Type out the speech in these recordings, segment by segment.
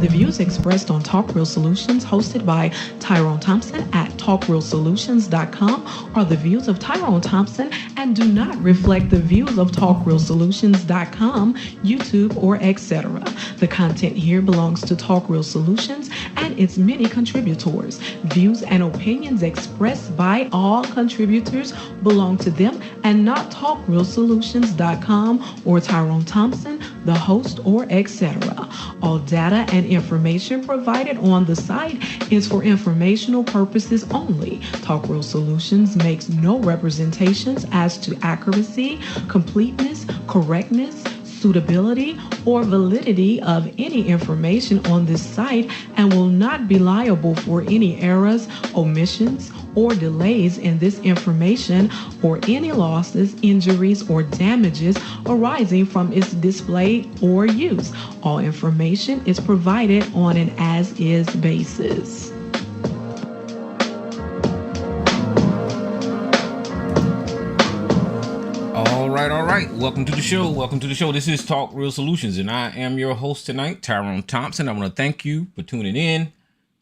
The views expressed on Talk Real Solutions, hosted by Tyrone Thompson at talkrealsolutions.com, are the views of Tyrone Thompson and do not reflect the views of talkrealsolutions.com, YouTube, or etc. The content here belongs to Talk Real Solutions and its many contributors. Views and opinions expressed by all contributors belong to them and not talkrealsolutions.com or Tyrone Thompson, the host, or etc. All data and information provided on the site is for informational purposes only. Talk Real Solutions makes no representations as to accuracy, completeness, correctness, suitability, or validity of any information on this site and will not be liable for any errors, omissions, or delays in this information or any losses, injuries, or damages arising from its display or use. All information is provided on an as-is basis. All right. Welcome to the show. This is Talk Real Solutions, and I am your host tonight, Tyrone Thompson. I want to thank you for tuning in.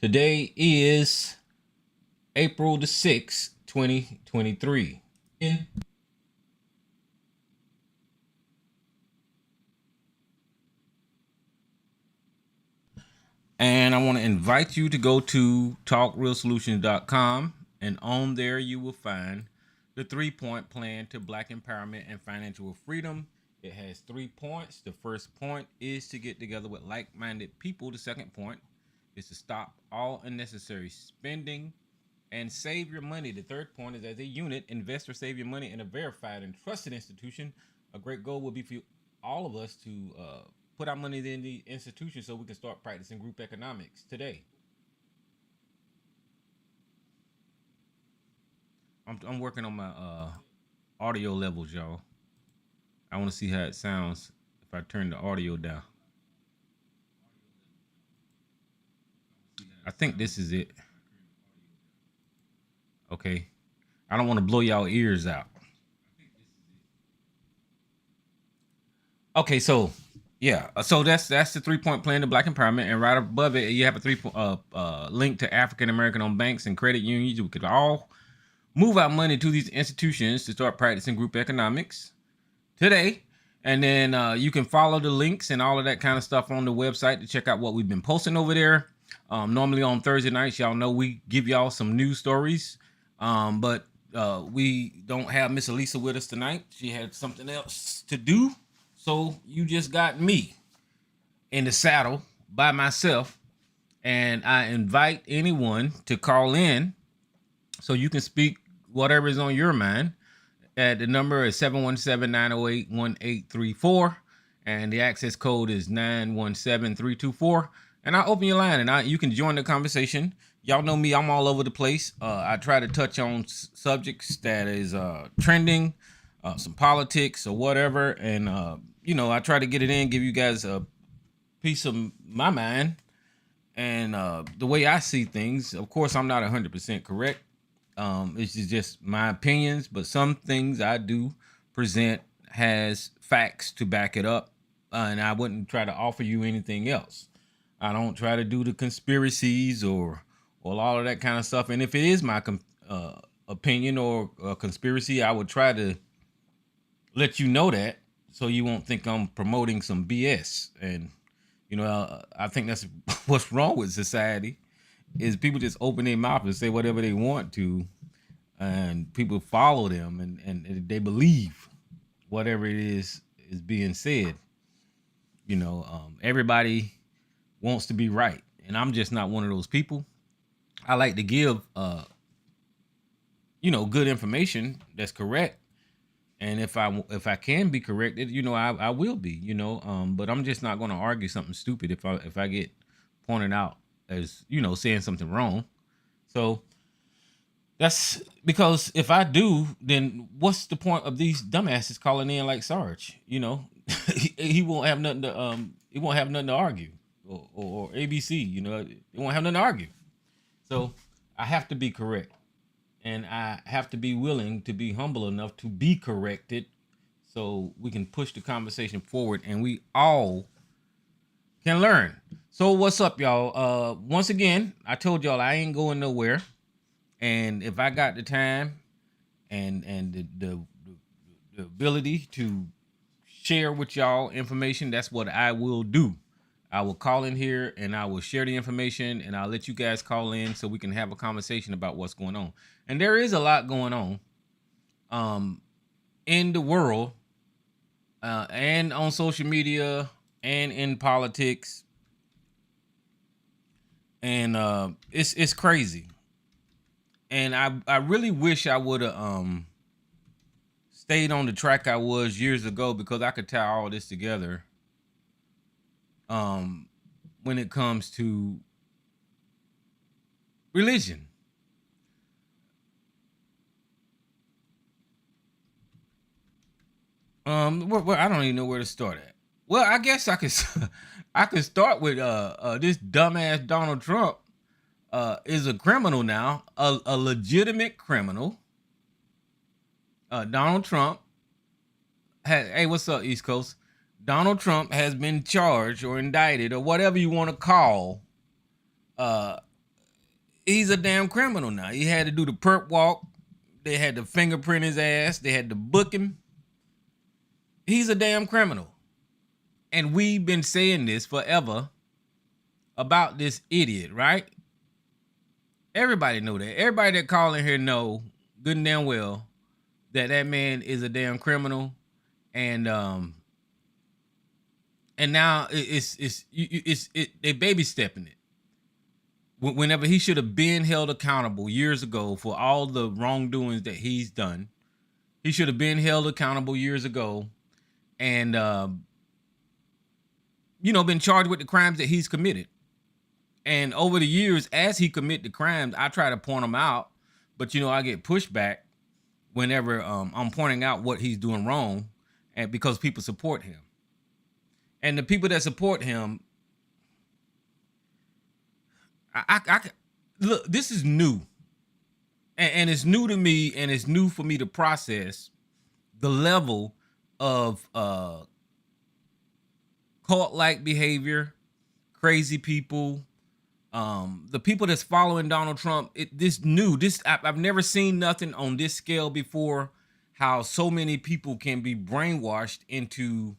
Today is April the 6th, 2023. And I want to invite you to go to talkrealsolutions.com, and on there you will find the 3-point plan to Black empowerment and financial freedom. It has 3 points. The first point is to get together with like-minded people. The second point is to stop all unnecessary spending and save your money. The third point is, as a unit, invest or save your money in a verified and trusted institution. A great goal will be for all of us to put our money in the institution so we can start practicing group economics today. I'm working on my audio levels, y'all. I want to see how it sounds if I turn the audio down. I think this is it. Okay. I don't want to blow y'all ears out. Okay, so yeah, so that's the 3-point plan to Black empowerment, and right above it you have a link to African American owned banks and credit unions. We could all move our money to these institutions to start practicing group economics today. And then you can follow the links and all of that kind of stuff on the website to check out what we've been posting over there. Normally on Thursday nights, y'all know we give y'all some news stories. But we don't have Miss Elisa with us tonight. She had something else to do. So you just got me in the saddle by myself. And I invite anyone to call in so you can speak whatever is on your mind. The number is 717-908-1834. And the access code is 917324. And I'll open your line and you can join the conversation. Y'all know me, I'm all over the place. I try to touch on subjects that is trending, some politics or whatever. And, I try to get it in, give you guys a piece of my mind and the way I see things. Of course, I'm not 100% correct. It's just my opinions, but some things I do present has facts to back it up. And I wouldn't try to offer you anything else. I don't try to do the conspiracies or all of that kind of stuff. And if it is my opinion or a conspiracy, I would try to let you know that so you won't think I'm promoting some BS. And, I think that's what's wrong with society is people just open their mouth and say whatever they want to, and people follow them and they believe whatever it is being said. Everybody wants to be right, and I'm just not one of those people. I like to give good information that's correct, and if I can be corrected, I will be, but I'm just not going to argue something stupid if I get pointed out as saying something wrong. So that's because if I do, then what's the point of these dumbasses calling in like Sarge? He won't have nothing to argue, or ABC. He won't have nothing to argue. So I have to be correct, and I have to be willing to be humble enough to be corrected, so we can push the conversation forward, and we all can learn. So what's up, y'all? Once again, I told y'all I ain't going nowhere, and if I got the time and the ability to share with y'all information, that's what I will do. I will call in here and I will share the information, and I'll let you guys call in so we can have a conversation about what's going on. And there is a lot going on, um, in the world, and on social media and in politics, and it's crazy. And I really wish I would have stayed on the track I was years ago, because I could tie all this together um when it comes to religion. I don't even know where to start at. Well, I guess I could I could start with this dumbass Donald Trump is a criminal now, a legitimate criminal. Donald Trump hey, what's up, East Coast? Donald Trump has been charged or indicted or whatever you want to call. Uh, he's a damn criminal now. He had to do the perp walk. They had to fingerprint his ass. They had to book him. He's a damn criminal. And we've been saying this forever about this idiot, right? Everybody know that. Everybody that call in here know good and damn well that that man is a damn criminal. And now they baby stepping it. Whenever he should have been held accountable years ago for all the wrongdoings that he's done, he should have been held accountable years ago, and been charged with the crimes that he's committed. And over the years, as he commit the crimes, I try to point him out, but I get pushback whenever I'm pointing out what he's doing wrong, and because people support him, and the people that support him, I look. This is new, and it's new to me, and it's new for me to process the level of cult-like behavior, crazy people, the people that's following Donald Trump. I've never seen nothing on this scale before. How so many people can be brainwashed into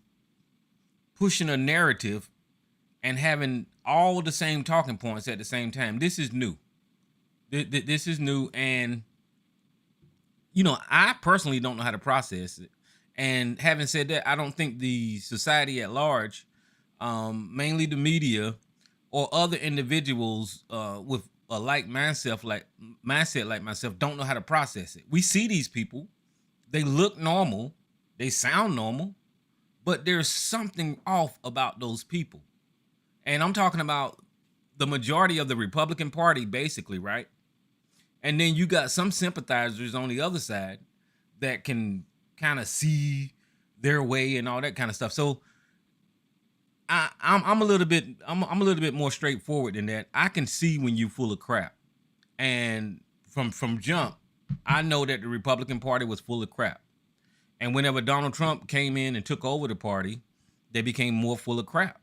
pushing a narrative and having all the same talking points at the same time. This is new. This is new, and I personally don't know how to process it. And having said that, I don't think the society at large, mainly the media or other individuals with a mindset like myself, don't know how to process it. We see these people, they look normal, they sound normal, but there's something off about those people. And I'm talking about the majority of the Republican Party, basically, right? And then you got some sympathizers on the other side that can kind of see their way and all that kind of stuff. So I'm a little bit more straightforward than that. I can see when you full of crap, and from jump, I know that the Republican Party was full of crap. And whenever Donald Trump came in and took over the party, they became more full of crap.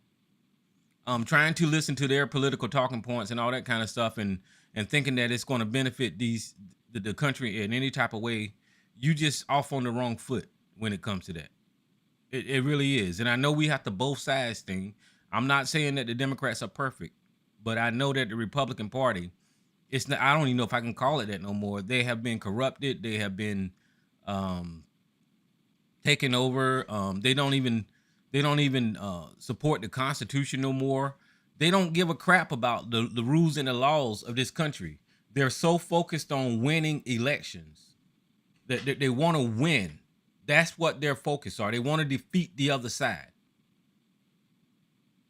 Trying to listen to their political talking points and all that kind of stuff, and thinking that it's going to benefit the country in any type of way, you just off on the wrong foot when it comes to that. It really is. And I know we have to both sides thing. I'm not saying that the Democrats are perfect, but I know that the Republican Party, it's not, I don't even know if I can call it that no more. They have been corrupted. They have been taken over. They don't even support the Constitution no more. They don't give a crap about the rules and the laws of this country. They're so focused on winning elections that they want to win. That's what their focus are. They want to defeat the other side.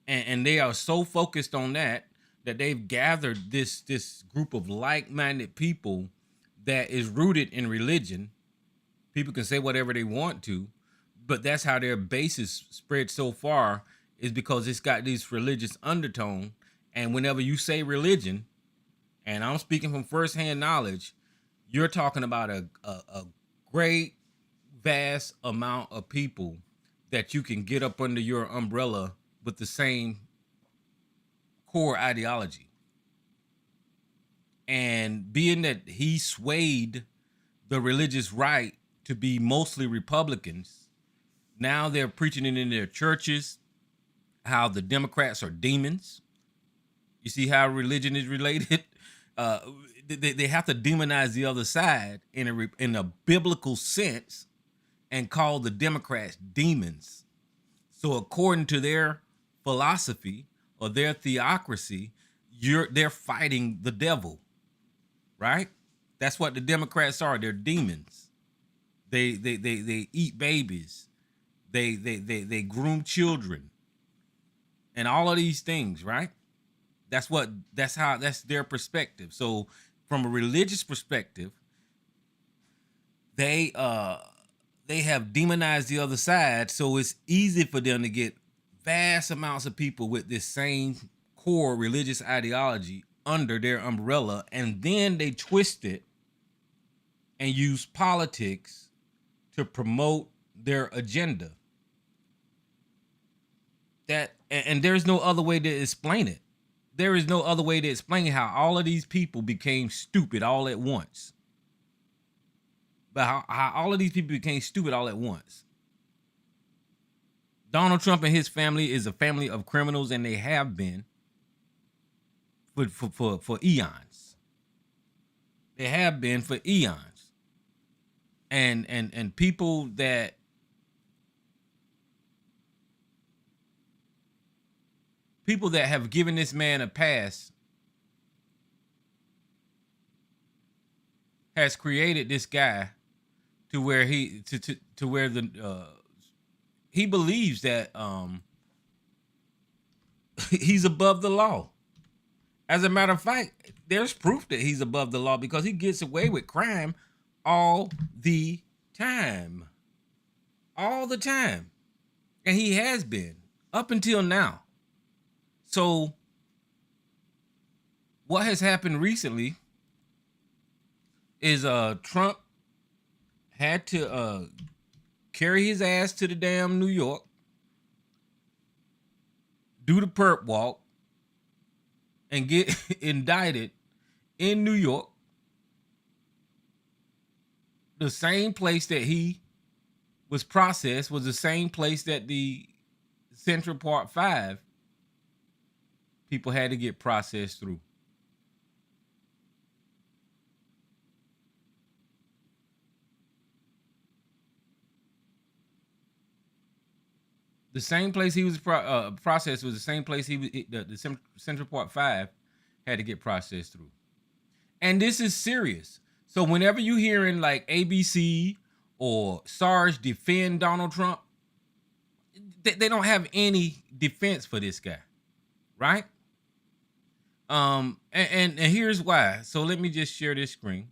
And they are so focused on that they've gathered this group of like-minded people that is rooted in religion. People can say whatever they want to, but that's how their base is spread so far, is because it's got this religious undertone. And whenever you say religion, and I'm speaking from firsthand knowledge, you're talking about a great, vast amount of people that you can get up under your umbrella with the same core ideology. And being that he swayed the religious right to be mostly Republicans, now they're preaching it in their churches, how the Democrats are demons. You see how religion is related? They have to demonize the other side in a biblical sense and call the Democrats demons. So according to their philosophy or their theocracy, they're fighting the devil, right? That's what the Democrats are. They're demons. They eat babies. They groom children, and all of these things, right? That's their perspective. So from a religious perspective, they have demonized the other side, so it's easy for them to get vast amounts of people with this same core religious ideology under their umbrella, and then they twist it and use politics to promote their agenda. And there's no other way to explain it. There is no other way to explain how all of these people became stupid all at once. But how all of these people became stupid all at once. Donald Trump and his family is a family of criminals, and they have been for eons. They have been for eons. And people that have given this man a pass has created this guy to where he believes that he's above the law. As a matter of fact, there's proof that he's above the law because he gets away with crime all the time. All the time. And he has been up until now. So what has happened recently is Trump had to carry his ass to the damn New York, do the perp walk, and get indicted in New York, the same place that he was processed was the same place that the Central Park 5 people had to get processed through. The same place he was processed was the same place the Central Park 5 had to get processed through. And this is serious. So whenever you hearing like ABC or Sarge defend Donald Trump, they don't have any defense for this guy, right? And here's why. So let me just share this screen.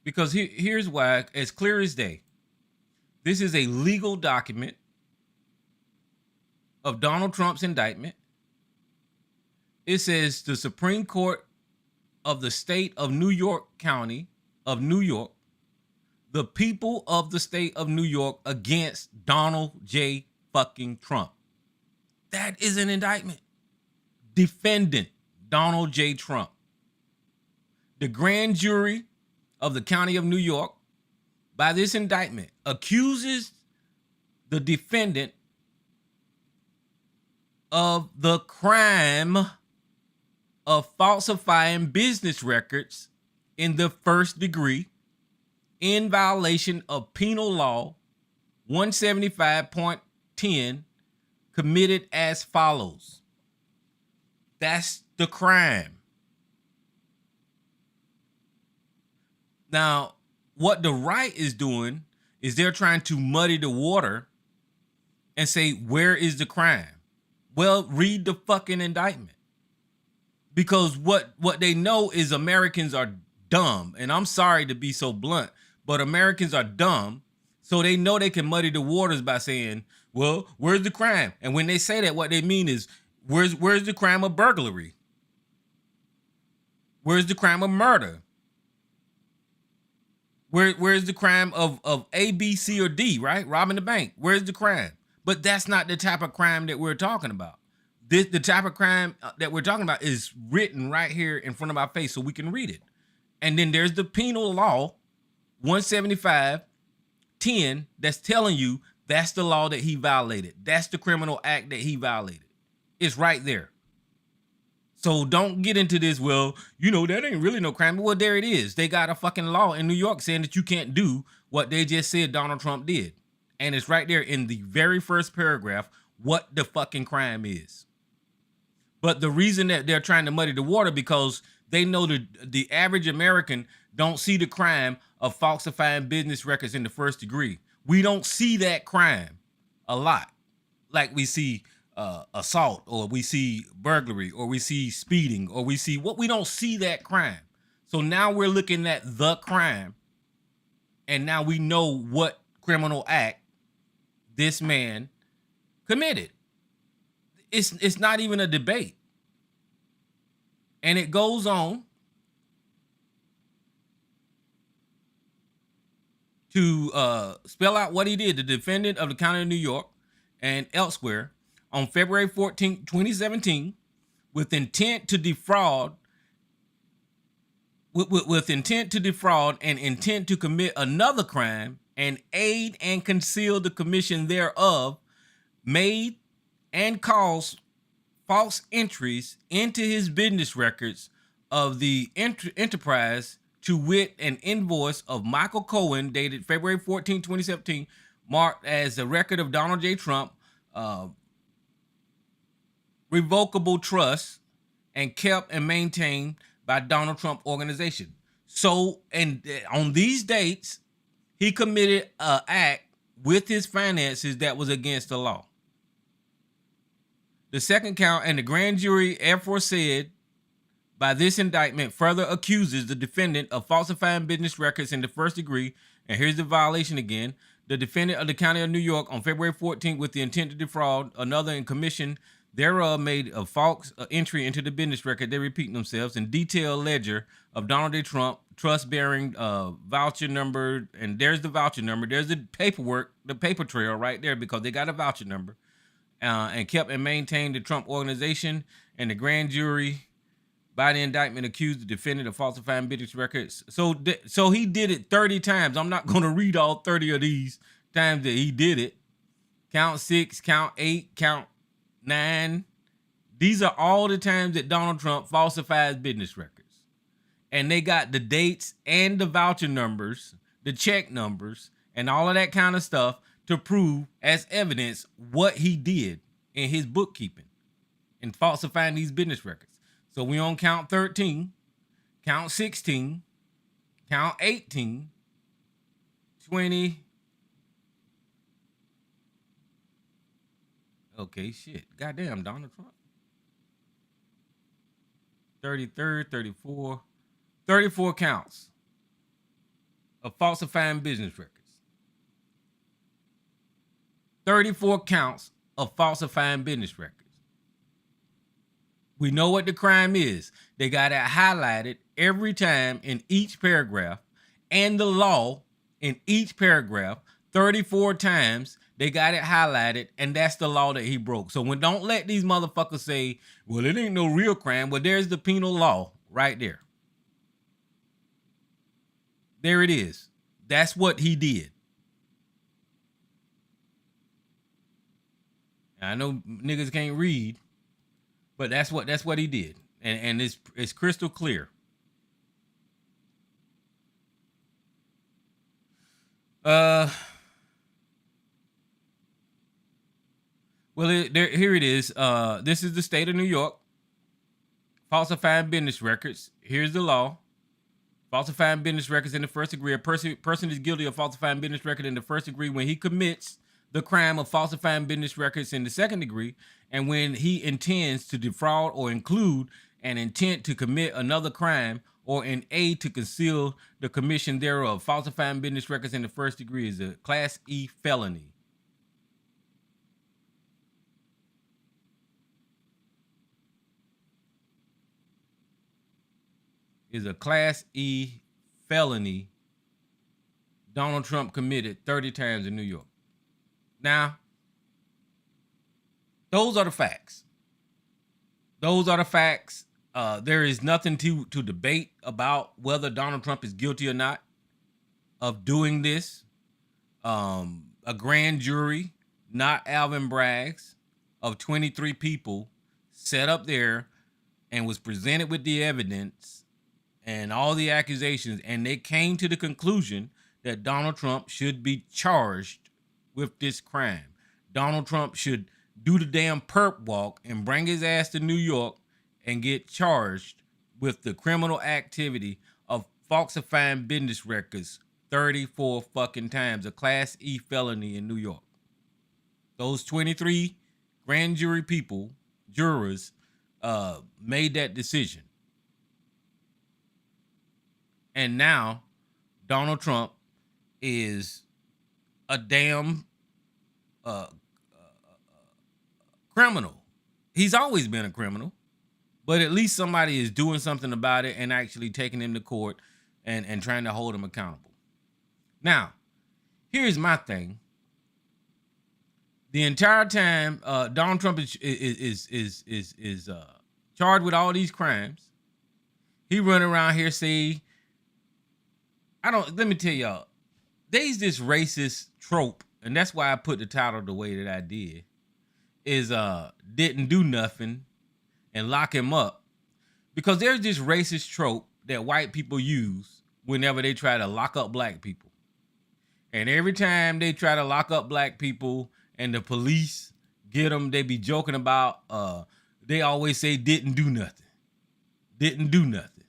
Because here's why, as clear as day. This is a legal document of Donald Trump's indictment. It says the Supreme Court of the state of New York County of New York, the people of the state of New York against Donald J. fucking Trump. That is an indictment. Defendant Donald J. Trump. The grand jury of the county of New York, by this indictment, accuses the defendant of the crime of falsifying business records in the first degree in violation of penal law 175.10 committed as follows. That's the crime. Now, what the right is doing is they're trying to muddy the water and say, where is the crime? Well, read the fucking indictment. Because what they know is Americans are dumb. And I'm sorry to be so blunt, but Americans are dumb. So they know they can muddy the waters by saying, well, where's the crime? And when they say that, what they mean is, where's the crime of burglary? Where's the crime of murder? Where's the crime of A, B, C, or D, right? Robbing the bank. Where's the crime? But that's not the type of crime that we're talking about. the type of crime that we're talking about is written right here in front of our face so we can read it. And then there's the penal law 175:10 that's telling you that's the law that he violated. That's the criminal act that he violated. It's right there. So don't get into this, well, that ain't really no crime. Well, there it is. They got a fucking law in New York saying that you can't do what they just said Donald Trump did. And it's right there in the very first paragraph what the fucking crime is. But the reason that they're trying to muddy the water because they know the average American don't see the crime of falsifying business records in the first degree. We don't see that crime a lot. Like we see assault, or we see burglary, or we see speeding, or we don't see that crime. So now we're looking at the crime, and now we know what criminal act this man committed. It's not even a debate. And it goes on to spell out what he did. The defendant of the county of New York and elsewhere on February 14, 2017, with intent to defraud, with intent to defraud and intent to commit another crime and aid and conceal the commission thereof, made and caused false entries into his business records of the enterprise, to wit, an invoice of Michael Cohen dated February 14, 2017, marked as the record of Donald J. Trump, revocable trust, and kept and maintained by Donald Trump organization. So, and on these dates, he committed an act with his finances that was against the law. The second count, and the grand jury aforesaid by this indictment further accuses the defendant of falsifying business records in the first degree. And here's the violation again. The defendant of the county of New York on February 14th with the intent to defraud another in commission thereof made a false entry into the business record. They repeat themselves in detailed ledger of Donald J. Trump, trust bearing voucher number. And there's the voucher number. There's the paperwork, the paper trail right there because they got a voucher number. And kept and maintained the Trump organization. And the grand jury, by the indictment, accused the defendant of falsifying business records. So he did it 30 times. I'm not going to read all 30 of these times that he did it. Count 6, count 8, count 9. These are all the times that Donald Trump falsifies business records. And they got the dates and the voucher numbers, the check numbers, and all of that kind of stuff to prove as evidence what he did in his bookkeeping and falsifying these business records. So we on count 13, count 16, count 18, 20. Okay, shit. Goddamn, Donald Trump. 33rd, 34. 34 counts of falsifying business records. 34 counts of falsifying business records. We know what the crime is. They got it highlighted every time in each paragraph, and the law in each paragraph 34 times. They got it highlighted, and that's the law that he broke. So don't let these motherfuckers say, well, it ain't no real crime. Well, there's the penal law right there. There it is. That's what he did. I know niggas can't read, but that's what he did, and it's crystal clear. Well, here it is. This is the state of New York. Falsifying business records. Here's the law. Falsifying business records in the first degree. A person is guilty of falsifying business record in the first degree when he commits the crime of falsifying business records in the second degree, and when he intends to defraud or include an intent to commit another crime or in aid to conceal the commission thereof. Falsifying business records in the first degree is a Class E felony. Is a Class E felony Donald Trump committed 30 times in New York. Now, those are the facts. Those are the facts. There is nothing to debate about whether Donald Trump is guilty or not of doing this. A grand jury, not Alvin Bragg's, of 23 people set up there and was presented with the evidence and all the accusations, and they came to the conclusion that Donald Trump should be charged with this crime. Donald Trump should do the damn perp walk and bring his ass to New York and get charged with the criminal activity of falsifying business records 34 fucking times, a Class E felony in New York. Those 23 grand jury people, jurors, made that decision. And now Donald Trump is a damn criminal. He's always been a criminal, but at least somebody is doing something about it and actually taking him to court and trying to hold him accountable. Now, here's my thing. The entire time, Donald Trump is charged with all these crimes. He run around here say, let me tell y'all, there's this racist trope, and that's why I put the title the way that I did, is didn't do nothing and lock him up. Because there's this racist trope that white people use whenever they try to lock up black people. And every time they try to lock up black people and the police get them, they be joking about, they always say didn't do nothing. Didn't do nothing.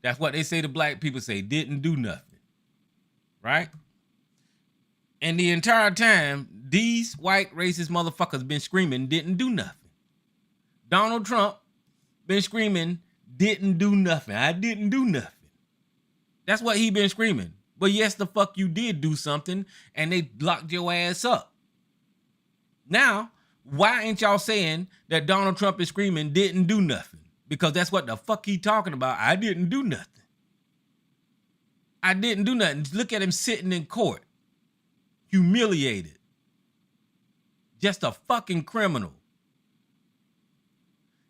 That's what they say to black people, say didn't do nothing. Right? And the entire time, these white racist motherfuckers been screaming didn't do nothing. Donald Trump been screaming didn't do nothing. I didn't do nothing. That's what he been screaming. But yes, the fuck you did do something, and they locked your ass up. Now, why ain't y'all saying that Donald Trump is screaming didn't do nothing? Because that's what the fuck he talking about. I didn't do nothing. I didn't do nothing. Look at him sitting in court, humiliated. Just a fucking criminal.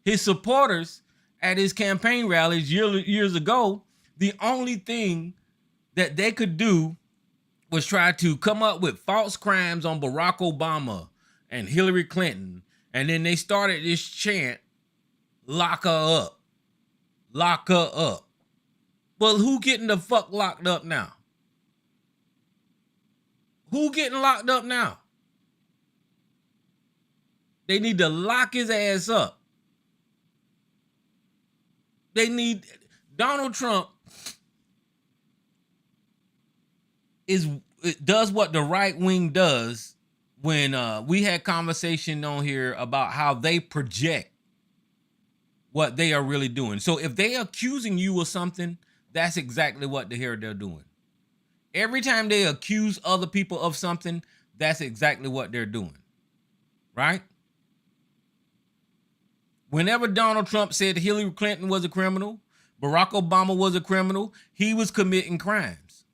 His supporters at his campaign rallies years ago, the only thing that they could do was try to come up with false crimes on Barack Obama and Hillary Clinton. And then they started this chant, lock her up. Lock her up. Well, who getting the fuck locked up now? Who getting locked up now? They need to lock his ass up. They need Donald Trump does what the right wing does when we had conversation on here about how they project what they are really doing. So if they accusing you of something, that's exactly what the hell they're doing. Every time they accuse other people of something, that's exactly what they're doing. Right? Whenever Donald Trump said Hillary Clinton was a criminal, Barack Obama was a criminal, he was committing crimes.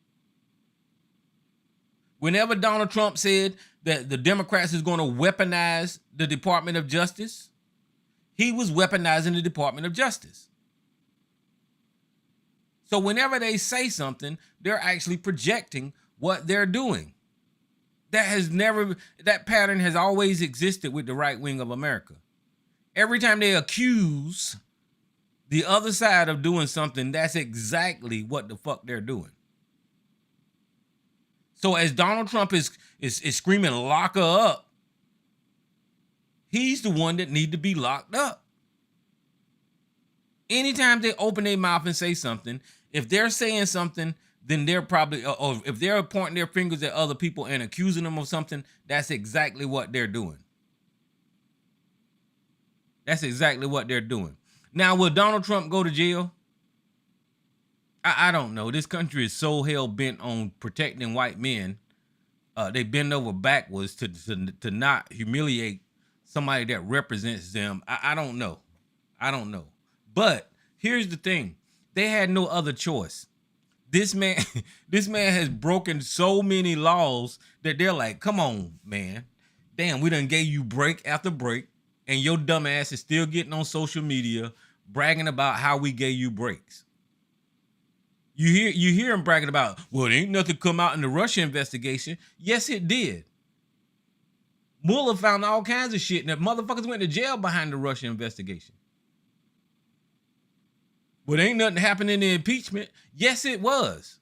Whenever Donald Trump said that the Democrats is going to weaponize the Department of Justice, he was weaponizing the Department of Justice. So whenever they say something, they're actually projecting what they're doing. That pattern has always existed with the right wing of America. Every time they accuse the other side of doing something, that's exactly what the fuck they're doing. So as Donald Trump is screaming, lock her up, he's the one that need to be locked up. Anytime they open their mouth and say something, if they're saying something, then they're probably, or if they're pointing their fingers at other people and accusing them of something, that's exactly what they're doing. That's exactly what they're doing. Now, will Donald Trump go to jail? I don't know. This country is so hell-bent on protecting white men. They bend over backwards to not humiliate somebody that represents them. I don't know. I don't know. But here's the thing. They had no other choice. This man has broken so many laws that they're like, come on, man. Damn, we done gave you break after break. and your dumb ass is still getting on social media bragging about how we gave you breaks. You hear him bragging about, well, there ain't nothing come out in the Russia investigation. Yes, it did. Mueller found all kinds of shit, and the motherfuckers went to jail behind the Russia investigation. But ain't nothing happened in the impeachment. Yes, it was.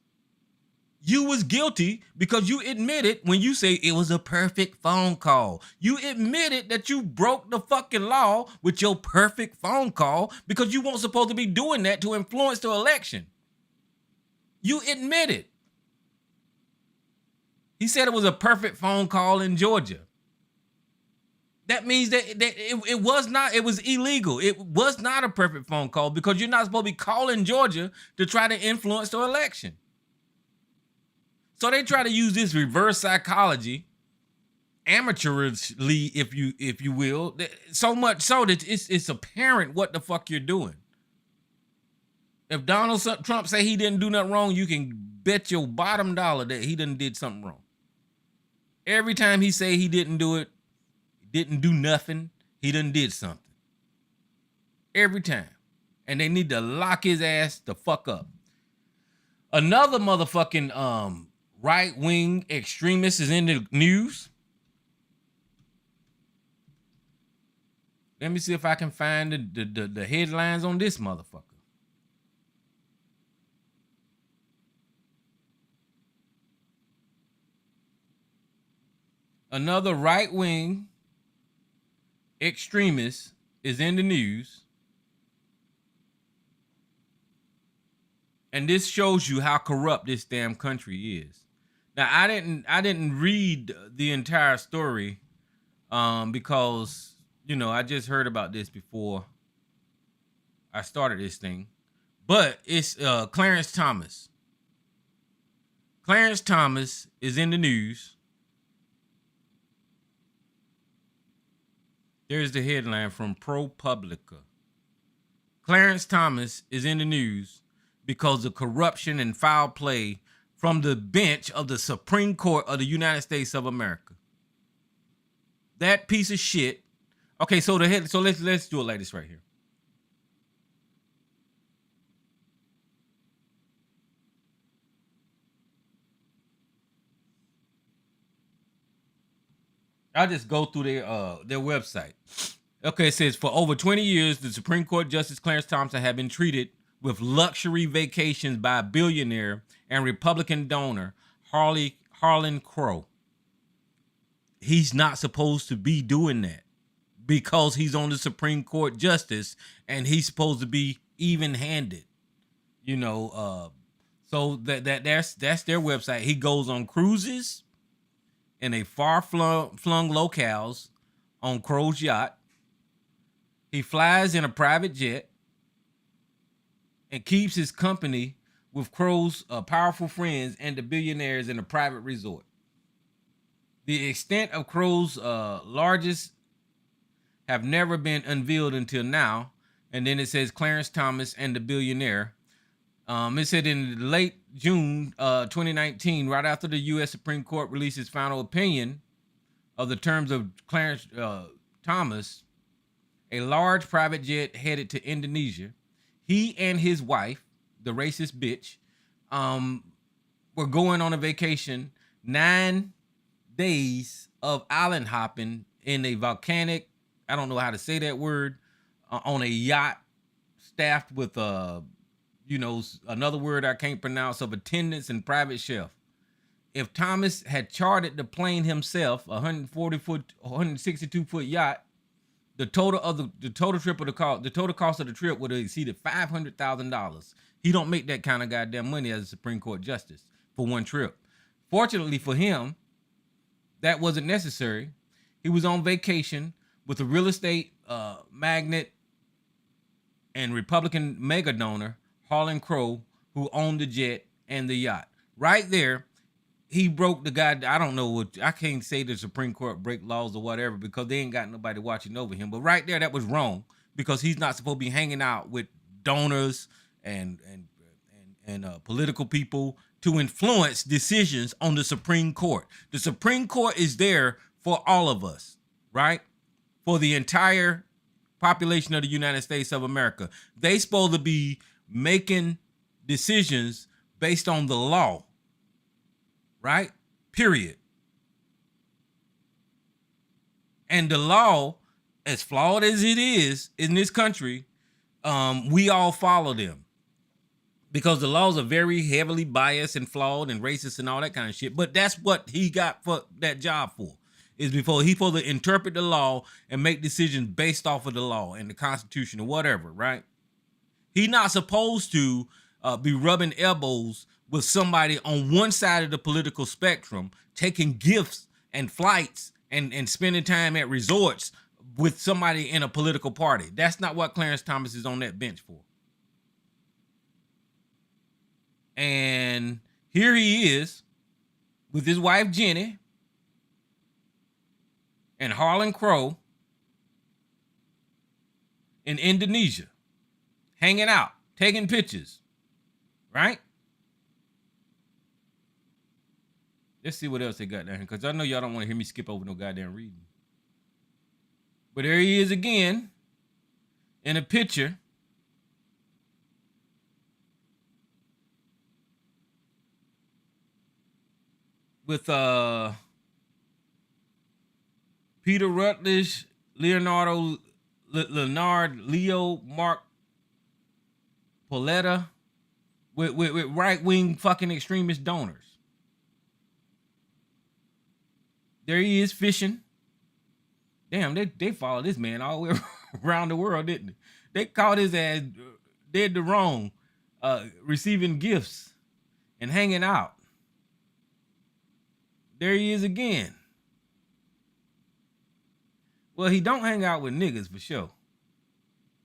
You was guilty because you admitted when you say it was a perfect phone call. You admitted that you broke the fucking law with your perfect phone call because you weren't supposed to be doing that to influence the election. You admitted. He said it was a perfect phone call in Georgia. That means that it was not, it was illegal. It was not a perfect phone call because you're not supposed to be calling Georgia to try to influence the election. So they try to use this reverse psychology, amateurishly, if you will, so much so that it's apparent what the fuck you're doing. If Donald Trump say he didn't do nothing wrong, you can bet your bottom dollar that he done did something wrong. Every time he say he didn't do it, didn't do nothing, he done did something. Every time. And they need to lock his ass the fuck up. Another motherfucking right-wing extremist is in the news. Let me see if I can find the headlines on this motherfucker. Another right-wing extremist is in the news. And this shows you how corrupt this damn country is. Now, I didn't read the entire story because, you know, I just heard about this before I started this thing. But it's Clarence Thomas. Clarence Thomas is in the news. There's the headline from ProPublica. Clarence Thomas is in the news because of corruption and foul play from the bench of the Supreme Court of the United States of America. That piece of shit. Okay, so let's do it like this right here. I'll just go through their website. Okay, it says for over 20 years, the Supreme Court Justice Clarence Thompson had been treated with luxury vacations by a billionaire and Republican donor Harlan Crow. He's not supposed to be doing that because he's on the Supreme Court Justice and he's supposed to be even-handed. You know, so that's their website. He goes on cruises in a far-flung locales on Crow's yacht. He flies in a private jet and keeps his company with Crow's powerful friends and the billionaires in a private resort. The extent of Crow's largest have never been unveiled until now. And then it says Clarence Thomas and the billionaire. It said in late June 2019, right after the U.S. Supreme Court released its final opinion of the terms of Clarence Thomas, a large private jet headed to Indonesia. He and his wife, the racist bitch, were going on a vacation, 9 days of island hopping in a volcanic, I don't know how to say that word, on a yacht staffed with another word I can't pronounce, of attendants and private chef. If Thomas had chartered the plane himself, 162-foot yacht, the total cost of the trip would have exceeded $500,000. He don't make that kind of goddamn money as a Supreme Court justice for one trip. Fortunately for him, that wasn't necessary. He was on vacation with a real estate magnate and Republican mega donor, Harlan Crow, who owned the jet and the yacht. Right there, he broke the guy. I don't know what, I can't say the Supreme Court break laws or whatever because they ain't got nobody watching over him. But right there, that was wrong because he's not supposed to be hanging out with donors and political people to influence decisions on the Supreme Court. The Supreme Court is there for all of us, right? for the entire population of the United States of America. They supposed to be making decisions based on the law, right? Period. And the law, as flawed as it is in this country, we all follow them. Because the laws are very heavily biased and flawed and racist and all that kind of shit. But that's what he got for that job for. Is before he supposed to interpret the law and make decisions based off of the law and the Constitution or whatever, right? He not supposed to be rubbing elbows with somebody on one side of the political spectrum, taking gifts and flights and spending time at resorts with somebody in a political party. That's not what Clarence Thomas is on that bench for. And here he is with his wife, Jenny, and Harlan Crow in Indonesia, hanging out, taking pictures, right? Let's see what else they got down here, because I know y'all don't want to hear me skip over no goddamn reading. But there he is again in a picture with Peter Rutledge, Leonard, Leo, Mark Pauletta, with right-wing fucking extremist donors. There he is fishing. Damn, they followed this man all the way around the world, didn't they? They caught his ass dead to wrong, receiving gifts and hanging out. There he is again. Well, he don't hang out with niggas for sure.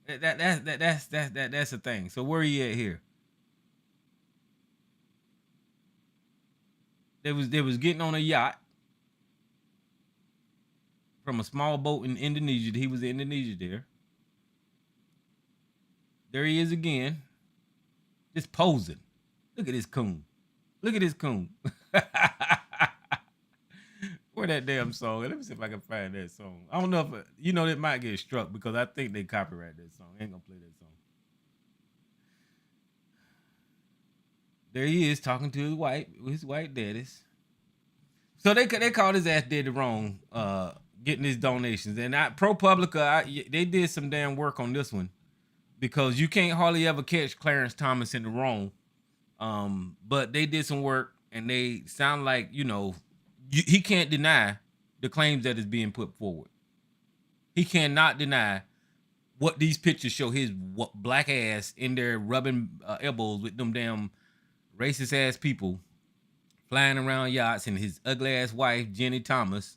That's the thing. So where he at here? They was getting on a yacht from a small boat in Indonesia. He was in Indonesia there. There he is again. Just posing. Look at this coon. Look at this coon. Where that damn song? Let me see if I can find that song. I don't know if it might get struck because I think they copyright that song. I ain't gonna play that song. There he is talking to his white daddies. So they called his ass dead wrong, getting his donations. And ProPublica, they did some damn work on this one because you can't hardly ever catch Clarence Thomas in the wrong. But they did some work and they sound like, he can't deny the claims that is being put forward. He cannot deny what these pictures show his black ass in there rubbing elbows with them damn racist ass people flying around yachts and his ugly ass wife, Jenny Thomas.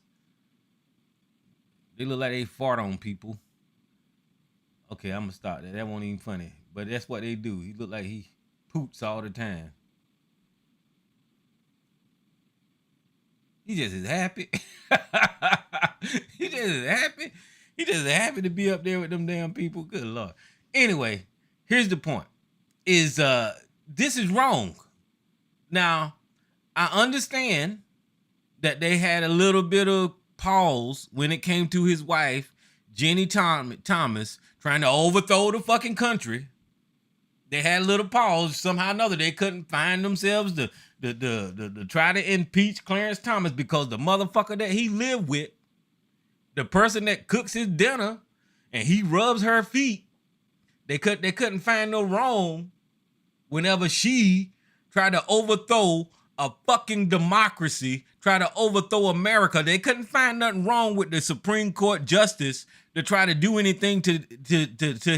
They look like they fart on people. Okay, I'm gonna stop that. That won't even funny. But that's what they do. He look like he poops all the time. He just is happy. He just is happy. He just is happy to be up there with them damn people. Good Lord. Anyway, here's the point. Is this is wrong. Now, I understand that they had a little bit of pause when it came to his wife, Jenny Thomas, trying to overthrow the fucking country. They had a little pause. Somehow or another, they couldn't find themselves to try to impeach Clarence Thomas because the motherfucker that he lived with, the person that cooks his dinner and he rubs her feet, they couldn't find no wrong whenever she tried to overthrow a fucking democracy, try to overthrow America. They couldn't find nothing wrong with the Supreme Court justice to try to do anything to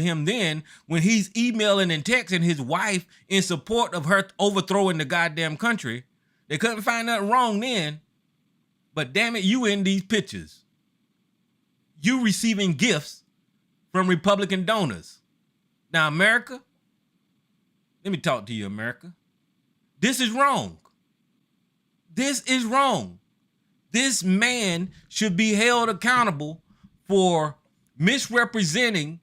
him then when he's emailing and texting his wife in support of her overthrowing the goddamn country. They couldn't find nothing wrong then. But damn it, you in these pictures. You receiving gifts from Republican donors. Now, America, let me talk to you, America. This is wrong. This is wrong. This man should be held accountable for misrepresenting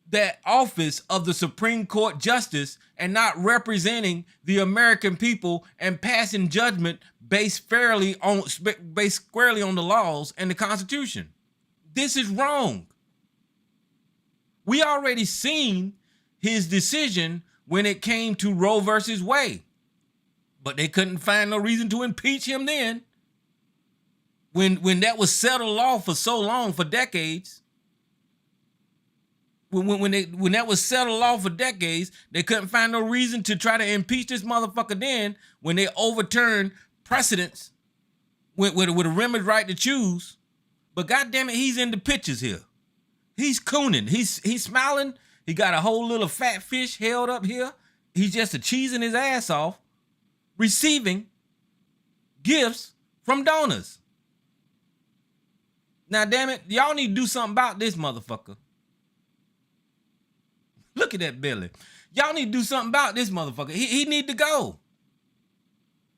that office of the Supreme Court Justice and not representing the American people and passing judgment based squarely on the laws and the Constitution. This is wrong. We already seen his decision when it came to Roe versus Wade, but they couldn't find no reason to impeach him then. When that was settled law for so long, for decades. When that was settled law for decades, they couldn't find no reason to try to impeach this motherfucker then when they overturned precedents with a women's right to choose. But goddamn it, he's in the pictures here. He's cooning. He's smiling. He got a whole little fat fish held up here. He's just cheesing his ass off, receiving gifts from donors. Now, damn it, y'all need to do something about this motherfucker. Look at that belly. Y'all need to do something about this motherfucker. He need to go.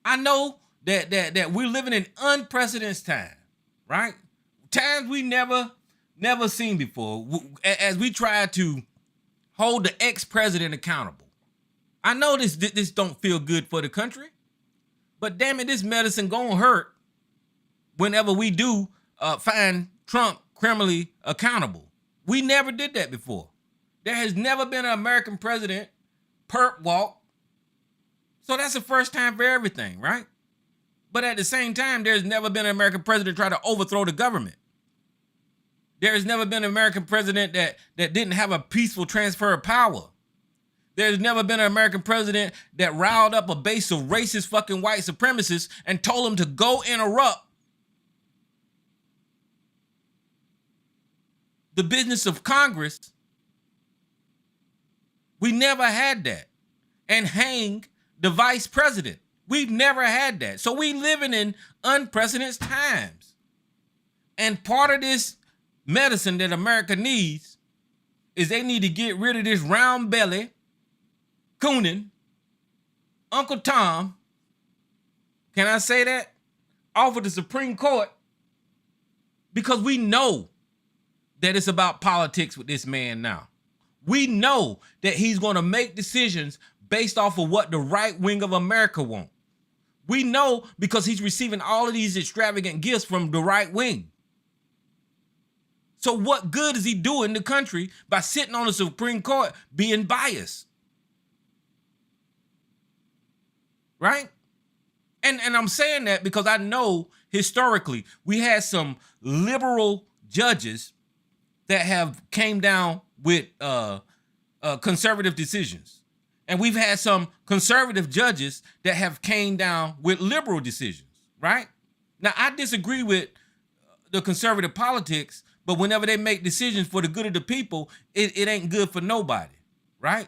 I know that we're living in unprecedented time, right? Times we never seen before, as we try to hold the ex-president accountable. I know this don't feel good for the country, but damn it, this medicine gonna hurt whenever we do find Trump criminally accountable. We never did that before. There has never been an American president perp walk. So that's the first time for everything, right? But at the same time, there's never been an American president try to overthrow the government. There has never been an American president that didn't have a peaceful transfer of power. There's never been an American president that riled up a base of racist fucking white supremacists and told them to go interrupt the business of Congress. We never had that. And hang the vice president. We've never had that. So we living in unprecedented times. And part of this medicine that America needs is they need to get rid of this round belly, cooning, Uncle Tom, can I say that? Off of the Supreme Court, because we know that it's about politics with this man now. We know that he's going to make decisions based off of what the right wing of America want. We know because he's receiving all of these extravagant gifts from the right wing. So what good is he doing the country by sitting on the Supreme Court being biased? Right? And I'm saying that because I know historically we had some liberal judges that have came down with conservative decisions. And we've had some conservative judges that have came down with liberal decisions, right? Now, I disagree with the conservative politics, but whenever they make decisions for the good of the people, it ain't good for nobody, right?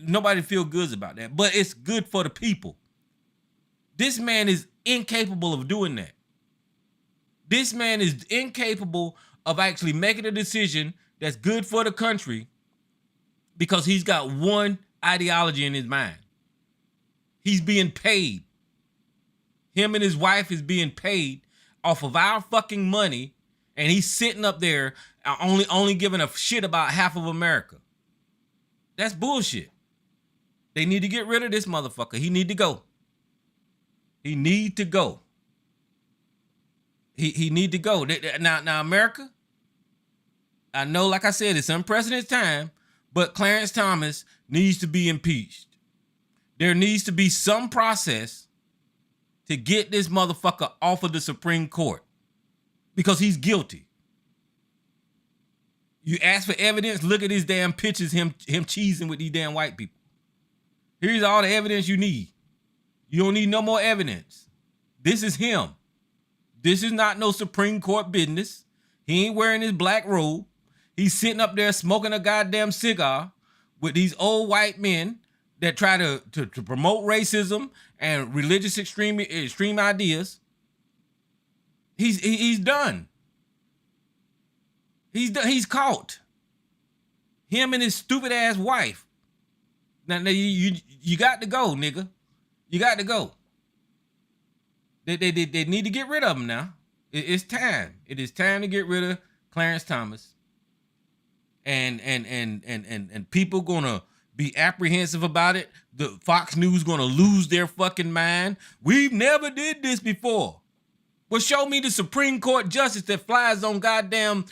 Nobody feel good about that, but it's good for the people. This man is incapable of doing that. This man is incapable of actually making a decision that's good for the country because he's got one ideology in his mind. He's being paid. Him and his wife is being paid off of our fucking money, and he's sitting up there only giving a shit about half of America. That's bullshit. They need to get rid of this motherfucker. He need to go. He need to go. He need to go. Now, America, I know, like I said, it's unprecedented time, but Clarence Thomas needs to be impeached. There needs to be some process to get this motherfucker off of the Supreme Court because he's guilty. You ask for evidence, look at these damn pictures, him cheesing with these damn white people. Here's all the evidence you need. You don't need no more evidence. This is him. This is not no Supreme Court business. He ain't wearing his black robe. He's sitting up there smoking a goddamn cigar with these old white men that try to promote racism and religious extreme ideas. He's done. He's caught. Him and his stupid ass wife. Now you got to go, nigga. You got to go. They need to get rid of him now. It's time. It is time to get rid of Clarence Thomas. And people gonna be apprehensive about it. The Fox News gonna lose their fucking mind. We've never did this before. Well, show me the Supreme Court justice that flies on goddamn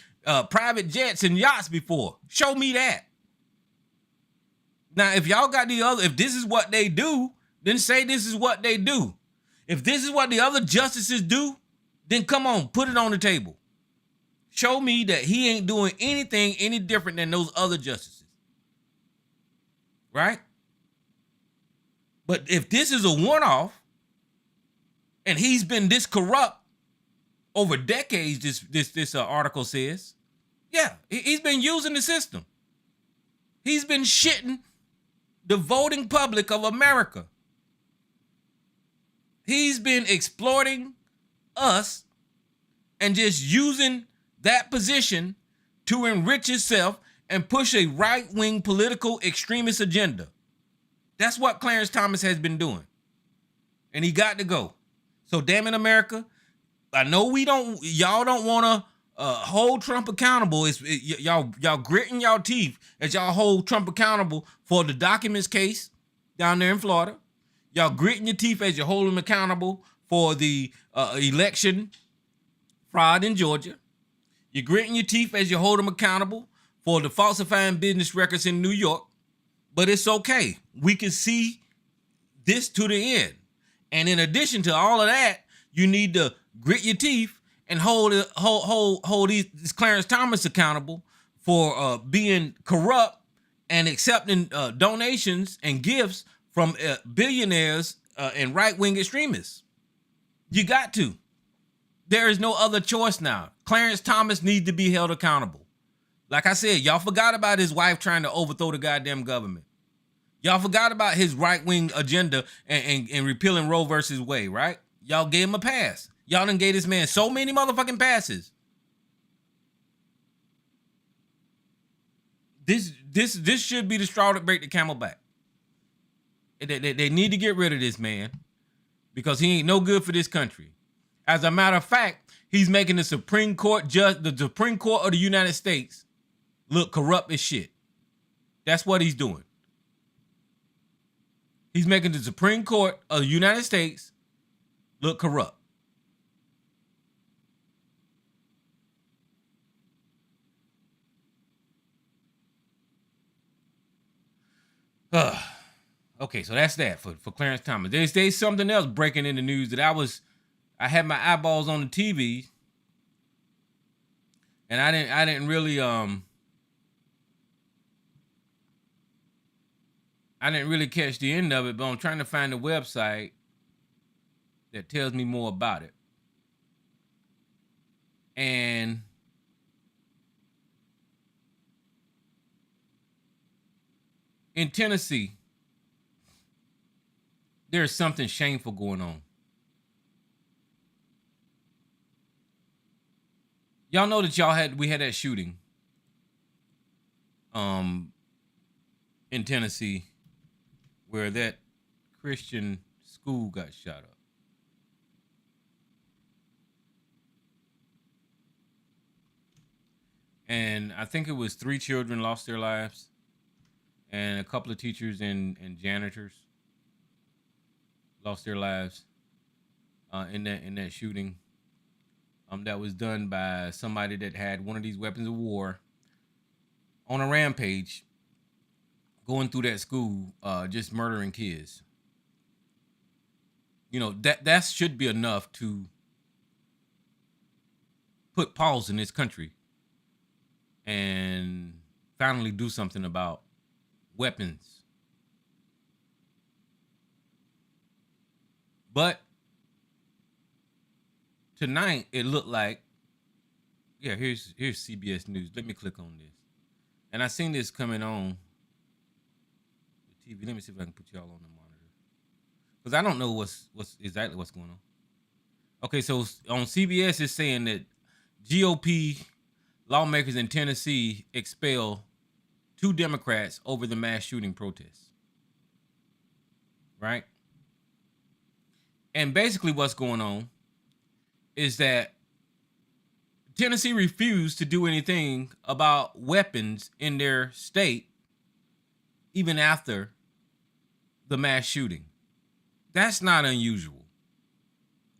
private jets and yachts before. Show me that. Now, if y'all got if this is what they do, then say this is what they do. If this is what the other justices do, then come on, put it on the table. Show me that he ain't doing anything any different than those other justices. Right? But if this is a one-off, and he's been this corrupt over decades, this article says, yeah, he's been using the system. He's been shitting the voting public of America. He's been exploiting us and just using that position to enrich himself and push a right-wing political extremist agenda. That's what Clarence Thomas has been doing. And he got to go. So damn it, America, I know y'all don't want to hold Trump accountable. Y'all gritting y'all teeth as y'all hold Trump accountable for the documents case down there in Florida. Y'all gritting your teeth as you hold him accountable for the election fraud in Georgia. You're gritting your teeth as you hold him accountable for the falsifying business records in New York. But it's okay. We can see this to the end. And in addition to all of that, you need to grit your teeth and hold this Clarence Thomas accountable for being corrupt and accepting donations and gifts from billionaires and right-wing extremists. You got to. There is no other choice now. Clarence Thomas needs to be held accountable. Like I said, y'all forgot about his wife trying to overthrow the goddamn government. Y'all forgot about his right-wing agenda and repealing Roe versus Wade, right? Y'all gave him a pass. Y'all done gave this man so many motherfucking passes. This should be the straw that break the camel back. They need to get rid of this man because he ain't no good for this country. As a matter of fact, he's making the Supreme Court of the United States look corrupt as shit. That's what he's doing. He's making the Supreme Court of the United States look corrupt. Okay, so that's that for Clarence Thomas. There's something else breaking in the news that I had my eyeballs on the TV, and I didn't really catch the end of it, but I'm trying to find a website that tells me more about it. And in Tennessee, there's something shameful going on. Y'all know that we had that shooting in Tennessee where that Christian school got shot up. And I think it was 3 children lost their lives and a couple of teachers and janitors lost their lives in that shooting. That was done by somebody that had one of these weapons of war on a rampage, going through that school, just murdering kids. You know, that should be enough to put pause in this country and finally do something about weapons. But tonight, it looked like, here's CBS News. Let me click on this. And I seen this coming on the TV. Let me see if I can put y'all on the monitor. Because I don't know what's exactly what's going on. Okay, so on CBS, it's saying that GOP lawmakers in Tennessee expel 2 Democrats over the mass shooting protests. Right? And basically what's going on is that Tennessee refused to do anything about weapons in their state even after the mass shooting. That's not unusual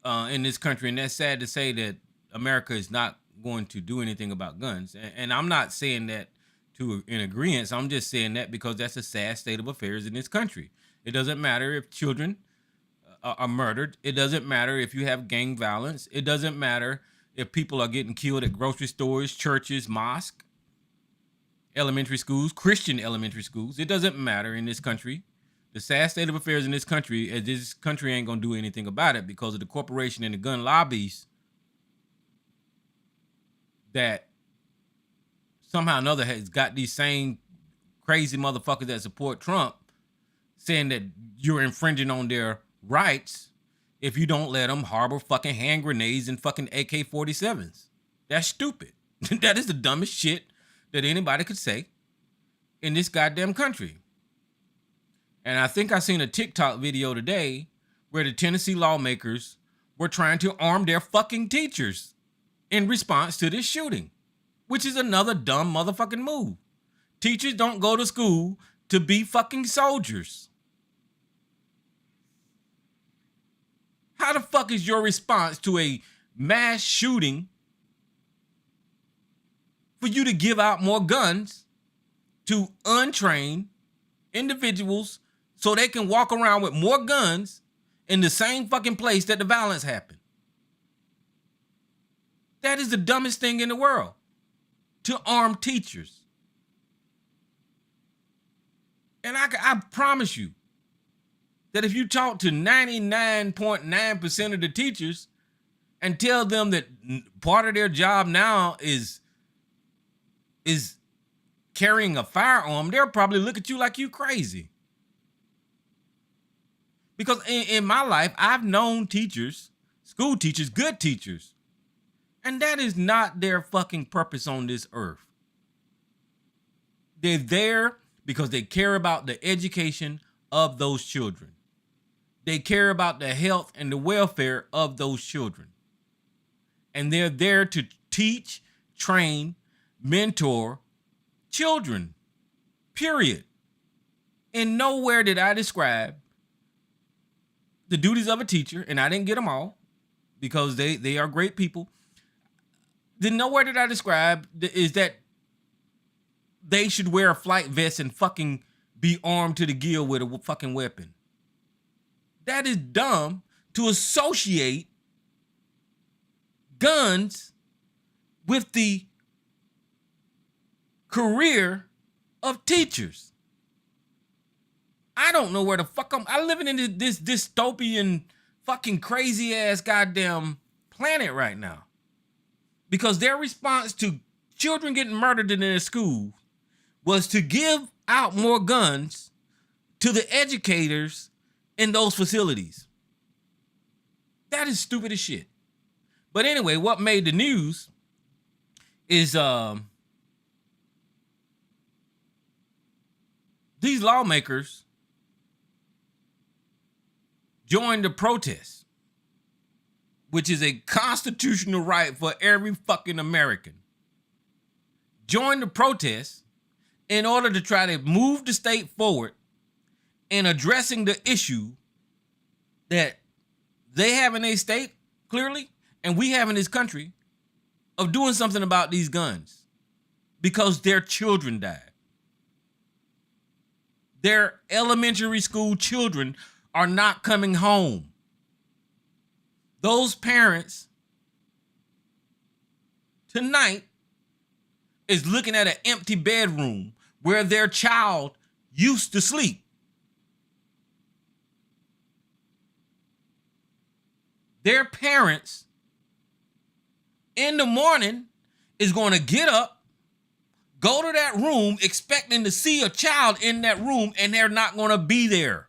in this country, and that's sad to say that America is not going to do anything about guns. And I'm not saying that in agreement. I'm just saying that because that's a sad state of affairs in this country. It doesn't matter if children are murdered. It doesn't matter if you have gang violence. It doesn't matter if people are getting killed at grocery stores, churches, mosques, elementary schools, Christian elementary schools. It doesn't matter in this country. The sad state of affairs in this country is this country ain't going to do anything about it because of the corporation and the gun lobbies that somehow or another has got these same crazy motherfuckers that support Trump saying that you're infringing on their rights if you don't let them harbor fucking hand grenades and fucking AK-47s. That's stupid. That is the dumbest shit that anybody could say in this goddamn country. And I think I seen a TikTok video today where the Tennessee lawmakers were trying to arm their fucking teachers in response to this shooting, which is another dumb motherfucking move. Teachers don't go to school to be fucking soldiers. How the fuck is your response to a mass shooting for you to give out more guns to untrained individuals so they can walk around with more guns in the same fucking place that the violence happened? That is the dumbest thing in the world, to arm teachers. And I promise you that if you talk to 99.9% of the teachers and tell them that part of their job now is carrying a firearm, they'll probably look at you like you crazy. Because in my life, I've known teachers, school teachers, good teachers, and that is not their fucking purpose on this earth. They're there because they care about the education of those children. They care about the health and the welfare of those children. And they're there to teach, train, mentor children, period. And nowhere did I describe the duties of a teacher, and I didn't get them all because they are great people. Then nowhere did I describe is that they should wear a flight vest and fucking be armed to the gill with a fucking weapon. That is dumb to associate guns with the career of teachers. I don't know where the fuck I'm living in this dystopian fucking crazy ass goddamn planet right now. Because their response to children getting murdered in their school was to give out more guns to the educators in those facilities. That is stupid as shit. But anyway, what made the news is these lawmakers joined the protest, which is a constitutional right for every fucking American. Joined the protest in order to try to move the state forward in addressing the issue that they have in their state, clearly, and we have in this country, of doing something about these guns because their children died. Their elementary school children are not coming home. Those parents tonight is looking at an empty bedroom where their child used to sleep. Their parents in the morning is going to get up, go to that room expecting to see a child in that room, and they're not going to be there.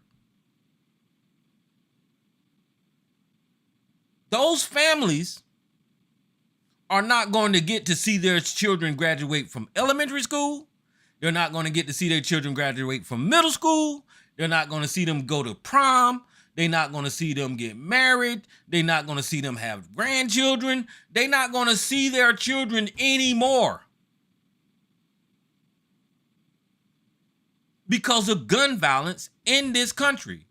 Those families are not going to get to see their children graduate from elementary school. They're not going to get to see their children graduate from middle school. They're not going to see them go to prom. They're not going to see them get married. They're not going to see them have grandchildren. They're not going to see their children anymore because of gun violence in this country.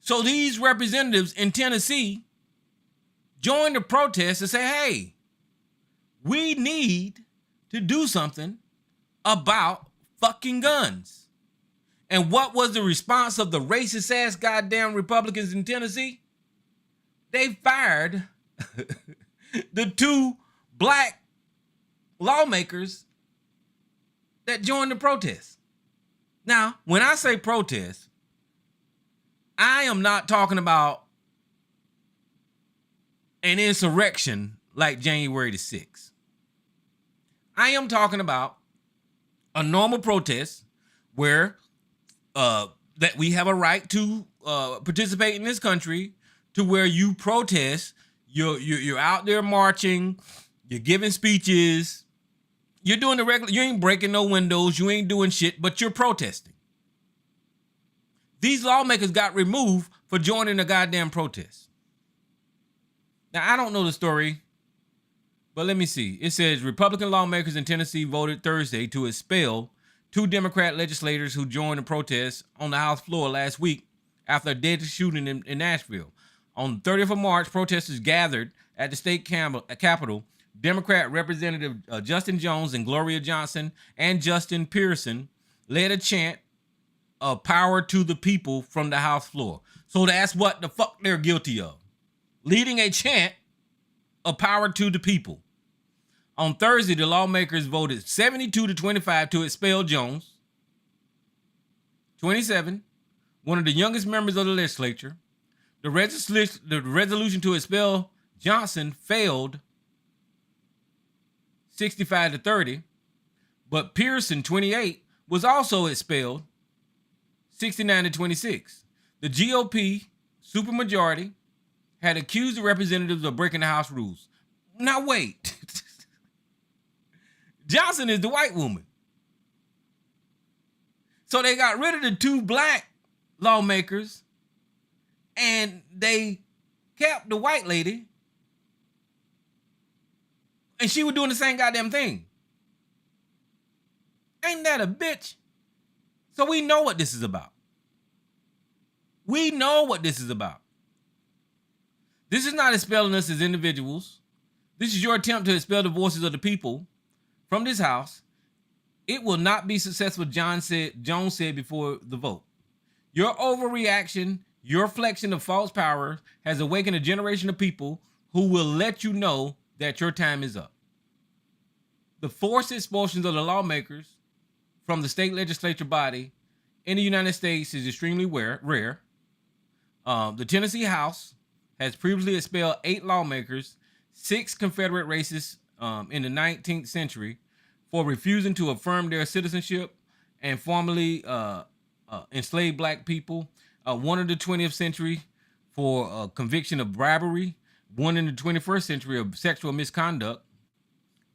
So these representatives in Tennessee joined the protest and say, hey, we need to do something about fucking guns. And what was the response of the racist ass goddamn Republicans in Tennessee? They fired the 2 black lawmakers that joined the protest. Now, when I say protest, I am not talking about an insurrection like January the 6th. I am talking about a normal protest where that we have a right to participate in this country, to where you protest, you're out there marching, you're giving speeches, you're doing the regular, you ain't breaking no windows, you ain't doing shit, but you're protesting. These lawmakers got removed for joining the goddamn protest. Now, I don't know the story, but let me see. It says Republican lawmakers in Tennessee voted Thursday to expel 2 Democrat legislators who joined the protest on the House floor last week after a deadly shooting in Nashville. On the 30th of March, protesters gathered at the state capitol. Democrat Representative Justin Jones and Gloria Johnson and Justin Pearson led a chant of power to the people from the House floor. So that's what the fuck they're guilty of. Leading a chant of power to the people. On Thursday, the lawmakers voted 72-25 to expel Jones, 27, one of the youngest members of the legislature. The resolution to expel Johnson failed 65-30, but Pearson, 28, was also expelled 69-26. The GOP supermajority had accused the representatives of breaking the House rules. Now wait. Johnson is the white woman. So they got rid of the 2 black lawmakers and they kept the white lady, and she was doing the same goddamn thing. Ain't that a bitch? So we know what this is about. We know what this is about. This is not expelling us as individuals. This is your attempt to expel the voices of the people from this house. It will not be successful, Jones said before the vote. Your overreaction, your flexion of false power has awakened a generation of people who will let you know that your time is up. The forced expulsions of the lawmakers from the state legislature body in the United States is extremely rare. The Tennessee House has previously expelled 8 lawmakers, 6 Confederate racists in the 19th century, for refusing to affirm their citizenship and formerly enslaved black people, one in the 20th century for conviction of bribery, one in the 21st century of sexual misconduct.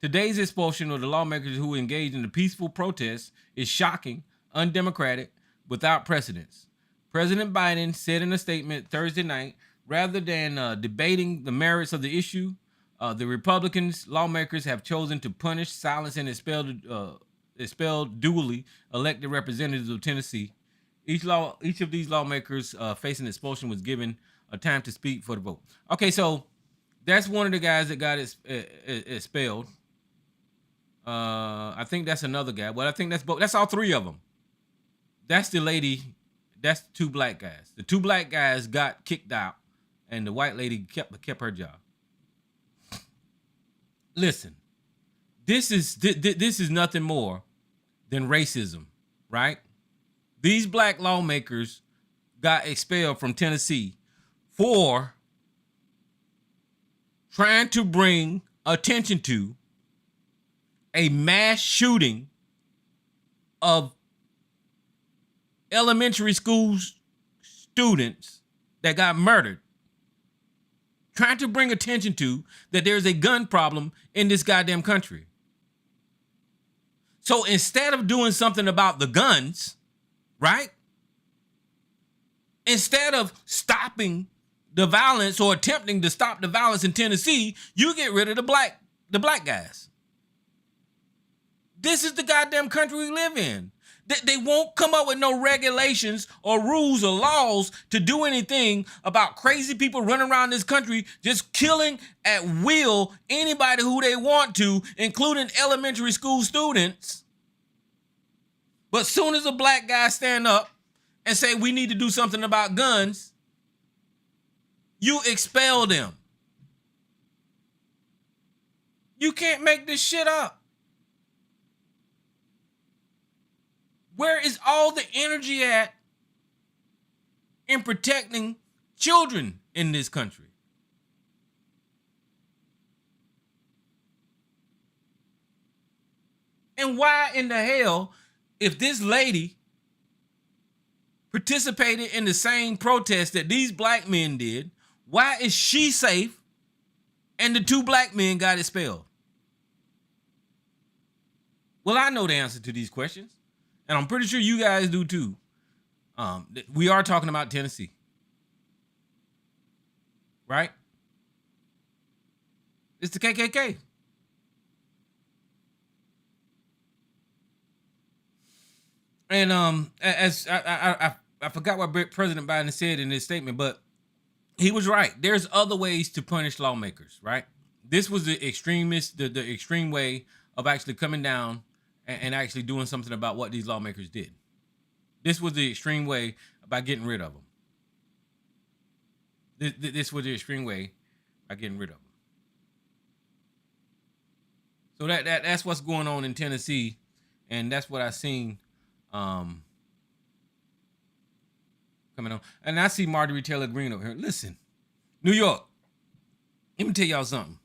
Today's expulsion of the lawmakers who engaged in the peaceful protests is shocking, undemocratic, without precedence. President Biden said in a statement Thursday night, rather than debating the merits of the issue, the Republicans lawmakers have chosen to punish, silence, and expel duly elected representatives of Tennessee. Each of these lawmakers facing expulsion was given a time to speak for the vote. Okay, so that's one of the guys that got expelled. I think that's another guy. Well, I think that's all 3 of them. That's the lady. That's the 2 black guys. The 2 black guys got kicked out, and the white lady kept her job. Listen, this is nothing more than racism, right? These black lawmakers got expelled from Tennessee for trying to bring attention to a mass shooting of elementary school students that got murdered. Trying to bring attention to that there's a gun problem in this goddamn country. So instead of doing something about the guns, right? Instead of stopping the violence or attempting to stop the violence in Tennessee, you get rid of the black guys. This is the goddamn country we live in. They won't come up with no regulations or rules or laws to do anything about crazy people running around this country just killing at will anybody who they want to, including elementary school students. But soon as a black guy stand up and say we need to do something about guns, you expel them. You can't make this shit up. Where is all the energy at in protecting children in this country? And why in the hell, if this lady participated in the same protest that these black men did, why is she safe and the 2 black men got expelled? Well, I know the answer to these questions. And I'm pretty sure you guys do too. We are talking about Tennessee. Right? It's the KKK. And as I forgot what President Biden said in his statement, but he was right. There's other ways to punish lawmakers, right? This was the extremist, the extreme way of actually coming down and actually doing something about what these lawmakers did. This was the extreme way about getting rid of them. This was the extreme way by getting rid of them. So that's what's going on in Tennessee, and that's what I seen coming on. And I see Marjorie Taylor Greene over here. Listen, New York, let me tell y'all something.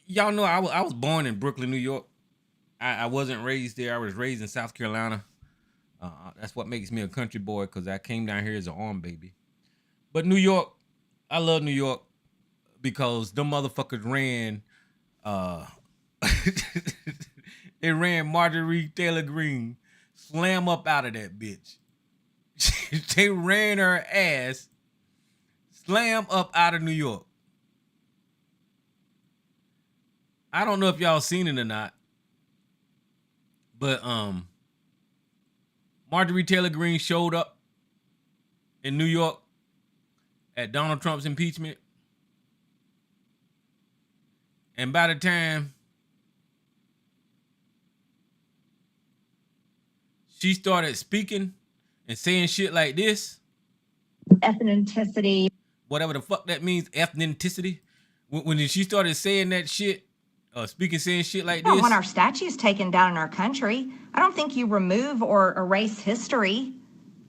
Y'all know I was born in Brooklyn, New York. I wasn't raised there. I was raised in South Carolina. That's what makes me a country boy, because I came down here as an arm baby. But New York, I love New York because them motherfuckers ran, they ran Marjorie Taylor Greene slam up out of that bitch. They ran her ass slam up out of New York. I don't know if y'all seen it or not, but Marjorie Taylor Greene showed up in New York at Donald Trump's impeachment. And by the time she started speaking and saying shit like this, ethnicity, whatever the fuck that means, ethnicity, when she started saying that shit, saying shit like I don't this. want our statues taken down in our country. I don't think you remove or erase history.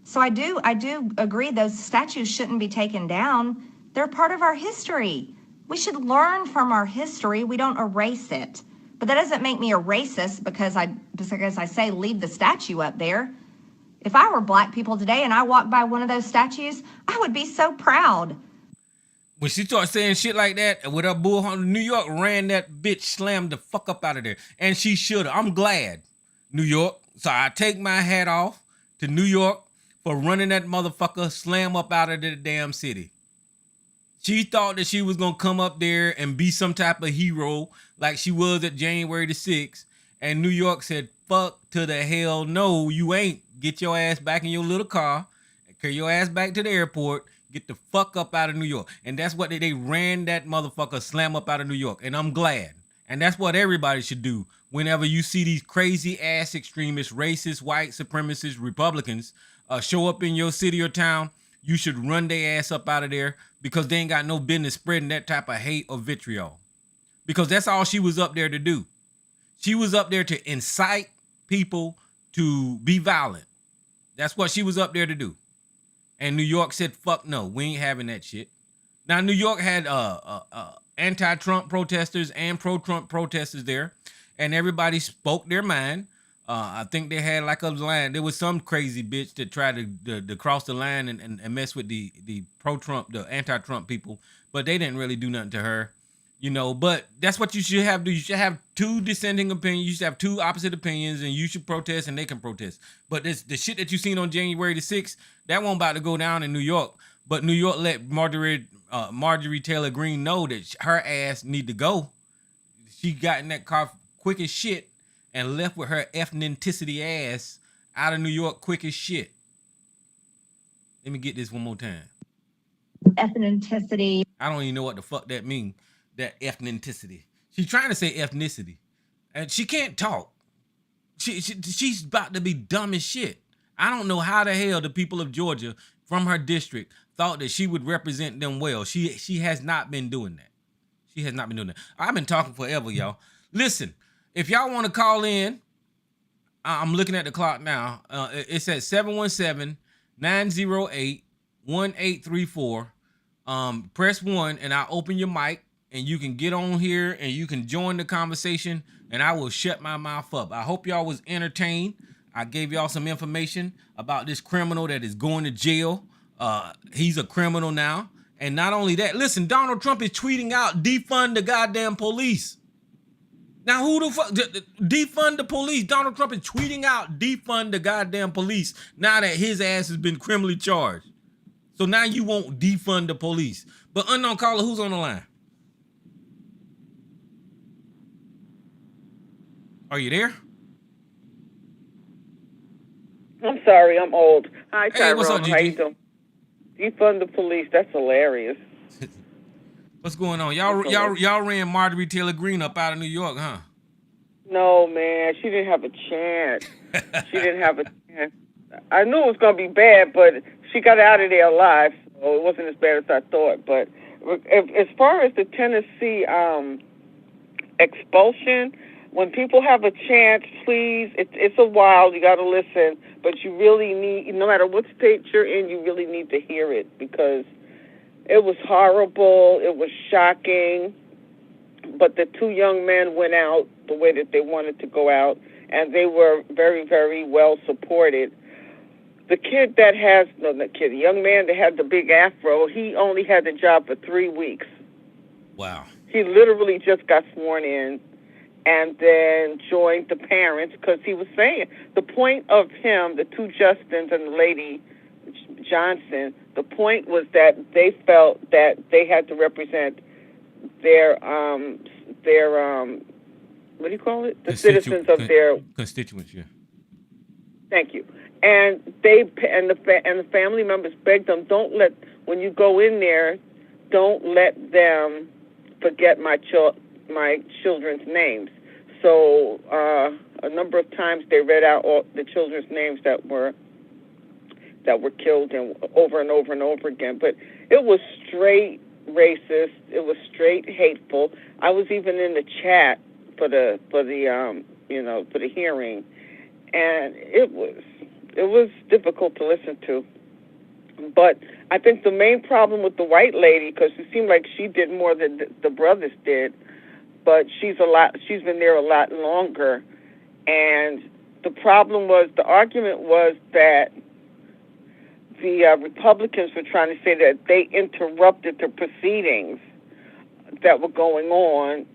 So I do agree those statues shouldn't be taken down. They're part of our history. We should learn from our history. We don't erase it. But that doesn't make me a racist because I say leave the statue up there. If I were black people today and I walked by one of those statues, I would be so proud. When she started saying shit like that with her bullhorn, New York ran that bitch, slammed the fuck up out of there. And she should have. I'm glad, New York. So I take my hat off to New York for running that motherfucker slam up out of the damn city. She thought that she was going to come up there and be some type of hero like she was at January the 6th. And New York said, fuck to the hell no, you ain't. Get your ass back in your little car. Carry your ass back to the airport. Get the fuck up out of New York. And that's what they ran that motherfucker slam up out of New York. And I'm glad. And that's what everybody should do whenever you see these crazy ass extremists, racist, white supremacists, Republicans show up in your city or town. You should run their ass up out of there because they ain't got no business spreading that type of hate or vitriol. Because that's all she was up there to do. She was up there to incite people to be violent. That's what she was up there to do. And New York said, fuck no, we ain't having that shit. Now, New York had anti-Trump protesters and pro-Trump protesters there, and everybody spoke their mind. I think they had like a line. There was some crazy bitch that tried to cross the line and mess with the pro-Trump, the anti-Trump people, but they didn't really do nothing to her. You know, but that's what you should have do. You should have two dissenting opinions. You should have two opposite opinions, and you should protest and they can protest. But this the shit that you seen on January the 6th, that won't about to go down in New York. But New York let Marjorie Taylor Greene know that her ass need to go. She got in that car quick as shit and left with her ethnicity ass out of New York quick as shit. Let me get this one more time. Ethnicity. I don't even know what the fuck that means. That ethnicity. She's trying to say ethnicity, and she can't talk. She's about to be dumb as shit. I don't know how the hell the people of Georgia from her district thought that she would represent them well. She has not been doing that. She has not been doing that. I've been talking forever, y'all. Listen, if y'all want to call in, I'm looking at the clock now. It's at 717-908-1834. Press 1 and I'll open your mic and you can get on here and you can join the conversation and I will shut my mouth up. I hope y'all was entertained. I gave y'all some information about this criminal that is going to jail. He's a criminal now. And not only that, listen, Donald Trump is tweeting out, defund the goddamn police. Now, who the fuck, defund the police? Donald Trump is tweeting out, defund the goddamn police now that his ass has been criminally charged. So now you won't defund the police. But unknown caller, who's on the line? Are you there? I'm sorry, I'm old. Hi, Tyrone. Hey, what's up, Gigi? How you doing? Defund the police. That's hilarious. What's going on? Y'all ran Marjorie Taylor Greene up out of New York, huh? No, man. She didn't have a chance. She didn't have a chance. I knew it was going to be bad, but she got out of there alive, so it wasn't as bad as I thought. But as far as the Tennessee expulsion, when people have a chance, please, it's a while. You got to listen, but you really need, no matter what state you're in, you really need to hear it because it was horrible. It was shocking. But the two young men went out the way that they wanted to go out, and they were very, very well supported. The kid that has, no, the kid, the young man that had the big afro, he only had the job for 3 weeks. Wow. He literally just got sworn in and then joined the parents because he was saying the point of him, the two Justins and the lady Johnson, the point was that they felt that they had to represent their what do you call it? The citizens of their constituents. Yeah. Thank you. And the family members begged them, when you go in there, don't let them forget my children's names. So a number of times they read out all the children's names that were killed and over and over and over again. But it was straight racist. It was straight hateful. I was even in the chat for the hearing, and it was difficult to listen to. But I think the main problem with the white lady, because it seemed like she did more than the brothers did, but she's been there a lot longer. And the argument was that the Republicans were trying to say that they interrupted the proceedings that were going on,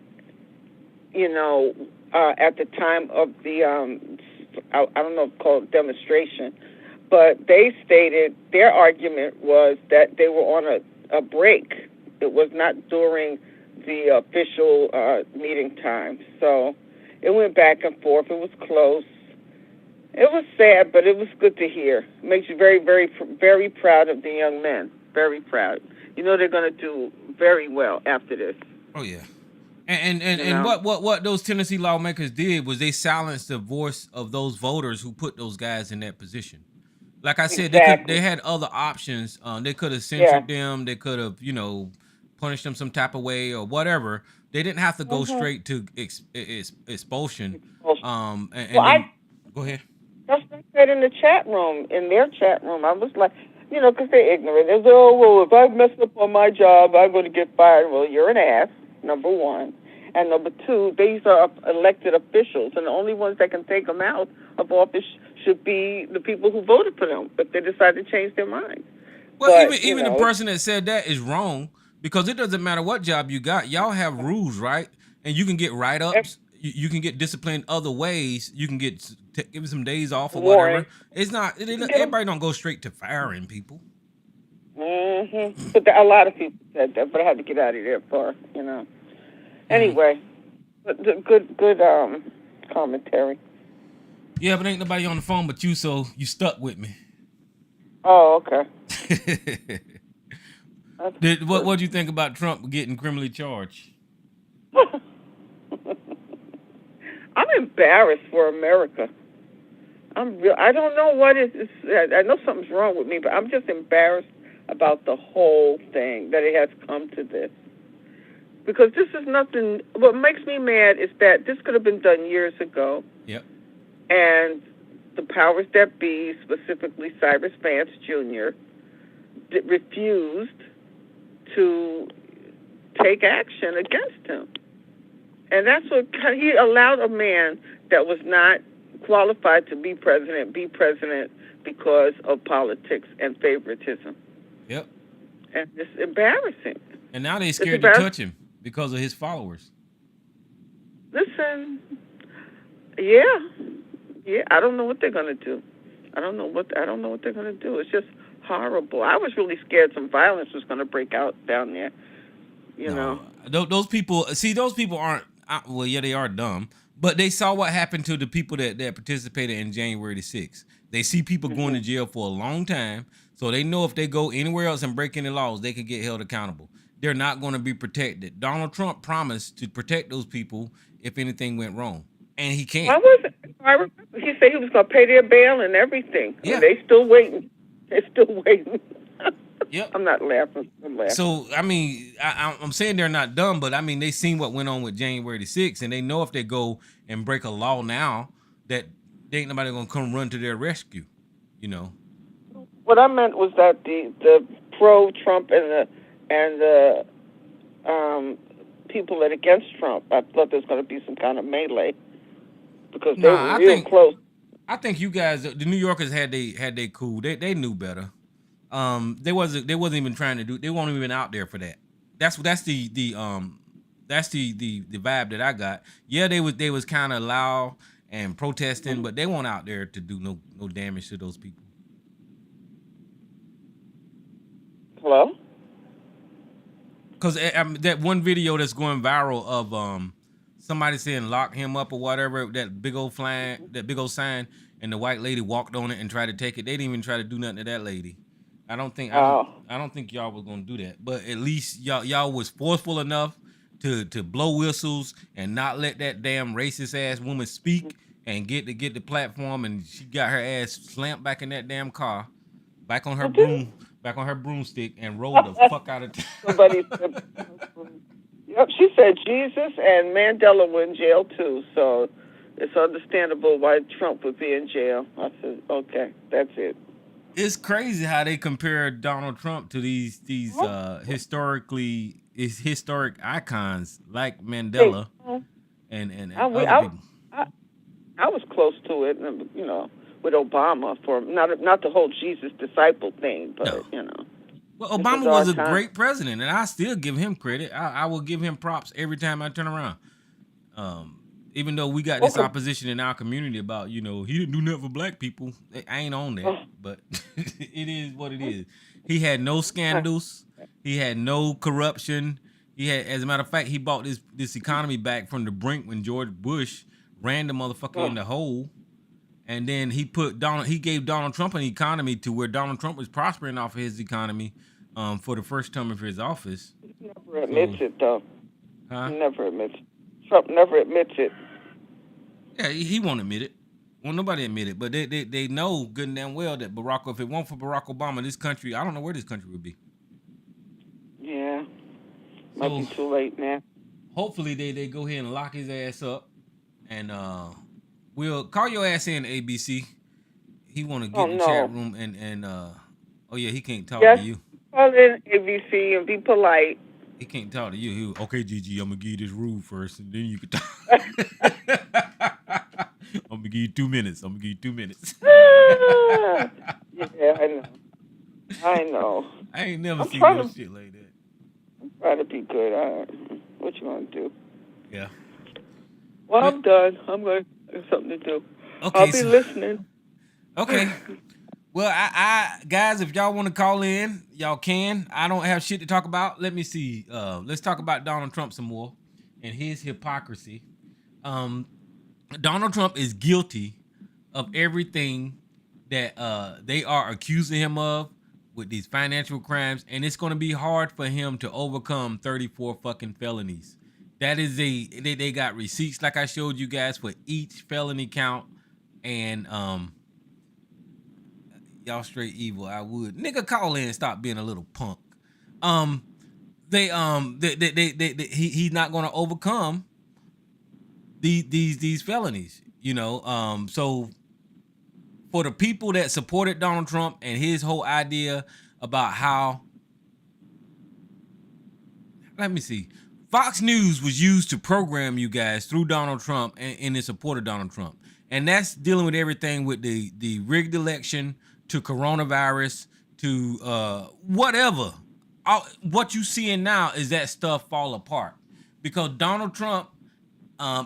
at the time of the, I don't know if it's called demonstration, but they stated their argument was that they were on a break. It was not during the official meeting time. So it went back and forth. It was close. It was sad, but it was good to hear. It makes you very, very, very proud of the young men. Very proud. They're going to do very well after this. Oh yeah, and what those Tennessee lawmakers did was they silenced the voice of those voters who put those guys in that position. Like I said, exactly. they had other options. They could have censored them. They could have, punished them some type of way or whatever. They didn't have to go straight to expulsion. Go ahead. That's what I said in their chat room. I was like, because they're ignorant. They say, oh, well, if I mess up on my job, I'm going to get fired. Well, you're an ass, number one. And number two, these are elected officials, and the only ones that can take them out of office should be the people who voted for them if they decide to change their mind. Well, but, even the person that said that is wrong because it doesn't matter what job you got. Y'all have rules, right? And you can get write-ups. You can get disciplined other ways. You can give some days off or whatever. It's not. Everybody don't go straight to firing people. Mm-hmm. But a lot of people said that, but I had to get out of there for. Anyway, but good commentary. Yeah, but ain't nobody on the phone but you, so you stuck with me. Oh, okay. What do you think about Trump getting criminally charged? I'm embarrassed for America. I don't know what it is. I know something's wrong with me, but I'm just embarrassed about the whole thing, that it has come to this. Because this is nothing. What makes me mad is that this could have been done years ago. Yep. And the powers that be, specifically Cyrus Vance Jr., refused to take action against him. And that's what he allowed a man that was not qualified to be president because of politics and favoritism. Yep. And it's embarrassing. And now they're scared to touch him because of his followers. Listen, yeah, I don't know what they're gonna do. I don't know what they're gonna do. It's just horrible. I was really scared some violence was gonna break out down there. You know, those people aren't. Well, yeah, they are dumb, but they saw what happened to the people that participated in January the 6th. They see people going to jail for a long time, so they know if they go anywhere else and break any laws, they can get held accountable. They're not going to be protected. Donald Trump promised to protect those people if anything went wrong, and he can't. I remember he said he was going to pay their bail and everything. Yeah. And they still waiting. They're still waiting. Yep. I'm not laughing. I'm laughing. So, I mean, I'm saying they're not dumb, but I mean, they seen what went on with January the 6th, and they know if they go and break a law now, that there ain't nobody going to come run to their rescue, you know. What I meant was that the pro-Trump and the people that are against Trump, I thought there was going to be some kind of melee because they were real close. I think you guys, the New Yorkers, had they cool. They knew better. They wasn't even trying to do. They weren't even out there for that. That's the vibe that I got. Yeah, they was kind of loud and protesting, but they weren't out there to do no damage to those people. Hello? Because that one video that's going viral of somebody saying lock him up or whatever, that big old sign, and the white lady walked on it and tried to take it. They didn't even try to do nothing to that lady. I don't think y'all was gonna do that, but at least y'all was forceful enough to blow whistles and not let that damn racist ass woman speak and get the platform, and she got her ass slammed back in that damn car, back on her broomstick, and rolled the fuck out of town. Somebody said, yep, she said Jesus and Mandela were in jail too, so it's understandable why Trump would be in jail. I said, okay, that's it. It's crazy how they compare Donald Trump to these historic icons like Mandela and other people. I was close to it, you know, with Obama for not the whole Jesus disciple thing, but no. You know. Well, Obama was a great president, and I still give him credit. I will give him props every time I turn around. Even though we got this opposition in our community about, you know, he didn't do nothing for black people. I ain't on that, but it is what it is. He had no scandals. He had no corruption. He had, as a matter of fact, he bought this economy back from the brink when George Bush ran the motherfucker in the hole. And then he gave Donald Trump an economy to where Donald Trump was prospering off of his economy for the first term of his office. He never admits it, though. Huh? He never admits it. Trump never admits it. Yeah, he won't admit it. Won't nobody admit it. But they know good and damn well that if it weren't for Barack Obama, this country, I don't know where this country would be. Yeah. Might be too late now. Hopefully they go ahead and lock his ass up. And we'll call your ass in, ABC. He want to get in the chat room and oh yeah, he can't talk to you. Call in ABC and be polite. He can't talk to you. Okay, Gigi, I'm gonna give you this rule first, and then you can talk. I'm gonna give you 2 minutes. Yeah, I know. I ain't never seen no shit like that. I'm trying to be good. What you gonna do? Yeah. Well, I'm done. I'm going to have something to do. Okay, I'll be listening. Okay. Well, I guys, if y'all want to call in, y'all can. I don't have shit to talk about. Let me see. Let's talk about Donald Trump some more and his hypocrisy. Donald Trump is guilty of everything that they are accusing him of with these financial crimes, and it's going to be hard for him to overcome 34 fucking felonies. That is they got receipts like I showed you guys for each felony count, and y'all straight evil. I would nigga call in and stop being a little punk. He's not going to overcome these felonies, you know. So for the people that supported Donald Trump and his whole idea about how, let me see, Fox News was used to program you guys through Donald Trump and in support of Donald Trump. And that's dealing with everything with the rigged election to coronavirus to whatever. What you seeing now is that stuff fall apart because Donald Trump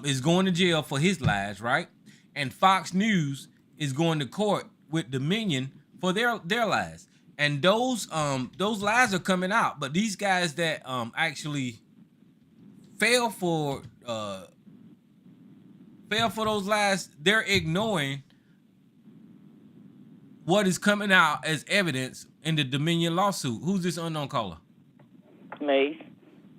is going to jail for his lies, right? And Fox News is going to court with Dominion for their lies. And those lies are coming out. But these guys that actually fail for those lies, they're ignoring what is coming out as evidence in the Dominion lawsuit. Who's this unknown caller? Maze.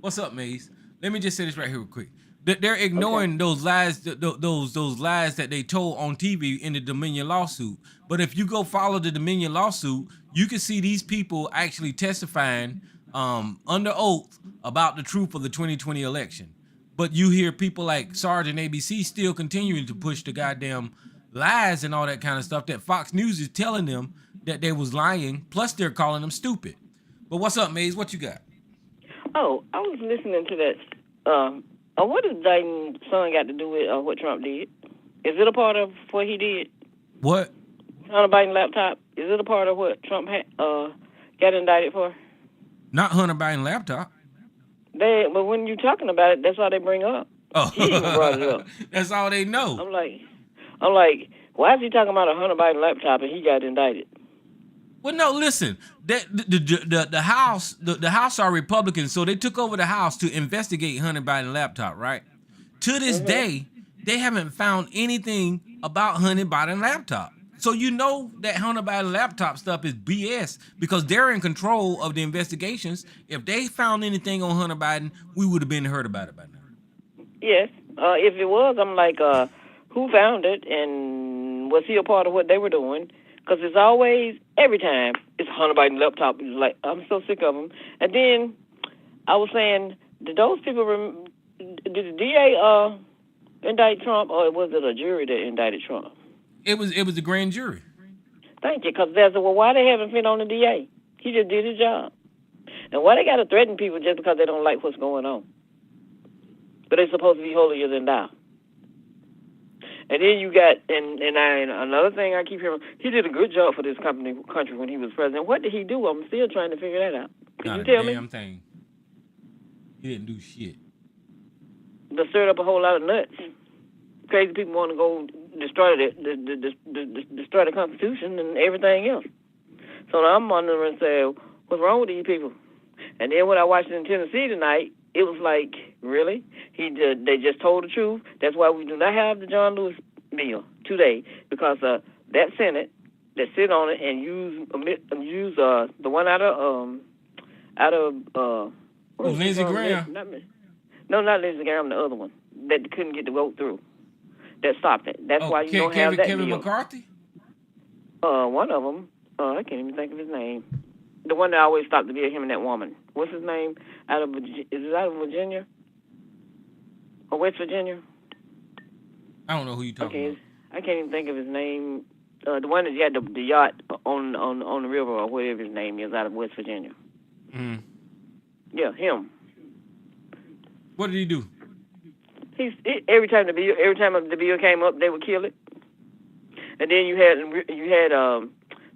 What's up, Maze? Let me just say this right here real quick. They're ignoring those lies, those lies that they told on TV in the Dominion lawsuit. But if you go follow the Dominion lawsuit, you can see these people actually testifying under oath about the truth of the 2020 election. But you hear people like Sergeant ABC still continuing to push the goddamn lies and all that kind of stuff that Fox News is telling them that they was lying. Plus, they're calling them stupid. But what's up, Maze? What you got? Oh, I was listening to that. What does Biden's son got to do with what Trump did? Is it a part of what he did? What? Hunter Biden laptop. Is it a part of what Trump got indicted for? Not Hunter Biden laptop. But when you're talking about it, that's all they bring up. Oh, he even brought it up. That's all they know. I'm like, why is he talking about a Hunter Biden laptop and he got indicted? Well, no, listen. The House are Republicans, so they took over the House to investigate Hunter Biden laptop, right? To this day, they haven't found anything about Hunter Biden laptop. So you know that Hunter Biden laptop stuff is BS because they're in control of the investigations. If they found anything on Hunter Biden, we would have been heard about it by now. Yes. If it was, I'm like, who found it and was he a part of what they were doing? Because it's always, every time, it's Hunter Biden laptop. It's like, I'm so sick of them. And then I was saying, did those people, did the DA indict Trump, or was it a jury that indicted Trump? It was the grand jury. Thank you, because there's why they haven't been on the DA? He just did his job. And why they got to threaten people just because they don't like what's going on? But they're supposed to be holier than thou. And then you got, and another thing I keep hearing, he did a good job for this country when he was president. What did he do? I'm still trying to figure that out. Can you tell me? Not a damn thing. He didn't do shit. But stirred up a whole lot of nuts. Crazy people want to go destroy the Constitution and everything else. So now I'm wondering and say, what's wrong with these people? And then when I watched it in Tennessee tonight, it was like, really? They just told the truth. That's why we do not have the John Lewis bill today, because that Senate that sit on it and use the one out of Lindsey Graham. No, not Lindsey Graham, the other one that couldn't get the vote through. That stopped it. That's why you don't have that Kevin bill. McCarthy? One of them. I can't even think of his name. The one that always stopped to be him and that woman. What's his name? Is it out of Virginia? Or West Virginia? I don't know who you're talking about. I can't even think of his name. The one that had the yacht on the river, or whatever his name is, out of West Virginia. Mm. Yeah, him. What did he do? Every time the bill came up, they would kill it. And then you had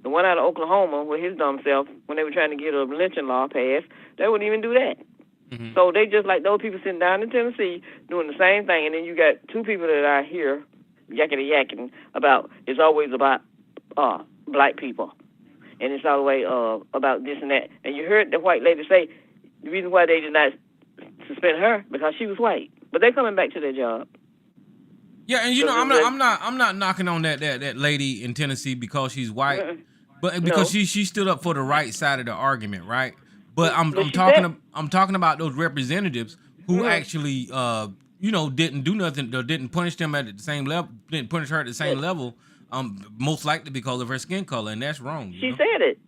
the one out of Oklahoma with his dumb self, when they were trying to get a lynching law passed, they wouldn't even do that. Mm-hmm. So they just like those people sitting down in Tennessee doing the same thing, and then you got two people that are here yakking about, it's always about black people, and it's always about this and that. And you heard the white lady say the reason why they did not suspend her because she was white. But they're coming back to their job. Yeah, and you know, I'm not knocking on that lady in Tennessee because she's white, but because No. she stood up for the right side of the argument, right? But I'm But I'm she said, talking about those representatives who actually didn't do nothing or didn't punish them at the same level, didn't punish her at the same that level, most likely because of her skin color, and that's wrong, you she know. said it.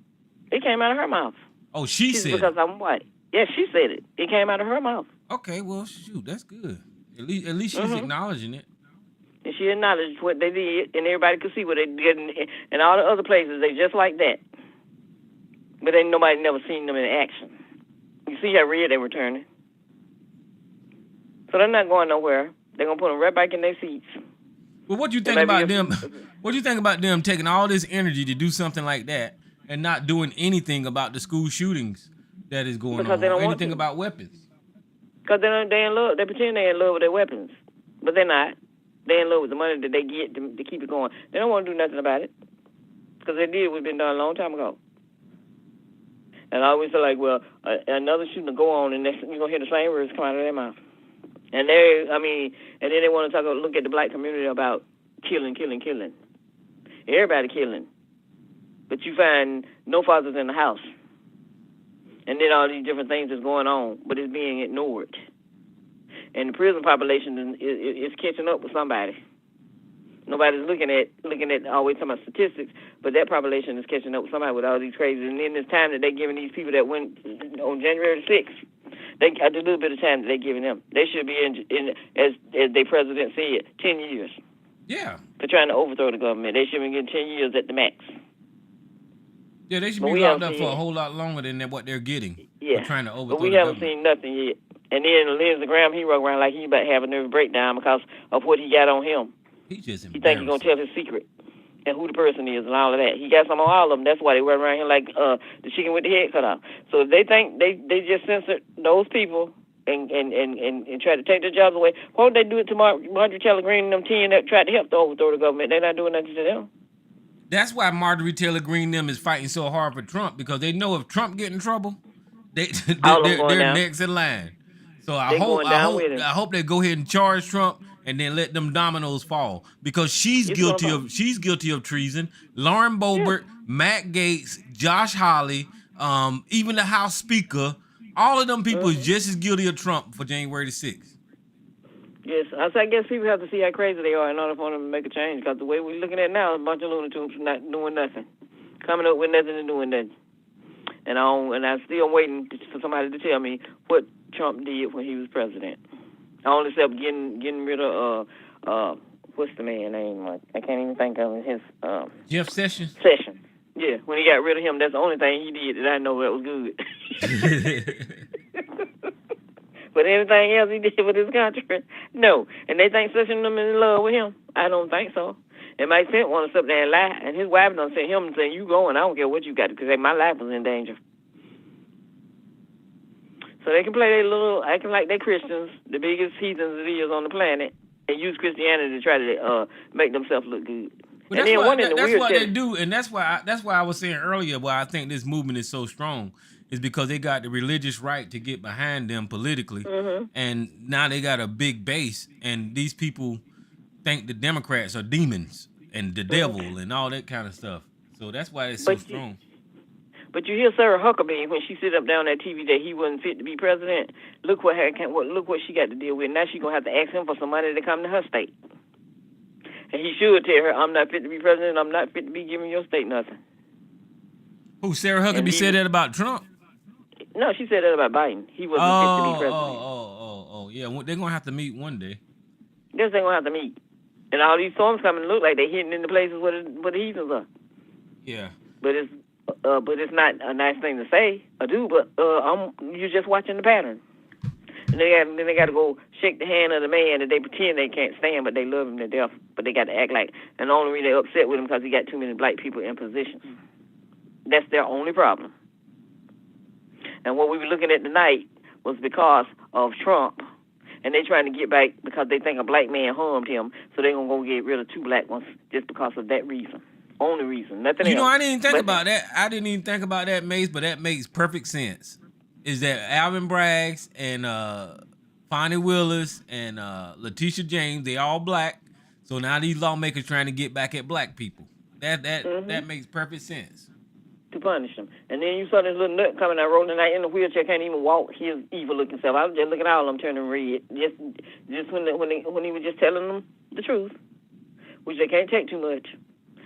It came out of her mouth. Oh, she She's said because it. I'm white. Yeah, she said it. It came out of her mouth. Okay, well, shoot, that's good. At least she's Hmm. acknowledging it. And she acknowledged what they did, and everybody could see what they did, and all the other places, they just like that. But ain't nobody never seen them in action. You see how red they were turning. So they're not going nowhere. They're gonna put them right back in their seats. Well, what do you think And maybe about them? What do you think about them taking all this energy to do something like that and not doing anything about the school shootings that is going because on, they or don't want anything to. about weapons? Because they in love. They pretend they in love with their weapons, but they're not. They in love with the money that they get to keep it going. They don't want to do nothing about it because they did what's been done a long time ago. And I always feel like, well, another shooting will go on, and you're gonna hear the same words come out of their mouth. And and then they want to look at the black community about killing. Everybody killing, but you find no fathers in the house, and then all these different things is going on, but it's being ignored. And the prison population is catching up with somebody. Nobody's looking at always talking about statistics, but that population is catching up with somebody with all these crazy. And then this time that they're giving these people that went on January 6th, they got a little bit of time that they're giving them. They should be in as their president said, 10 years. Yeah. For trying to overthrow the government. They should be getting 10 years at the max. Yeah, they should be locked up for a whole lot longer than what they're getting. Yeah. For trying to overthrow but we the haven't government. seen nothing yet. And then Lindsey Graham, he run around like he about to have a nervous breakdown because of what he got on him. He's just He think he's embarrassed. gonna tell his secret and who the person is and all of that. He got some on all of them. That's why they run around here like the chicken with the head cut off. So if they think they just censored those people and try to take their jobs away, why would they do it to Marjorie Taylor Greene and them 10 that tried to help to overthrow the government? They're not doing nothing to them. That's why Marjorie Taylor Greene them is fighting so hard for Trump, because they know if Trump get in trouble, they're next in line. So I hope they go ahead and charge Trump and then let them dominoes fall, because she's guilty of treason. Lauren Boebert, Matt Gaetz, Josh Hawley, even the House Speaker, all of them people is just as guilty of Trump for January the 6th. Yes, I guess people have to see how crazy they are in order for them to make a change. Because the way we're looking at now is a bunch of lunatics not doing nothing, coming up with nothing and doing nothing. And I'm still waiting for somebody to tell me what Trump did when he was president. All except getting rid of what's the man name? I can't even think of his Jeff Sessions. Yeah, when he got rid of him, that's the only thing he did that I know that was good. But anything else he did with his country, no. And they think Sessions them in love with him. I don't think so. And Mike Pence want to sit there and lie, and his wife done sent him and say, "You going? I don't care what you got, because my life was in danger." So they can play their little, acting like they Christians, the biggest heathens it is on the planet, and use Christianity to try to make themselves look good. But and that's what they do, and that's why I was saying earlier why I think this movement is so strong, is because they got the religious right to get behind them politically, and now they got a big base, and these people think the Democrats are demons and the devil and all that kind of stuff. So that's why it's so strong. But you hear Sarah Huckabee when she sit up down on that TV that he wasn't fit to be president. Look what she got to deal with. Now she's gonna have to ask him for some money to come to her state. And he should tell her, "I'm not fit to be president. I'm not fit to be giving your state nothing." Who, Sarah Huckabee said that about Trump? No, she said that about Biden. He wasn't fit to be president. Yeah. They're gonna have to meet one day. Guess they're gonna have to meet. And all these storms coming look like they're hitting in the places where the heathens are. Yeah. But it's not a nice thing to say or do. But you're just watching the pattern. And then they got to go shake the hand of the man that they pretend they can't stand, but they love him to death. But they got to act like. And the only reason they're upset with him because he got too many black people in positions. That's their only problem. And what we were looking at tonight was because of Trump. And they trying to get back because they think a black man harmed him, so they're going to go get rid of 2 black ones just because of that reason. Only reason, nothing else. You know, I didn't think about that. I didn't even think about that, Mace, but that makes perfect sense. Is that Alvin Braggs and Fonnie Willis and Letitia James, they all black, So now these lawmakers trying to get back at black people. That Mm-hmm. makes perfect sense. To punish him. And then you saw this little nut coming out rolling out in the wheelchair, can't even walk. His evil looking self. I was just looking at all of them turning red. Just when he was just telling them the truth, which they can't take too much.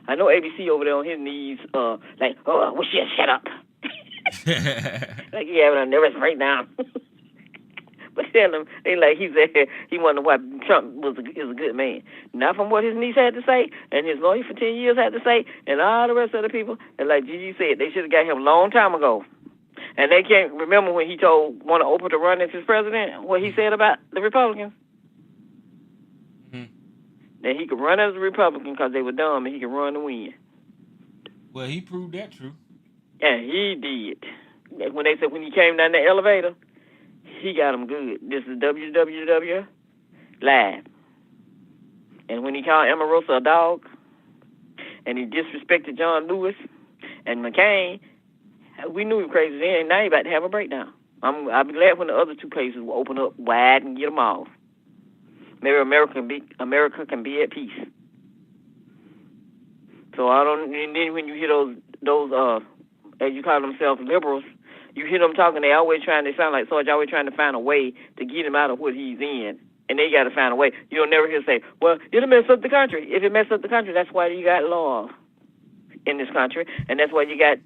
I know ABC over there on his knees, like, oh, I wish you'd shut up. Like, yeah, but I'm nervous right now. But tell him, they like he said he wondered why Trump is a good man. Not from what his niece had to say, and his lawyer for 10 years had to say, and all the rest of the people. And like Gigi said, they should have got him a long time ago. And they can't remember when he want to Oprah to run as his president, what he said about the Republicans. Mm-hmm. That he could run as a Republican because they were dumb and he could run to win. Well, he proved that true. Yeah, he did. When they said when he came down the elevator, he got him good. This is WWW Live. And when he called Omarosa a dog, and he disrespected John Lewis and McCain, we knew he was crazy then. Now he about to have a breakdown. I'll be glad when the other two places will open up wide and get them off. Maybe America can be at peace. So I don't. And then when you hear those as you call themselves liberals, you hear them talking. They sound like Sarge, always trying to find a way to get him out of what he's in, and they got to find a way. You'll never hear say, "Well, it'll mess up the country." If it mess up the country, that's why you got laws in this country, and that's why you got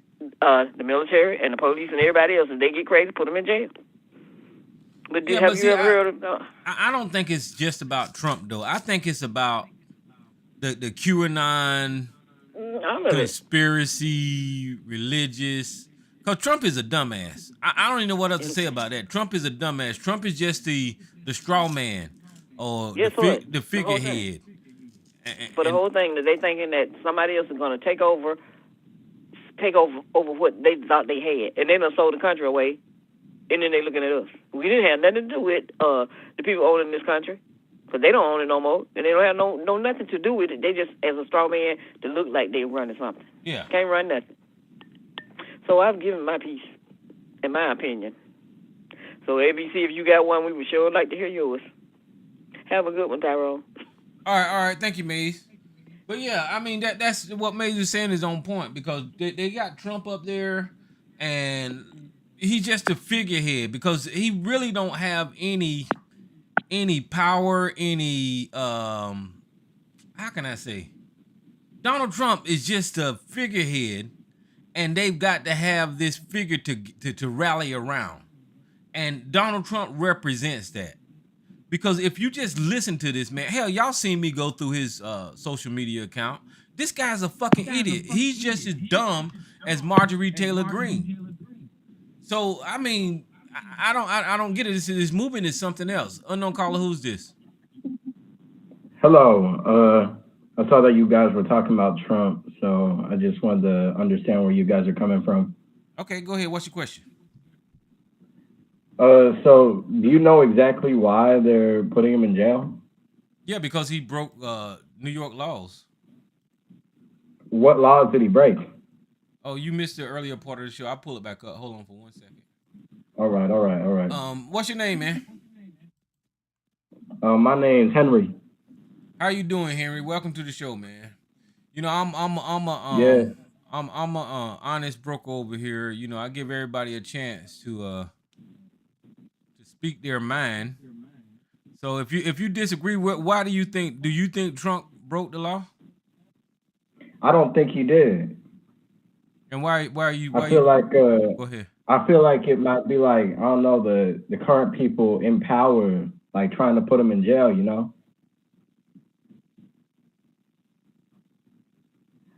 the military and the police and everybody else. If they get crazy, put them in jail. But have you ever heard of? I don't think it's just about Trump though. I think it's about the QAnon conspiracy, religious. Because Trump is a dumbass. I don't even know what else to say about that. Trump is a dumbass. Trump is just the straw man or the figurehead. For the whole thing, that they thinking that somebody else is going to take over what they thought they had, and they done sold the country away, and then they looking at us. We didn't have nothing to do with the people owning this country, because they don't own it no more, and they don't have no nothing to do with it. They just as a straw man to look like they running something. Yeah, can't run nothing. So I've given my piece, in my opinion. So ABC, if you got one, we would sure like to hear yours. Have a good one, Tyrone. All right. Thank you, Maze. But yeah, I mean that's what Maze is saying is on point because they got Trump up there, and he's just a figurehead because he really don't have any power, any how can I say? Donald Trump is just a figurehead. And they've got to have this figure to rally around. And Donald Trump represents that. Because if you just listen to this man, hell, y'all seen me go through his social media account. This guy's a fucking idiot. He's just as dumb as Marjorie Taylor Greene. So, I mean, I don't get it. This movement is something else. Unknown caller, who's this? Hello. I saw that you guys were talking about Trump, so I just wanted to understand where you guys are coming from. Okay, go ahead. What's your question? So do you know exactly why they're putting him in jail? Yeah, because he broke New York laws. What laws did he break? Oh, you missed the earlier part of the show. I'll pull it back up. Hold on for 1 second. All right. What's your name, man? My name's Henry. How you doing, Henry? Welcome to the show, man. You know, I'm a honest broker over here. You know, I give everybody a chance to speak their mind. So if you disagree, why do you think Trump broke the law? I don't think he did. And why are you? I feel like go ahead. I feel like it might be like, I don't know, the current people in power like trying to put him in jail, you know?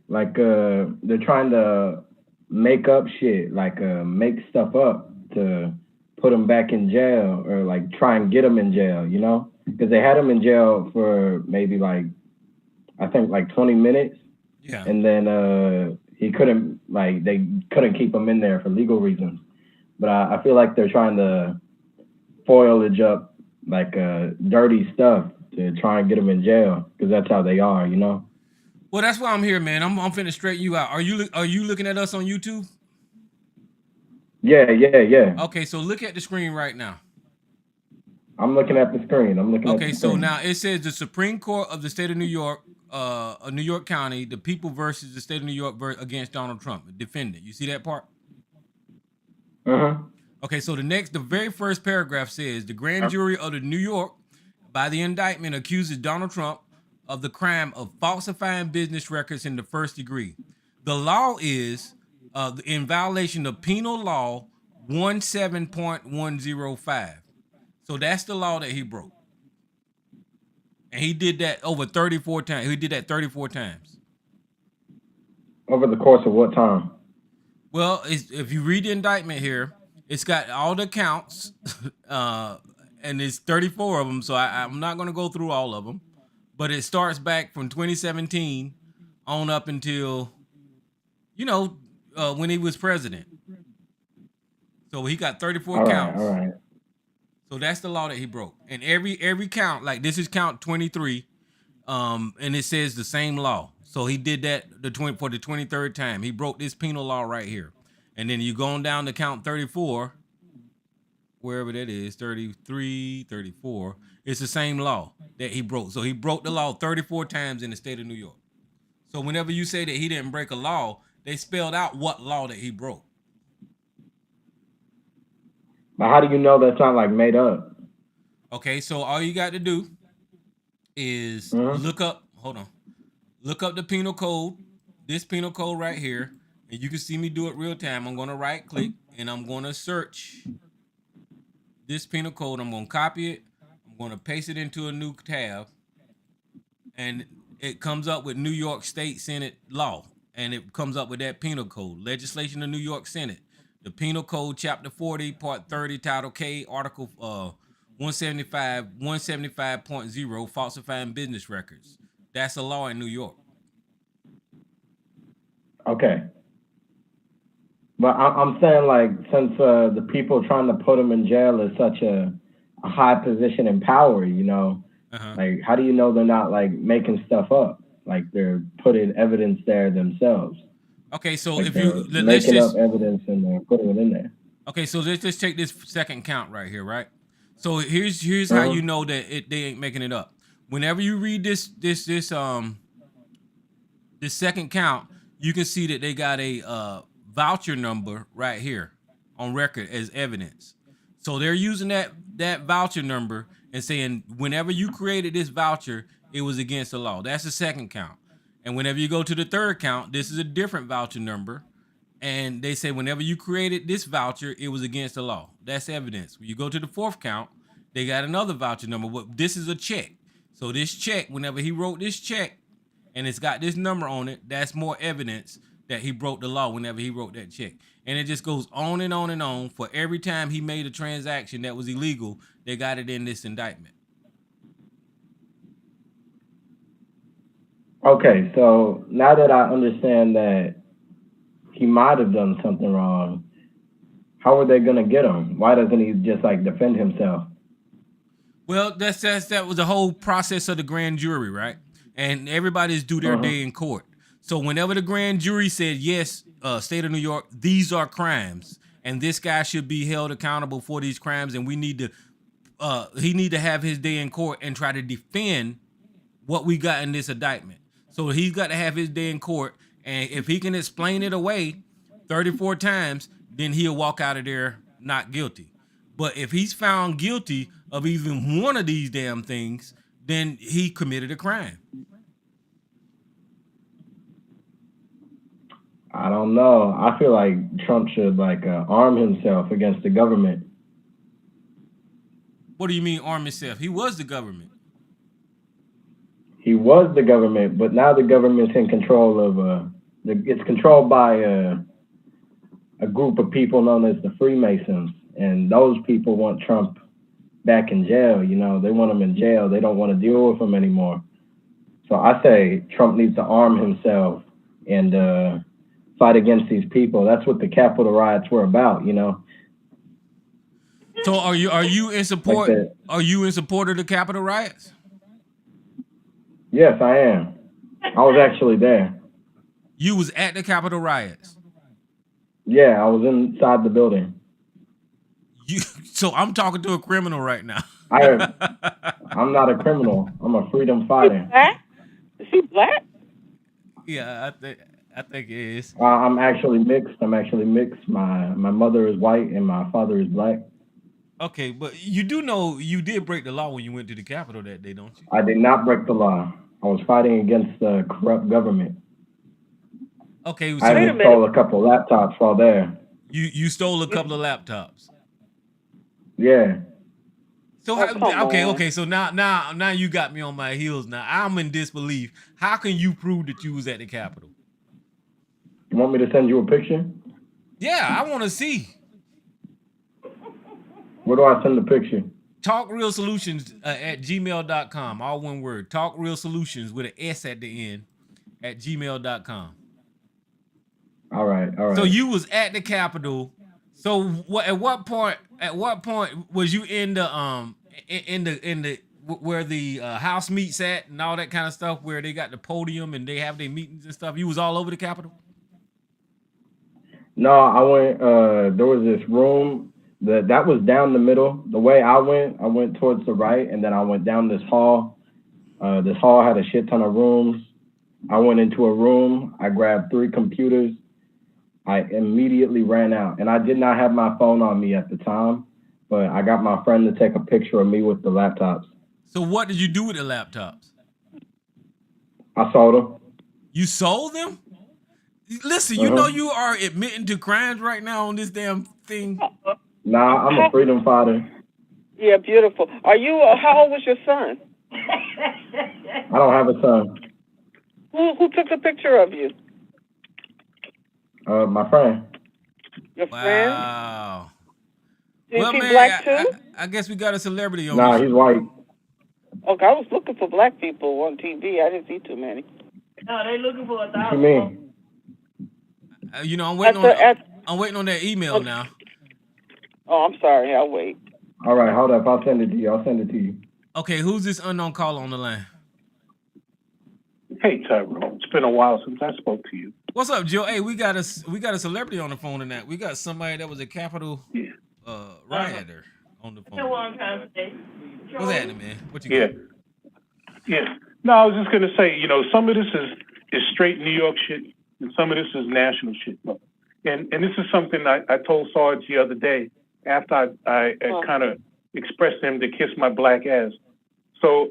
Like they're trying to make up shit, like make stuff up to put him back in jail or like try and get him in jail, you know? Because they had him in jail for maybe like, I think like 20 minutes. Yeah. And then they couldn't keep him in there for legal reasons. But I feel like they're trying to foliage up like dirty stuff to try and get him in jail because that's how they are, you know? Well, that's why I'm here, man. I'm finna straighten you out. Are you looking at us on YouTube? Yeah. Okay, so look at the screen right now. I'm looking at the screen. Okay, so now it says the Supreme Court of the State of New York, New York County, the people versus the State of New York against Donald Trump, defendant. You see that part? Okay, so the very first paragraph says the grand jury of the New York, by the indictment, accuses Donald Trump of the crime of falsifying business records in the first degree. The law is in violation of Penal Law 17.105. So that's the law that he broke. And he did that over 34 times. He did that 34 times. Over the course of what time? Well, if you read the indictment here, it's got all the counts, and it's 34 of them. So I'm not going to go through all of them. But it starts back from 2017 on up until, when he was president. So he got 34 counts. All right. So that's the law that he broke. And every count, like this is count 23, and it says the same law. So he did that for the 23rd time. He broke this penal law right here. And then you go on down to count 34, wherever that is, 33, 34. It's the same law that he broke. So he broke the law 34 times in the state of New York. So whenever you say that he didn't break a law, they spelled out what law that he broke. But how do you know that's not like made up? Okay, so all you got to do is look up the penal code, this penal code right here, and you can see me do it real time. I'm going to right click and I'm going to search this penal code. I'm going to copy it. I'm going to paste it into a new tab, and it comes up with New York State Senate law, and it comes up with that penal code, legislation of New York Senate. The Penal Code, Chapter 40, Part 30, Title K, Article 175.0, falsifying business records. That's a law in New York. Okay. But I'm saying, like, since the people trying to put him in jail is such a high position in power, like, how do you know they're not, like, making stuff up? Like, they're putting evidence there themselves. Okay, so like if you let's just up evidence and they're putting it in there. Okay, so let's just take this second count right here, right? So here's how you know that they ain't making it up. Whenever you read this second count, you can see that they got a voucher number right here on record as evidence. So they're using that voucher number and saying whenever you created this voucher, it was against the law. That's the second count. And whenever you go to the third count, this is a different voucher number. And they say whenever you created this voucher, it was against the law. That's evidence. When you go to the fourth count, they got another voucher number. But this is a check. So this check, whenever he wrote this check, and it's got this number on it, that's more evidence that he broke the law whenever he wrote that check. And it just goes on and on and on. For every time he made a transaction that was illegal, they got it in this indictment. Okay, so now that I understand that he might have done something wrong, how are they gonna get him? Why doesn't he just like defend himself? Well, that was the whole process of the grand jury, right? And everybody's due their day in court. So whenever the grand jury said, yes, state of New York, these are crimes, and this guy should be held accountable for these crimes, and he need to have his day in court and try to defend what we got in this indictment. So he's got to have his day in court, and if he can explain it away 34 times, then he'll walk out of there not guilty. But if he's found guilty of even one of these damn things, then he committed a crime. I don't know. I feel like Trump should arm himself against the government. What do you mean arm himself? He was the government. He was the government, but now the government's in control of it's controlled by a group of people known as the Freemasons, and those people want Trump back in jail. They want him in jail. They don't want to deal with him anymore. So I say Trump needs to arm himself and fight against these people. That's what the Capitol riots were about, So are you in support? Are you in support of the Capitol riots? Yes, I am. I was actually there. You was at the Capitol riots? Yeah, I was inside the building. So I'm talking to a criminal right now. I'm not a criminal. I'm a freedom fighter. Black? Is he black? Yeah, I think it is. I'm actually mixed. My mother is white and my father is black. Okay, but you do know you did break the law when you went to the Capitol that day, don't you? I did not break the law. I was fighting against the corrupt government. Okay, I so even stole a couple of laptops while there. you stole a couple of laptops. Yeah. So come okay. So now you got me on my heels. Now I'm in disbelief. How can you prove that you was at the Capitol? You want me to send you a picture? Yeah, I want to see. Where do I send the picture? TalkRealSolutions at gmail.com. All one word. TalkRealSolutions with an S at the end at gmail.com. All right. So you was at the Capitol. So at what point was you in the where the house meets at and all that kind of stuff, where they got the podium and they have their meetings and stuff? You was all over the Capitol? No, I went. There was this room that was down the middle. The way I went towards the right, and then I went down this hall. This hall had a shit ton of rooms. I went into a room. I grabbed 3 computers. I immediately ran out, and I did not have my phone on me at the time, but I got my friend to take a picture of me with the laptops. So what did you do with the laptops? I sold them. You sold them? Listen, you know you are admitting to crimes right now on this damn thing. Nah, I'm a freedom fighter. Yeah, beautiful. Are you? How old was your son? I don't have a son. Who took the picture of you? My friend. Your friend? Wow. Is he black too? I guess we got a celebrity on. Nah, he's white. Okay, I was looking for black people on TV. I didn't see too many. No, they looking for 1,000. What you mean? You know, I'm waiting on that email now. Oh, I'm sorry. I'll wait. All right, hold up. I'll send it to you. Okay, who's this unknown caller on the line? Hey, Tyrone. It's been a while since I spoke to you. What's up, Joe? Hey, we got a celebrity on the phone tonight. We got somebody that was a Capitol rioter on the phone. What's happening, man? What you got? Yeah. No, I was just gonna say, some of this is straight New York shit, and some of this is national shit. And this is something I told Sarge the other day after I kind of expressed to him to kiss my black ass. So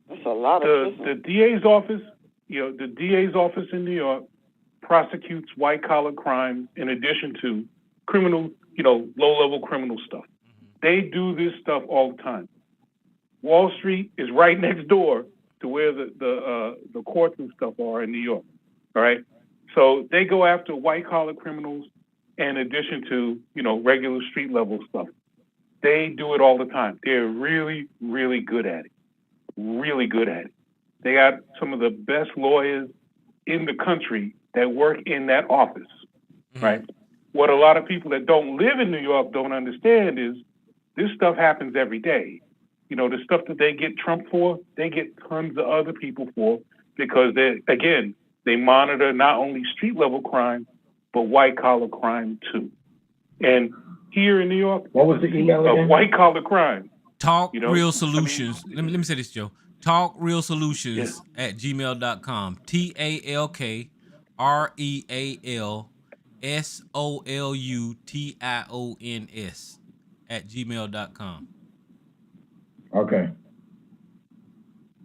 that's a lot of the DA's office. The DA's office in New York prosecutes white-collar crime in addition to criminal, low-level criminal stuff. They do this stuff all the time. Wall Street is right next door to where the courts and stuff are in New York. All right, so they go after white-collar criminals in addition to regular street-level stuff. They do it all the time. They're really, really good at it. Really good at it. They got some of the best lawyers in the country that work in that office, right? What a lot of people that don't live in New York don't understand is this stuff happens every day. The stuff that they get Trump for, they get tons of other people for, because they monitor not only street level crime, but white collar crime too. And here in New York, what was the email again? White collar crime. Talk Real Solutions. Let me say this, Joe. TalkRealSolutions at gmail.com. TalkRealSolutions at gmail.com. Okay.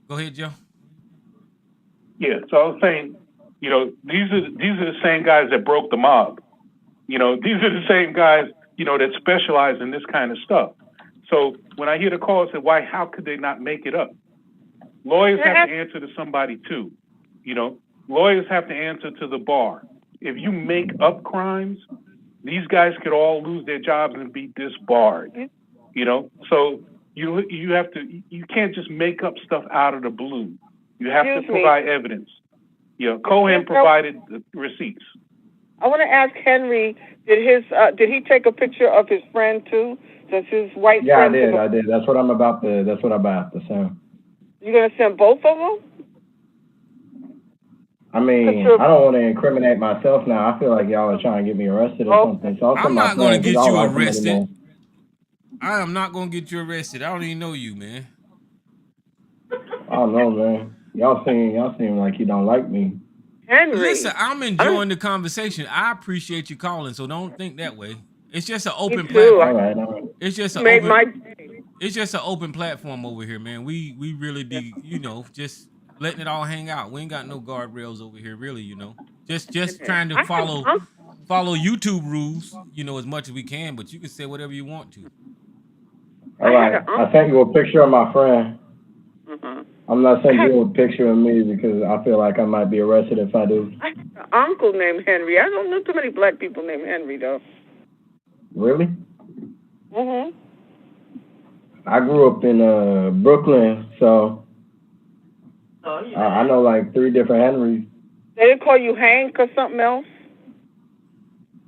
Go ahead, Joe. Yeah, so I was saying, these are the same guys that broke the mob. These are the same guys, that specialize in this kind of stuff. So when I hear the call, I say, why? How could they not make it up? Lawyers have to answer to somebody too. Lawyers have to answer to the bar. If you make up crimes, these guys could all lose their jobs and be disbarred. So you can't just make up stuff out of the blue. You have to provide evidence. Cohen provided the receipts. I want to ask Henry, did he take a picture of his friend too? Since his white friend. Yeah, I did. That's what I'm about to send. You gonna send both of them? I mean, I don't want to incriminate myself now. I feel like y'all are trying to get me arrested or something. So I'm not going to get you arrested. I am not gonna get you arrested. I don't even know you, man. I don't know, man. Y'all seem like you don't like me. Henry. Listen, I'm enjoying the conversation. I appreciate you calling, so don't think that way. It's just an open Me too. All platform. right, all right. It's just an Made open. my It's just an open platform over here, man. We really just letting it all hang out. We ain't got no guardrails over here, really. Just trying to follow I'm, YouTube rules, as much as we can. But you can say whatever you want to. All right. I sent you a picture of my friend. Mhm. I'm not sending you a picture of me because I feel like I might be arrested if I do. I have an uncle named Henry. I don't know too many black people named Henry though. Really? Mhm. I grew up in Brooklyn, so I know like 3 different Henrys. They didn't call you Hank or something else?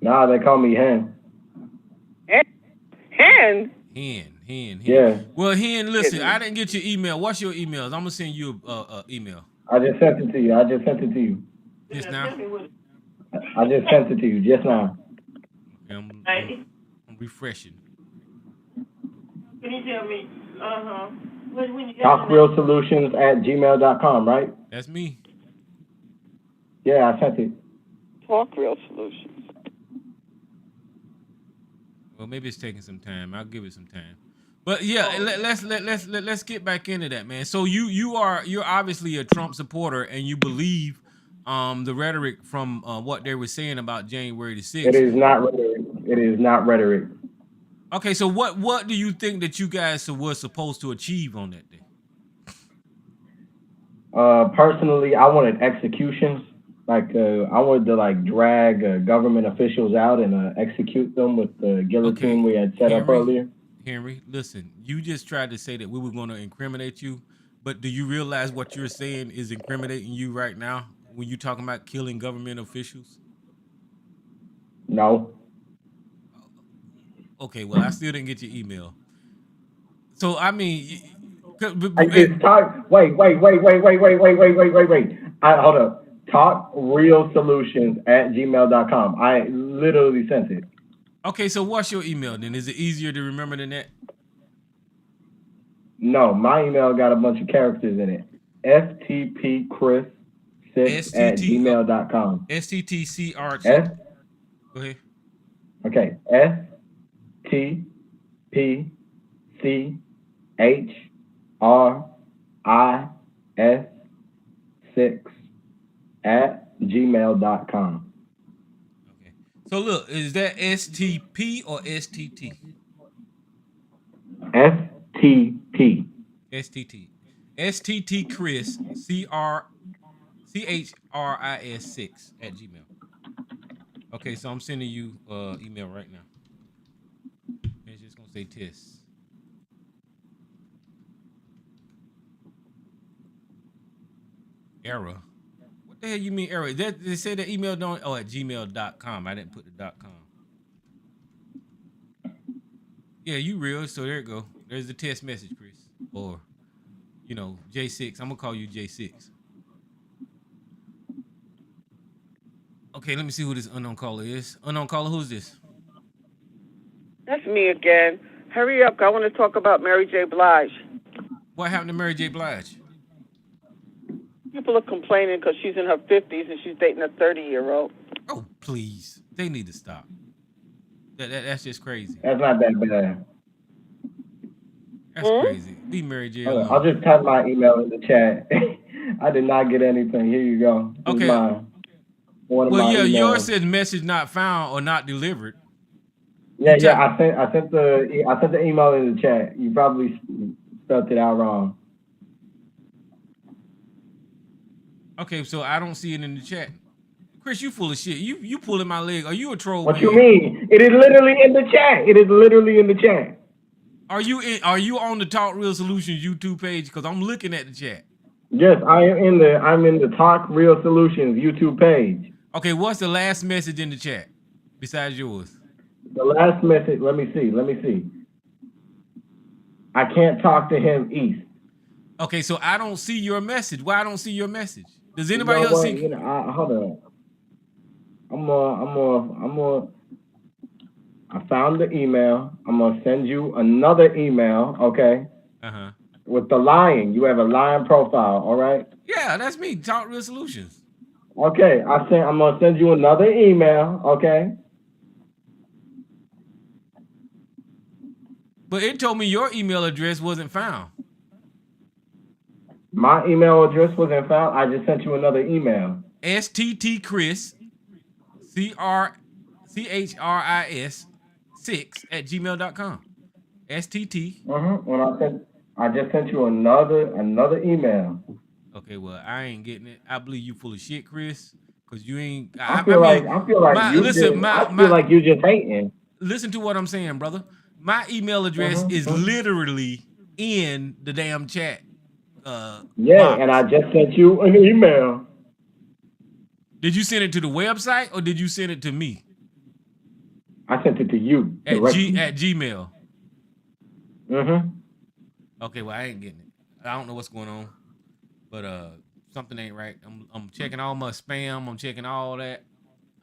Nah, they call me Hen. Hen? Hen. Yeah. Well, Hen, listen, I didn't get your email. What's your emails? I'm gonna send you a email. I just sent it to you. Just now. I just sent it to you just now. Okay, I'm refreshing. Can you tell me? TalkRealSolutions@gmail.com, right? That's me. Yeah, I sent it. Talk Real Solutions. Well, maybe it's taking some time. I'll give it some time. But yeah, let's get back into that, man. So you're obviously a Trump supporter, and you believe the rhetoric from what they were saying about January the 6th. It is not rhetoric. It is not rhetoric. Okay, so what do you think that you guys were supposed to achieve on that day? Personally, I wanted executions. Like I wanted to drag government officials out and execute them with the guillotine we had set up earlier. Henry, listen, you just tried to say that we were going to incriminate you, but do you realize what you're saying is incriminating you right now when you're talking about killing government officials? No. Okay, well, I still didn't get your email. So I mean, It's talk. Wait. Hold up. TalkRealSolutions@gmail.com. I literally sent it. Okay, so what's your email then? Is it easier to remember than that? No, my email got a bunch of characters in it. ftpchris6@gmail.com. STTCR. Go ahead. Okay. STPCHRIS6@gmail.com. Okay. So look, is that STP or STT? STP. STT. STT Chris CHRIS6@gmail. Okay, so I'm sending you email right now. It's just gonna say test. Error. What the hell you mean error? They say the email don't at gmail.com. I didn't put the .com. Yeah, you real. So there it go. There's the test message, Chris. Or J6. I'm gonna call you J6. Okay, let me see who this unknown caller is. Unknown caller, who's this? That's me again. Hurry up, I want to talk about Mary J. Blige. What happened to Mary J. Blige? People are complaining because she's in her 50s and she's dating a 30-year-old. Oh, please. They need to stop. That's just crazy. That's not that bad. That's crazy. Leave Mary J. alone. I'll just type my email in the chat. I did not get anything. Here you go. Okay. Yours says message not found or not delivered. Yeah. I sent the email in the chat. You probably spelled it out wrong. Okay, so I don't see it in the chat. Chris, you full of shit. You pulling my leg. Are you a troll? What you mean? It is literally in the chat. Are you on the Talk Real Solutions YouTube page? Because I'm looking at the chat. Yes, I'm in the Talk Real Solutions YouTube page. Okay, what's the last message in the chat besides yours? The last message, let me see. I can't talk to him East. Okay, so I don't see your message. Why I don't see your message? Does anybody else see? Hold on. I'm I found the email. I'm gonna send you another email, okay? Uh-huh. With the lying. You have a lying profile, all right? Yeah, that's me. Talk Real Solutions. Okay, I'm gonna send you another email, okay? But it told me your email address wasn't found. My email address wasn't found. I just sent you another email. STT CHRIS 6 @gmail.com. STT. When I just sent you another email. Okay, well, I ain't getting it. I believe you full of shit, Chris. Cause you ain't. I I feel mean, like you just. I feel like you just hating. Listen to what I'm saying, brother. My email address is literally in the damn chat. Yeah, box. and I just sent you an email. Did you send it to the website or did you send it to me? I sent it to you At directly. at Gmail. Mm-hmm. Okay, well, I ain't getting it. I don't know what's going on, but something ain't right. I'm checking all my spam. I'm checking all that.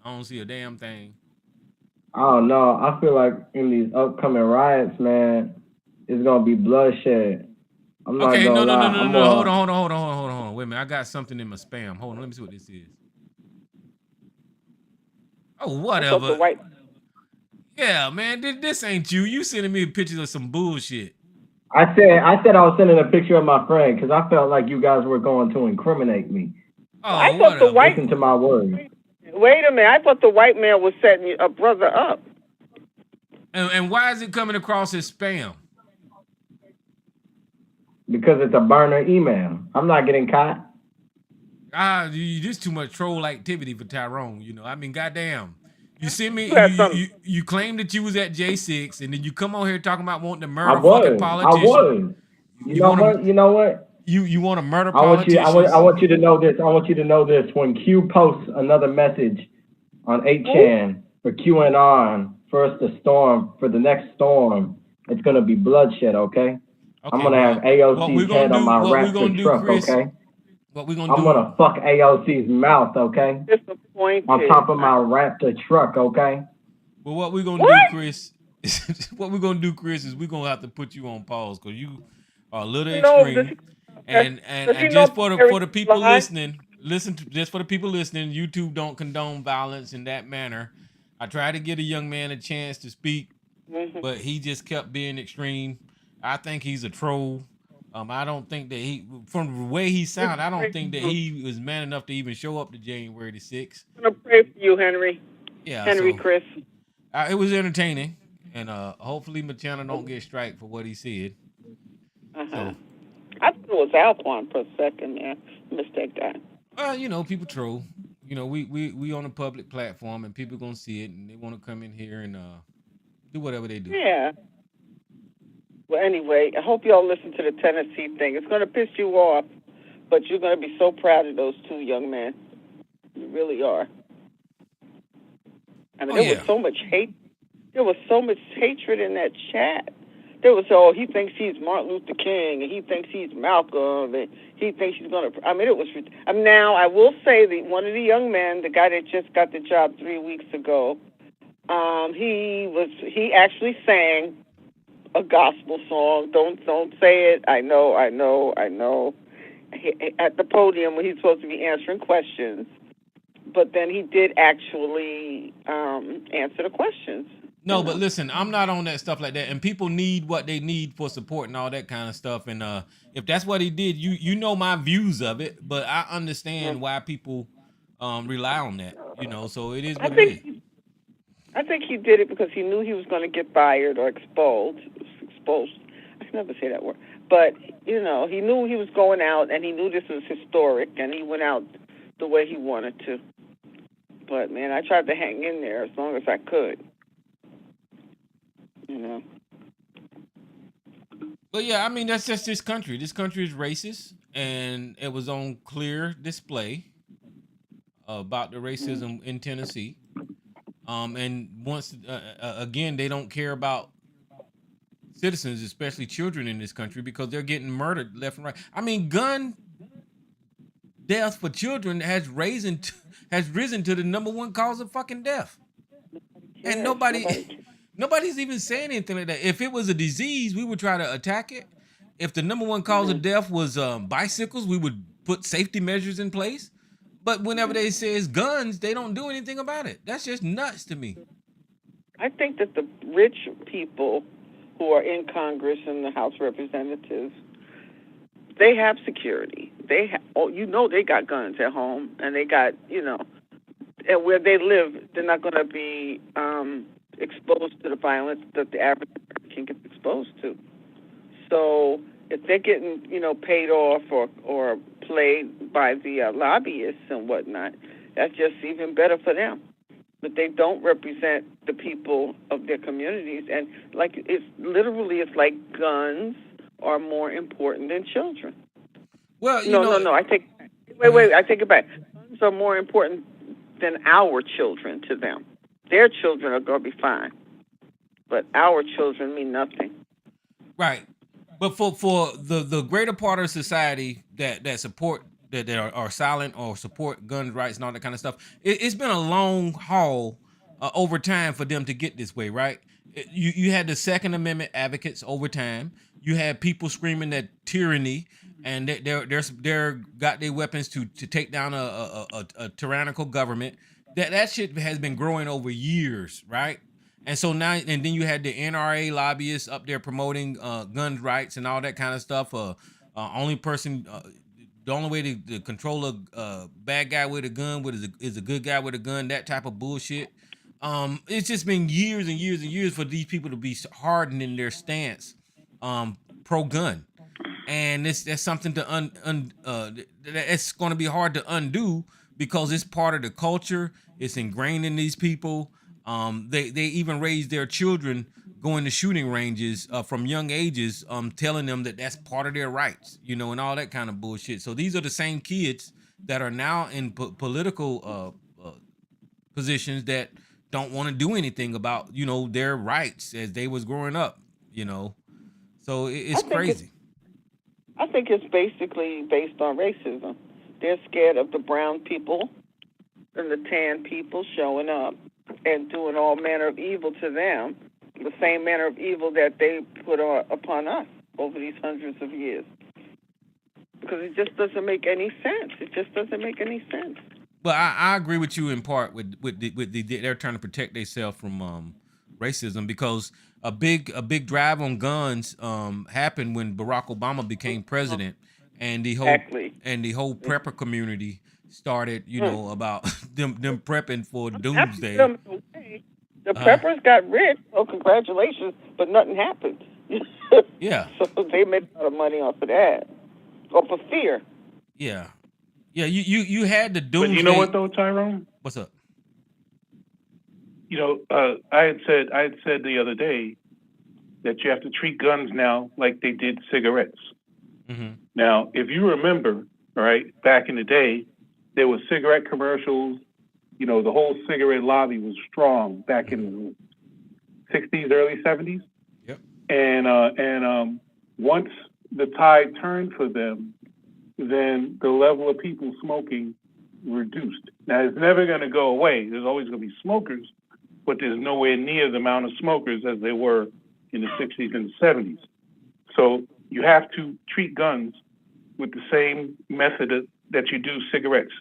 I don't see a damn thing. Oh no, I feel like in these upcoming riots, man, it's gonna be bloodshed. I'm not Okay, gonna no. lie. Hold on. Wait a minute. I got something in my spam. Hold on. Let me see what this is. Oh, whatever. Yeah, man. This ain't you. You sending me pictures of some bullshit. I said I was sending a picture of my friend because I felt like you guys were going to incriminate me. Oh, I thought the white. Listen to my words. Wait a minute. I thought the white man was setting a brother up. And why is it coming across as spam? Because it's a burner email. I'm not getting caught. You just too much troll activity for Tyrone. You know, I mean, goddamn. You send me, you claim that you was at J6, and then you come on here talking about wanting to murder fucking politicians. I was. You know what? You want to murder politicians? I want you to know this. I want you to know this. When Q posts another message on 8chan for QAnon, first the storm, for the next storm, it's gonna be bloodshed, okay? I'm gonna have AOC's head on my Raptor truck, Chris, okay? What we gonna do? I'm gonna fuck AOC's mouth, okay? Disappointed. On top of my Raptor truck, okay? Well, what we gonna do, Chris? What we gonna do, Chris, is we gonna have to put you on pause because you are a little extreme. And just for the people listening, just for the people listening, YouTube don't condone violence in that manner. I tried to get a young man a chance to speak, but he just kept being extreme. I think he's a troll. I don't think that from the way he sounded, I don't think that he was man enough to even show up to January the 6th. I'm gonna pray for you, Henry. Yeah, Henry, so, Chris. It was entertaining, and hopefully my channel don't get strike for what he said. So, I thought it was Alquan for a second, man. Mistake that. Well, you know, people troll. You know, we on a public platform, and people gonna see it, and they want to come in here and do whatever they do. Yeah. Well, anyway, I hope y'all listen to the Tennessee thing. It's going to piss you off, but you're going to be so proud of those two young men. You really are. I mean, there was so much hate. There was so much hatred in that chat. There was, he thinks he's Martin Luther King, and he thinks he's Malcolm, and he thinks he's going to, I mean, it was, now, I will say that one of the young men, the guy that just got the job 3 weeks ago, he actually sang a gospel song. Don't say it. I know. At the podium when he's supposed to be answering questions, but then he did actually answer the questions. No, but listen, I'm not on that stuff like that, and people need what they need for support and all that kind of stuff. And if that's what he did, you know my views of it, but I understand why people rely on that. You know, so it is what it is. I think he did it because he knew he was going to get fired or exposed. I can never say that word. But, you know, he knew he was going out, and he knew this was historic, and he went out the way he wanted to. But, man, I tried to hang in there as long as I could. You know. But, yeah, I mean, that's just this country. This country is racist, and it was on clear display about the racism in Tennessee. And once again, they don't care about citizens, especially children in this country, because they're getting murdered left and right. I mean, gun death for children has risen to the #1 cause of fucking death, and nobody Nobody's even saying anything like that. If it was a disease, we would try to attack it. If the number one cause of death was bicycles, we would put safety measures in place. But whenever they say it's guns, they don't do anything about it. That's just nuts to me. I think that the rich people who are in Congress and the House of Representatives, they have security. They they got guns at home, and they got, and where they live, they're not going to be exposed to the violence that the average American gets exposed to. So if they're getting, paid off or played by the lobbyists and whatnot, that's just even better for them. But they don't represent the people of their communities, and it's like guns are more important than children. Well, no. I take it back. Guns are more important than our children to them. Their children are going to be fine, but our children mean nothing. Right. But for the greater part of society that support that are silent or support gun rights and all that kind of stuff, it's been a long haul over time for them to get this way, right? You had the Second Amendment advocates over time. You had people screaming that tyranny, and they're got their weapons to take down a tyrannical government. That shit has been growing over years, right? And so now, and then you had the NRA lobbyists up there promoting gun rights and all that kind of stuff. The only way to control a bad guy with a gun is a good guy with a gun. That type of bullshit. It's just been years and years and years for these people to be hardened in their stance, pro-gun, and that's something to it's going to be hard to undo because it's part of the culture. It's ingrained in these people. They even raise their children going to shooting ranges from young ages, telling them that that's part of their rights, and all that kind of bullshit. So these are the same kids that are now in political positions that don't want to do anything about, their rights as they was growing up, So it's crazy. I think it's basically based on racism. They're scared of the brown people and the tan people showing up and doing all manner of evil to them, the same manner of evil that they put upon us over these hundreds of years. Because it just doesn't make any sense. It just doesn't make any sense. Well, I agree with you in part with they're trying to protect themselves from racism, because a big drive on guns happened when Barack Obama became president, and the whole prepper community started, about them prepping for doomsday. The preppers got rich, so congratulations, but nothing happened. Yeah. So they made a lot of money off of that, off of fear. Yeah. Yeah, you had the doomsday. But you know what though, Tyrone? What's up? I had said the other day that you have to treat guns now like they did cigarettes. Mm-hmm. Now, if you remember, right, back in the day, there were cigarette commercials. The whole cigarette lobby was strong back in the 60s, early 70s. Yep. And once the tide turned for them, then the level of people smoking reduced. Now, it's never going to go away. There's always going to be smokers, but there's nowhere near the amount of smokers as there were in the 60s and the 70s. So you have to treat guns with the same method that you do cigarettes.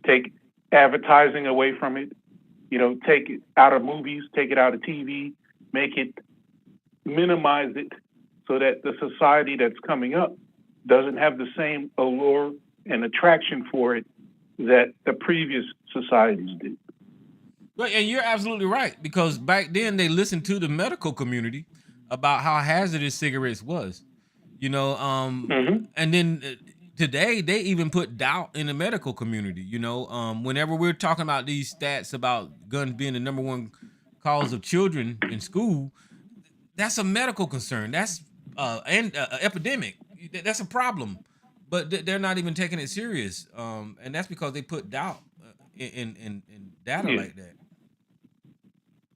Take advertising away from it, take it out of movies, take it out of TV, minimize it so that the society that's coming up doesn't have the same allure and attraction for it that the previous societies did. Well, and you're absolutely right, because back then they listened to the medical community about how hazardous cigarettes was, Mm-hmm. And then today they even put doubt in the medical community. Whenever we're talking about these stats about guns being the number one cause of children in school, that's a medical concern. That's and epidemic. That's a problem, but they're not even taking it serious, and that's because they put doubt in data like that.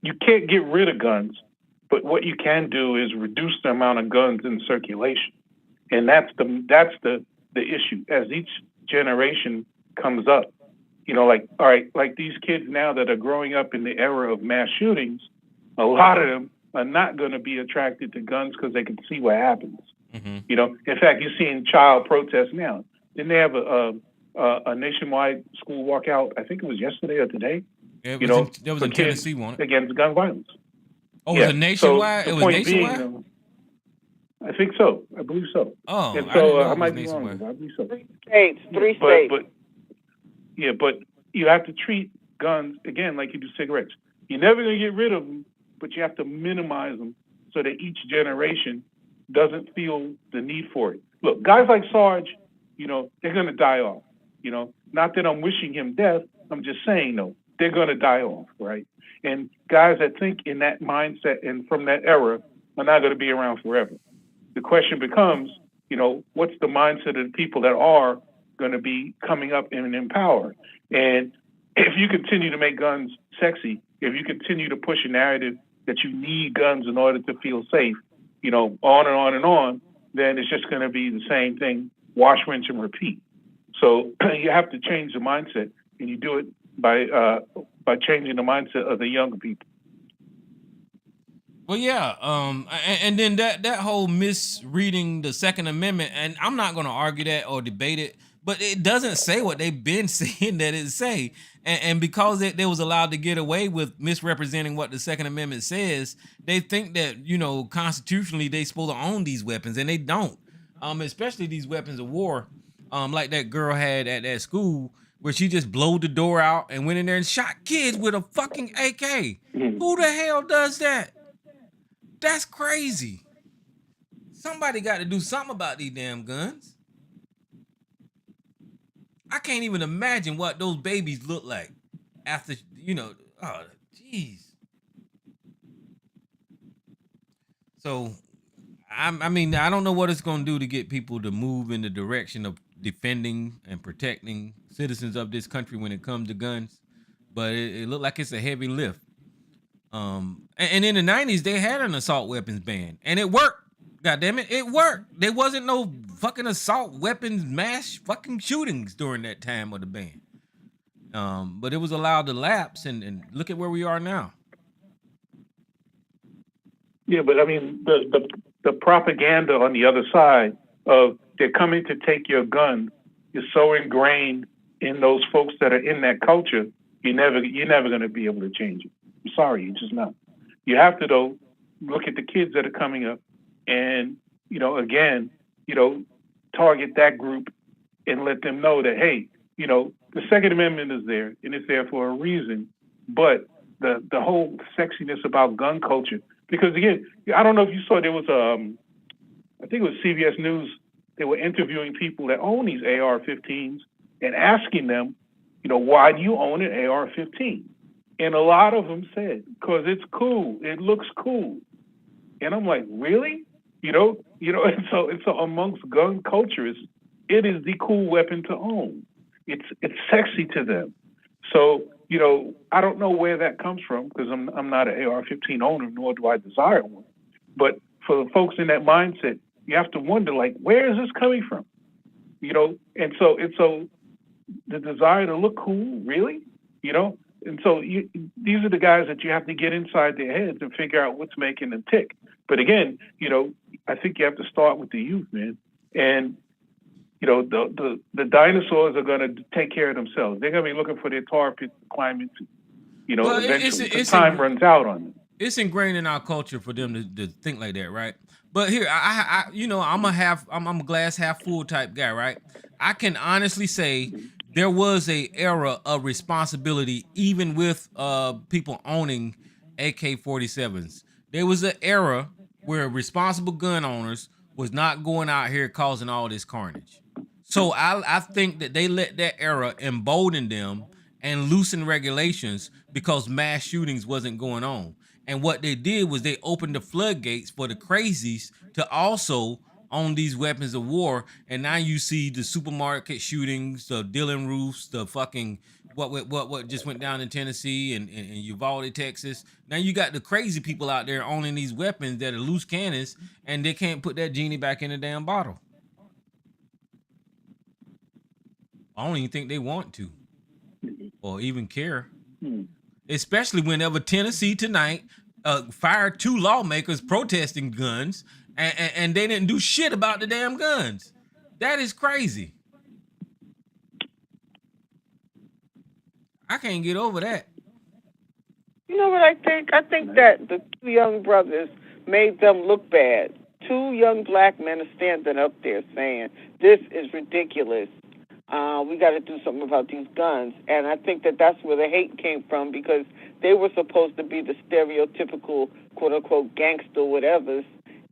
You can't get rid of guns, but what you can do is reduce the amount of guns in circulation, and that's the issue. As each generation comes up, like these kids now that are growing up in the era of mass shootings, a lot of them are not going to be attracted to guns because they can see what happens. Mm-hmm. You know, in fact, you're seeing child protests now. Didn't they have a nationwide school walkout? I think it was yesterday or today. It You was know, there was for in kids Tennessee, wasn't it? against gun violence. Oh, it was a nationwide? So It the was point nationwide? being, I think so. I believe so. Oh, And I so didn't know I it might was be wrong. nationwide. But I believe so. Three states. But you have to treat guns again like you do cigarettes. You're never going to get rid of them, but you have to minimize them so that each generation doesn't feel the need for it. Look, guys like Sarge, you know, they're going to die off. You know, not that I'm wishing him death. I'm just saying, no, they're going to die off, right? And guys that think in that mindset and from that era are not going to be around forever. The question becomes, you know, what's the mindset of the people that are going to be coming up and in power? And if you continue to make guns sexy, if you continue to push a narrative that you need guns in order to feel safe, you know, on and on and on, then it's just going to be the same thing, wash, rinse, and repeat. So you have to change the mindset, and you do it by changing the mindset of the younger people. Well, yeah, and then that whole misreading the Second Amendment, and I'm not going to argue that or debate it, but it doesn't say what they've been saying that it say, and because they was allowed to get away with misrepresenting what the Second Amendment says, they think that, you know, constitutionally they supposed to own these weapons, and they don't, especially these weapons of war, like that girl had at that school where she just blowed the door out and went in there and shot kids with a fucking AK. Who the hell does that? That's crazy. Somebody got to do something about these damn guns. I can't even imagine what those babies look like after, you know, oh, jeez. So, I mean, I don't know what it's going to do to get people to move in the direction of defending and protecting citizens of this country when it comes to guns, but it looked like it's a heavy lift. And in the 90s, they had an assault weapons ban, and it worked. God damn it, it worked. There wasn't no fucking assault weapons mass fucking shootings during that time of the ban. But it was allowed to lapse, and look at where we are now. Yeah, but I mean, the propaganda on the other side of they're coming to take your gun is so ingrained in those folks that are in that culture. You're never going to be able to change it. I'm sorry, you're just not. You have to, though, look at the kids that are coming up and, you know, again, you know, target that group and let them know that, hey, you know, the Second Amendment is there and it's there for a reason. But the whole sexiness about gun culture, because again, I don't know if you saw, there was I think it was CBS News. They were interviewing people that own these AR-15s and asking them, you know, why do you own an AR-15? And a lot of them said, because it's cool. It looks cool. And I'm like, really? You know, and so amongst gun cultures, it is the cool weapon to own. It's sexy to them. So, you know, I don't know where that comes from, because I'm not an AR-15 owner, nor do I desire one. But for the folks in that mindset, you have to wonder, like, where is this coming from? You know, and so the desire to look cool, really? You know? And so these are the guys that you have to get inside their heads and figure out what's making them tick. But again, you know, I think you have to start with the youth, man. And, you know, the dinosaurs are going to take care of themselves. They're going to be looking for their tar pits to climb into, you know, eventually. Because time runs out on them. It's ingrained in our culture for them to think like that, right? But here, I you know, I'm a glass half full type guy, right? I can honestly say there was a era of responsibility, even with people owning AK-47s. There was an era where responsible gun owners was not going out here causing all this carnage. So I think that they let that era embolden them and loosen regulations because mass shootings wasn't going on. And what they did was they opened the floodgates for the crazies to also own these weapons of war. And now you see the supermarket shootings, the Dillon roofs, the fucking what just went down in Tennessee and Uvalde, Texas. Now you got the crazy people out there owning these weapons that are loose cannons, and they can't put that genie back in the damn bottle. I don't even think they want to or even care. Especially whenever Tennessee tonight fired 2 lawmakers protesting guns, and they didn't do shit about the damn guns. That is crazy. I can't get over that. You know what I think? I think that the 2 young brothers made them look bad. 2 young black men are standing up there saying, this is ridiculous. We got to do something about these guns. And I think that that's where the hate came from, because they were supposed to be the stereotypical, quote-unquote, gangster whatevers.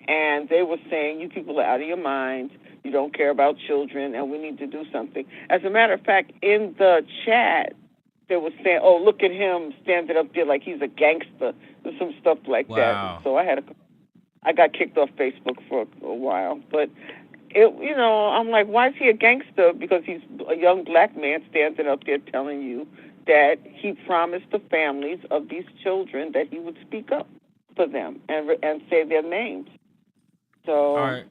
And they were saying, you people are out of your minds. You don't care about children, and we need to do something. As a matter of fact, in the chat, they were saying, "Oh, look at him standing up there like he's a gangster," and some stuff like that. So I got kicked off Facebook for a while. But I'm like, why is he a gangster? Because he's a young black man standing up there telling you that he promised the families of these children that he would speak up for them and say their names. So, all right,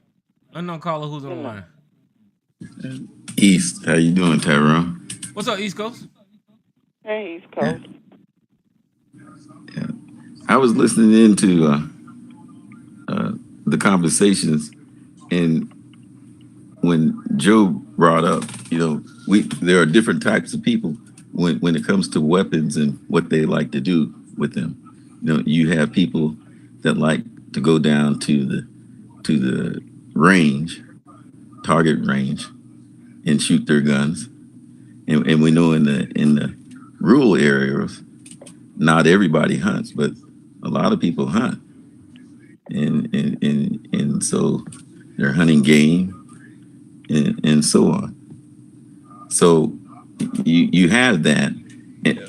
unknown caller, who's on the line? East, how you doing, Tyrone? What's up, East Coast? Hey, East Coast. Yeah. I was listening into the conversations, and when Joe brought up, there are different types of people when it comes to weapons and what they like to do with them. You have people that like to go down to the range, target range, and shoot their guns. And we know in the rural areas, not everybody hunts, but a lot of people hunt, and so they're hunting game and so on. So you have that,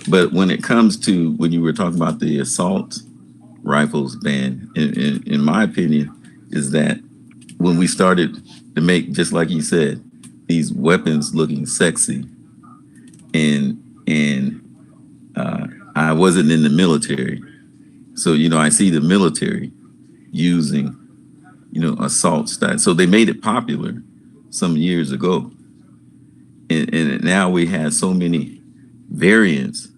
but when it comes to when you were talking about the assault rifles ban, in my opinion, is that when we started to make, just like you said, these weapons looking sexy, and I wasn't in the military, so I see the military using assault style. So they made it popular some years ago, and now we have so many variants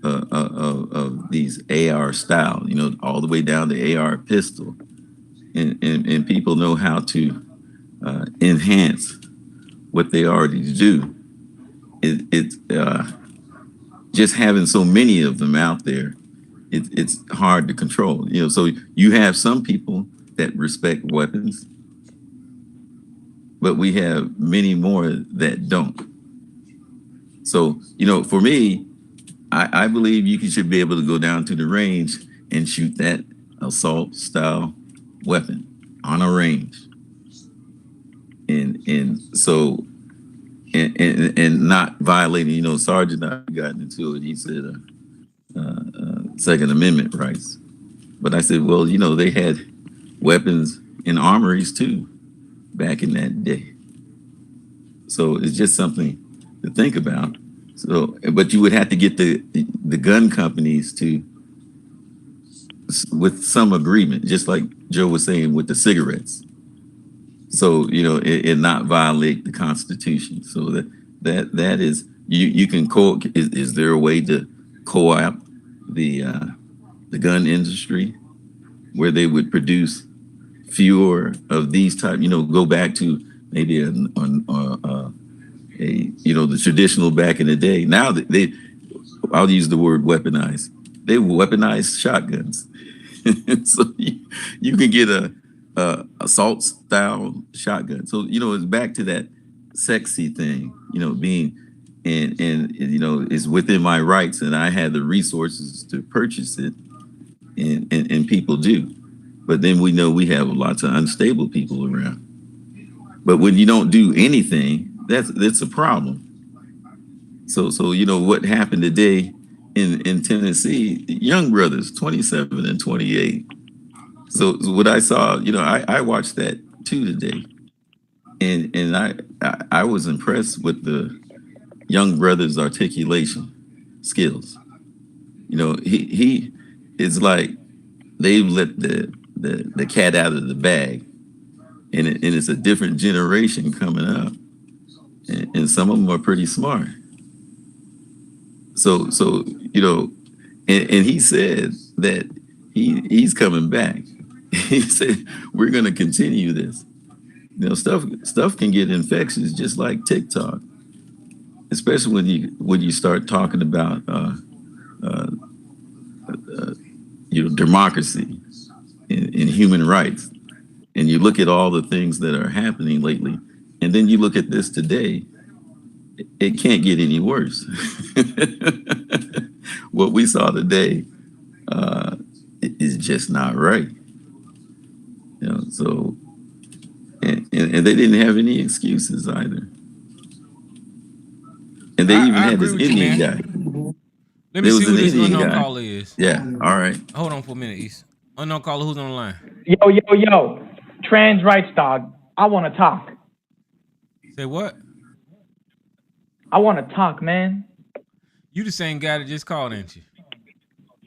of these AR style, all the way down to AR pistol, and people know how to enhance what they already do. It's just having so many of them out there, it's hard to control. So you have some people that respect weapons, but we have many more that don't. So for me, I believe you should be able to go down to the range and shoot that assault style weapon on a range, and so and not violating. Sergeant, I got into it. He said Second Amendment rights, but I said, well, they had weapons in armories too back in that day. So it's just something to think about. So, but you would have to get the gun companies to, with some agreement, just like Joe was saying with the cigarettes. So it not violate the Constitution. So that is you can is there a way to co-opt the gun industry where they would produce fewer of these type? Go back to maybe the traditional back in the day. Now I'll use the word weaponized. They weaponize shotguns, so you can get a assault style shotgun. So it's back to that sexy thing. Being and it's within my rights, and I had the resources to purchase it, and people do. But then we know we have lots of unstable people around. But when you don't do anything, that's a problem. So what happened today in Tennessee, young brothers, 27 and 28. So what I saw, I watched that too today, and I was impressed with the young brother's articulation skills. He it's like they've let the cat out of the bag, and it's a different generation coming up, and some of them are pretty smart. So and he said that he's coming back. He said we're going to continue this. You know, stuff can get infectious just like TikTok, especially when you start talking about uh, democracy and human rights, and you look at all the things that are happening lately, and then you look at this today. It can't get any worse. What we saw today is just not right. You know, so and they didn't have any excuses either. And they even I had agree this with you, Indian man. guy. Let me There see was who an this Indian unknown guy. caller is. Yeah. All right. Hold on for a minute, East. Unknown caller, who's on the line? Yo. Trans rights, dog. I want to talk. Say what? I want to talk, man. You the same guy that just called, ain't you?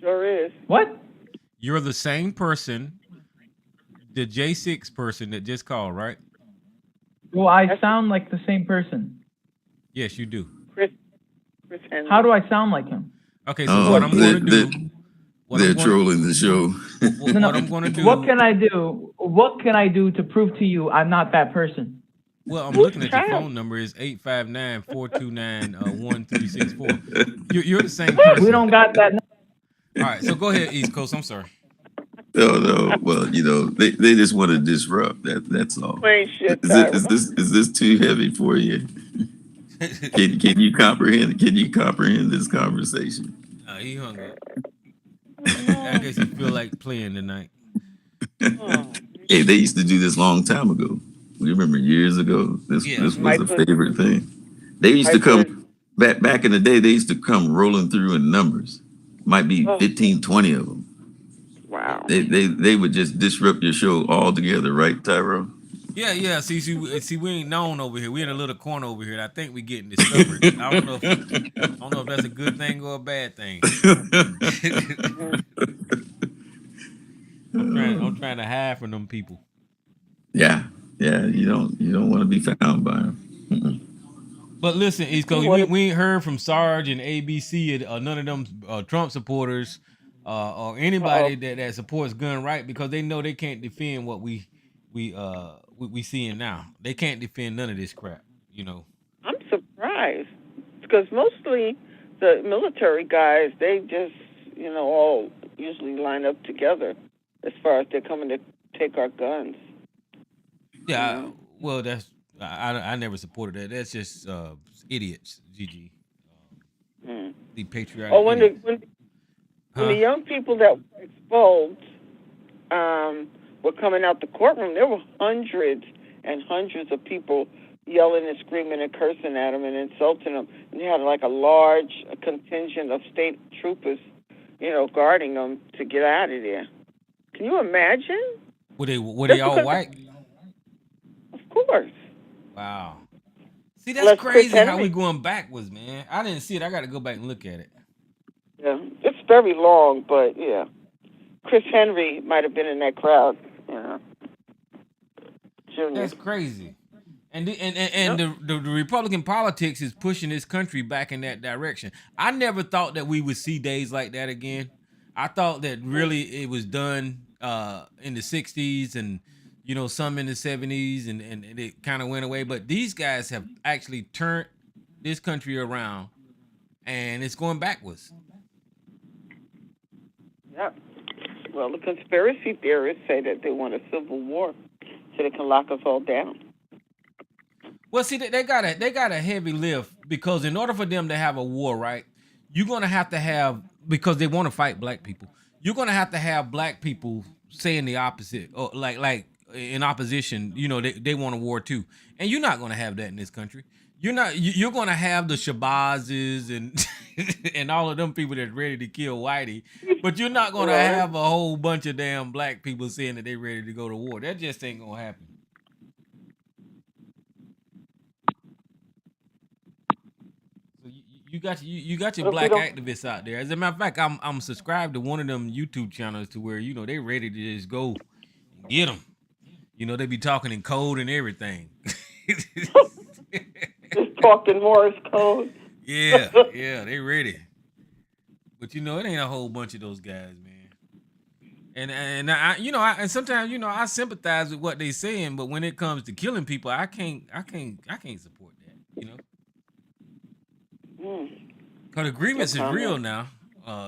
Sure is. What? You're the same person, the J6 person that just called, right? Do I sound like the same person? Yes, you do. Chris Henry. How do I sound like him? Okay, so what I'm going to do... They're trolling the show. What I'm going to do... What can I do? What can I do to prove to you I'm not that person? Well, I'm looking at your phone number is 859-429-1364. You're the same person. We don't got that. All right, so go ahead, East Coast. I'm sorry. No. Well, you know, they just want to disrupt. That's all. Plain shit, Is this too heavy for you? Can you comprehend? Can you comprehend this conversation? He hung up. I guess he feel like playing tonight. Hey, they used to do this long time ago. We remember years ago. This was a favorite thing. They used to come back in the day. They used to come rolling through in numbers. Might be 15, 20 of them. Wow. They would just disrupt your show altogether, right, Tyrone? Yeah. See, we ain't known over here. We in a little corner over here. And I think we getting discovered. I don't know if that's a good thing or a bad thing. I'm trying to hide from them people. Yeah. You don't want to be found by them. But listen, East Coast, we ain't heard from Sarge and ABC or none of them Trump supporters or anybody that supports gun right, because they know they can't defend what we seeing now. They can't defend none of this crap, you know. I'm surprised because mostly the military guys, they just, all usually line up together as far as they're coming to take our guns. Yeah, well, that's I never supported that. That's just idiots, GG. The patriotic. Oh, when the young people that were exposed were coming out the courtroom, there were hundreds and hundreds of people yelling and screaming and cursing at them and insulting them. And they had like a large contingent of state troopers, guarding them to get out of there. Can you imagine? Were they all white? Of course. Wow. See, that's crazy how we going backwards, man. I didn't see it. I got to go back and look at it. Yeah, it's very long, but yeah. Chris Henry might have been in that crowd. Junior. That's crazy. And the Republican politics is pushing this country back in that direction. I never thought that we would see days like that again. I thought that really it was done in the 60s and some in the 70s and it kind of went away. But these guys have actually turned this country around and it's going backwards. Yeah. Well, the conspiracy theorists say that they want a civil war so they can lock us all down. Well, see, they got a heavy lift because in order for them to have a war, right, you're going to have, because they want to fight black people, you're going to have black people saying the opposite, or like in opposition, they want a war too. And you're not going to have that in this country. You're going to have the Shabazes and and all of them people that's ready to kill Whitey, but you're not going to have a whole bunch of damn black people saying that they're ready to go to war. That just ain't going to happen. So you got your black activists out there. As a matter of fact, I'm subscribed to one of them YouTube channels to where they ready to just go and get them. They be talking in code and everything. Just talking Morse code. Yeah, they ready. But it ain't a whole bunch of those guys, man. And and sometimes I sympathize with what they saying, but when it comes to killing people, I can't support that. Because agreements is real now.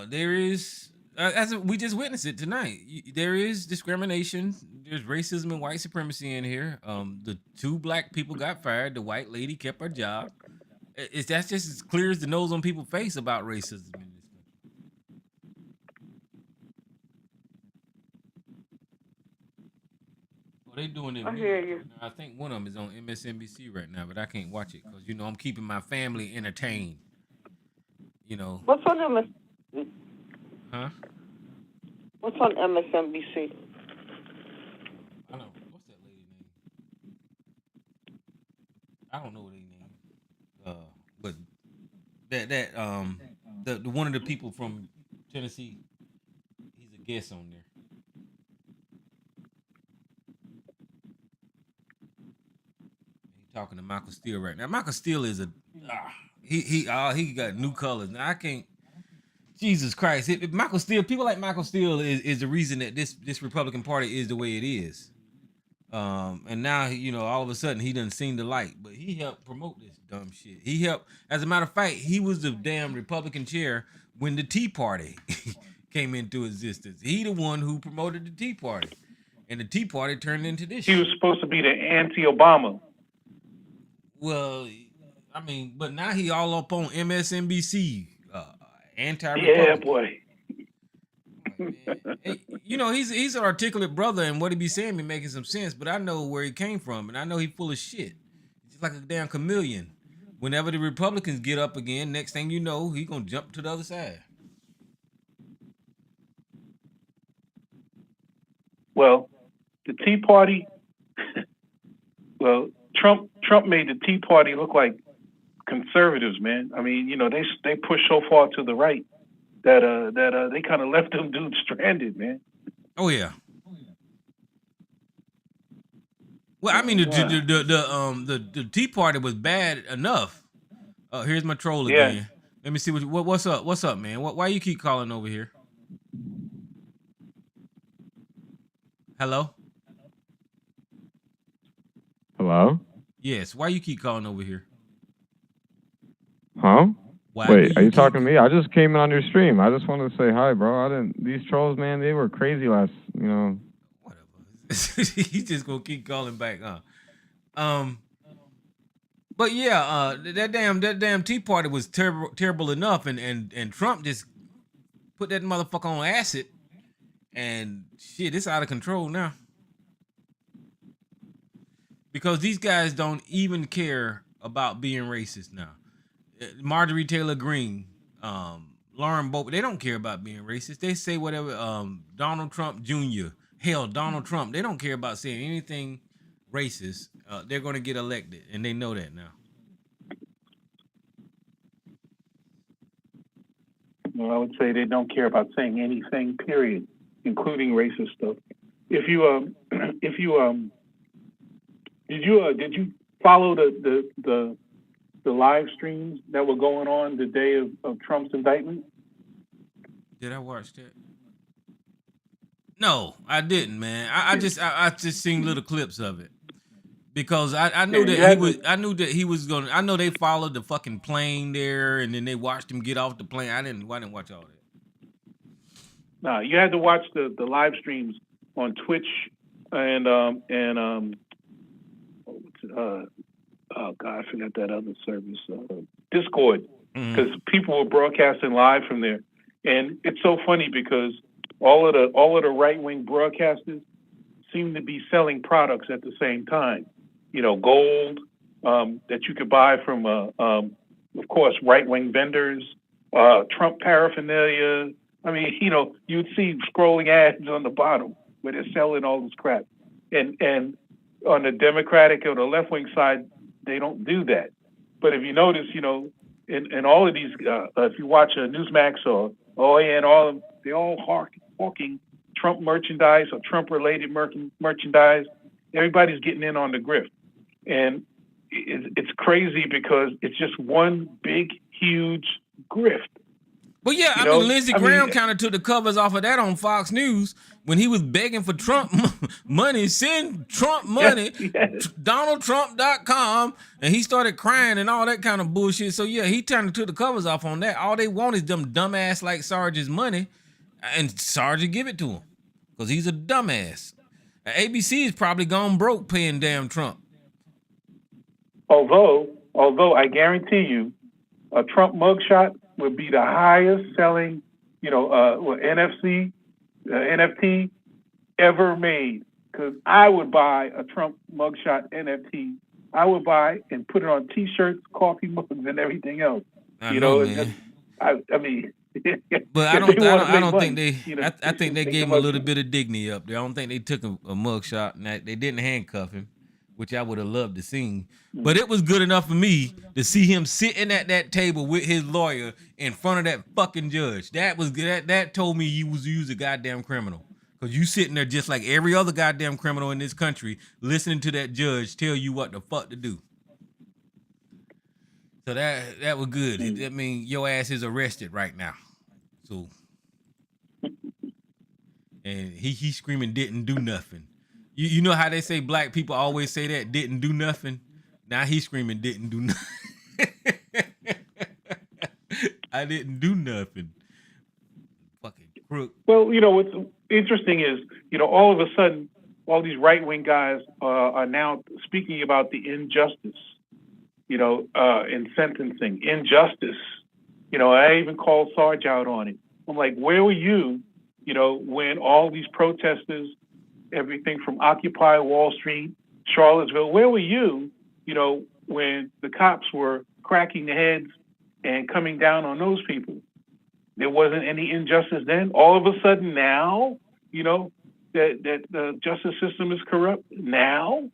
There is, as we just witnessed it tonight. There is discrimination. There's racism and white supremacy in here. The 2 black people got fired. The white lady kept her job. That's just as clear as the nose on people's face about racism in this country. Well, they doing it. I hear you. I think one of them is on MSNBC right now, but I can't watch it because I'm keeping my family entertained. What's on MS? Huh? What's on MSNBC? I don't know. What's that lady name? I don't know what they name. But the one of the people from Tennessee, he's a guest on there. He's talking to Michael Steele right now. Michael Steele is he got new colors. Now I can't. Jesus Christ! Michael Steele, people like Michael Steele is the reason that this Republican Party is the way it is. And now all of a sudden he doesn't see the light, but he helped promote this dumb shit. He helped. As a matter of fact, he was the damn Republican chair when the Tea Party came into existence. He the one who promoted the Tea Party, and the Tea Party turned into this. He was supposed to be the anti-Obama. Well, I mean, but now he all up on MSNBC, anti-Republican. Yeah, boy. Hey, he's an articulate brother, and what he be saying be making some sense. But I know where he came from, and I know he's full of shit. He's like a damn chameleon. Whenever the Republicans get up again, next thing you know, he gonna jump to the other side. Well, the Tea Party. Well, Trump made the Tea Party look like conservatives, man. I mean, they push so far to the right that they kind of left them dudes stranded, man. Oh yeah. Well, I mean, the Tea Party was bad enough. Here's my troll again. Yeah. Let me see what's up. What's up, man? Why you keep calling over here? Hello. Hello? Yes. Why you keep calling over here? Huh? Wait, are you talking to me? I just came in on your stream. I just wanted to say hi, bro. These trolls, man, they were crazy last, Whatever. He's just gonna keep calling back, huh? But yeah, that damn Tea Party was terrible enough, and Trump just put that motherfucker on acid, and shit, it's out of control now. Because these guys don't even care about being racist now. Marjorie Taylor Greene, Lauren Boebert, they don't care about being racist. They say whatever. Donald Trump Jr., hell, Donald Trump, they don't care about saying anything racist. They're going to get elected, and they know that now. Well, I would say they don't care about saying anything, period, including racist stuff. Did you follow the live streams that were going on the day of Trump's indictment? Did I watch that? No, I didn't, man. I just seen little clips of it because I knew he was gonna. I know they followed the fucking plane there, and then they watched him get off the plane. I didn't watch all that. No, you had to watch the live streams on Twitch and oh God, I forgot that other service, Discord, because people were broadcasting live from there, and it's so funny because all of the right-wing broadcasters seem to be selling products at the same time. Gold that you could buy from, of course, right-wing vendors, Trump paraphernalia. I mean, you'd see scrolling ads on the bottom where they're selling all this crap, and on the Democratic or the left-wing side, they don't do that. But if you notice, in all of these, if you watch Newsmax or OAN, and all of them, they all hawking Trump merchandise or Trump-related merchandise. Everybody's getting in on the grift. And it's crazy because it's just one big, huge grift. Well, yeah, Lindsey Graham kind of took the covers off of that on Fox News when he was begging for Trump money, send Trump money, DonaldTrump.com, and he started crying and all that kind of bullshit. So yeah, he kind of took the covers off on that. All they want is them dumbass like Sarge's money, and Sarge give it to him because he's a dumbass. ABC is probably gone broke paying damn Trump. Although I guarantee you, a Trump mugshot would be the highest selling, NFT ever made. Because I would buy a Trump mugshot NFT. I would buy and put it on T-shirts, coffee mugs, and everything else. I know, man. I mean, but I don't think they. I think they gave him a little bit of dignity up there. I don't think they took a mugshot. And they didn't handcuff him, which I would have loved to see. But it was good enough for me to see him sitting at that table with his lawyer in front of that fucking judge. That was good. That told me you was a goddamn criminal. Because you sitting there just like every other goddamn criminal in this country, listening to that judge tell you what the fuck to do. So that was good. I mean, your ass is arrested right now. So, and he screaming didn't do nothing. You know how they say black people always say that didn't do nothing. Now he's screaming didn't do nothing. I didn't do nothing. Fucking crook. Well, what's interesting is, all of a sudden, all these right-wing guys are now speaking about the injustice, in sentencing. Injustice. I even called Sarge out on it. I'm like, where were you, when all these protesters, everything from Occupy Wall Street, Charlottesville, where were you, when the cops were cracking the heads and coming down on those people? There wasn't any injustice then. All of a sudden now, that the justice system is corrupt now.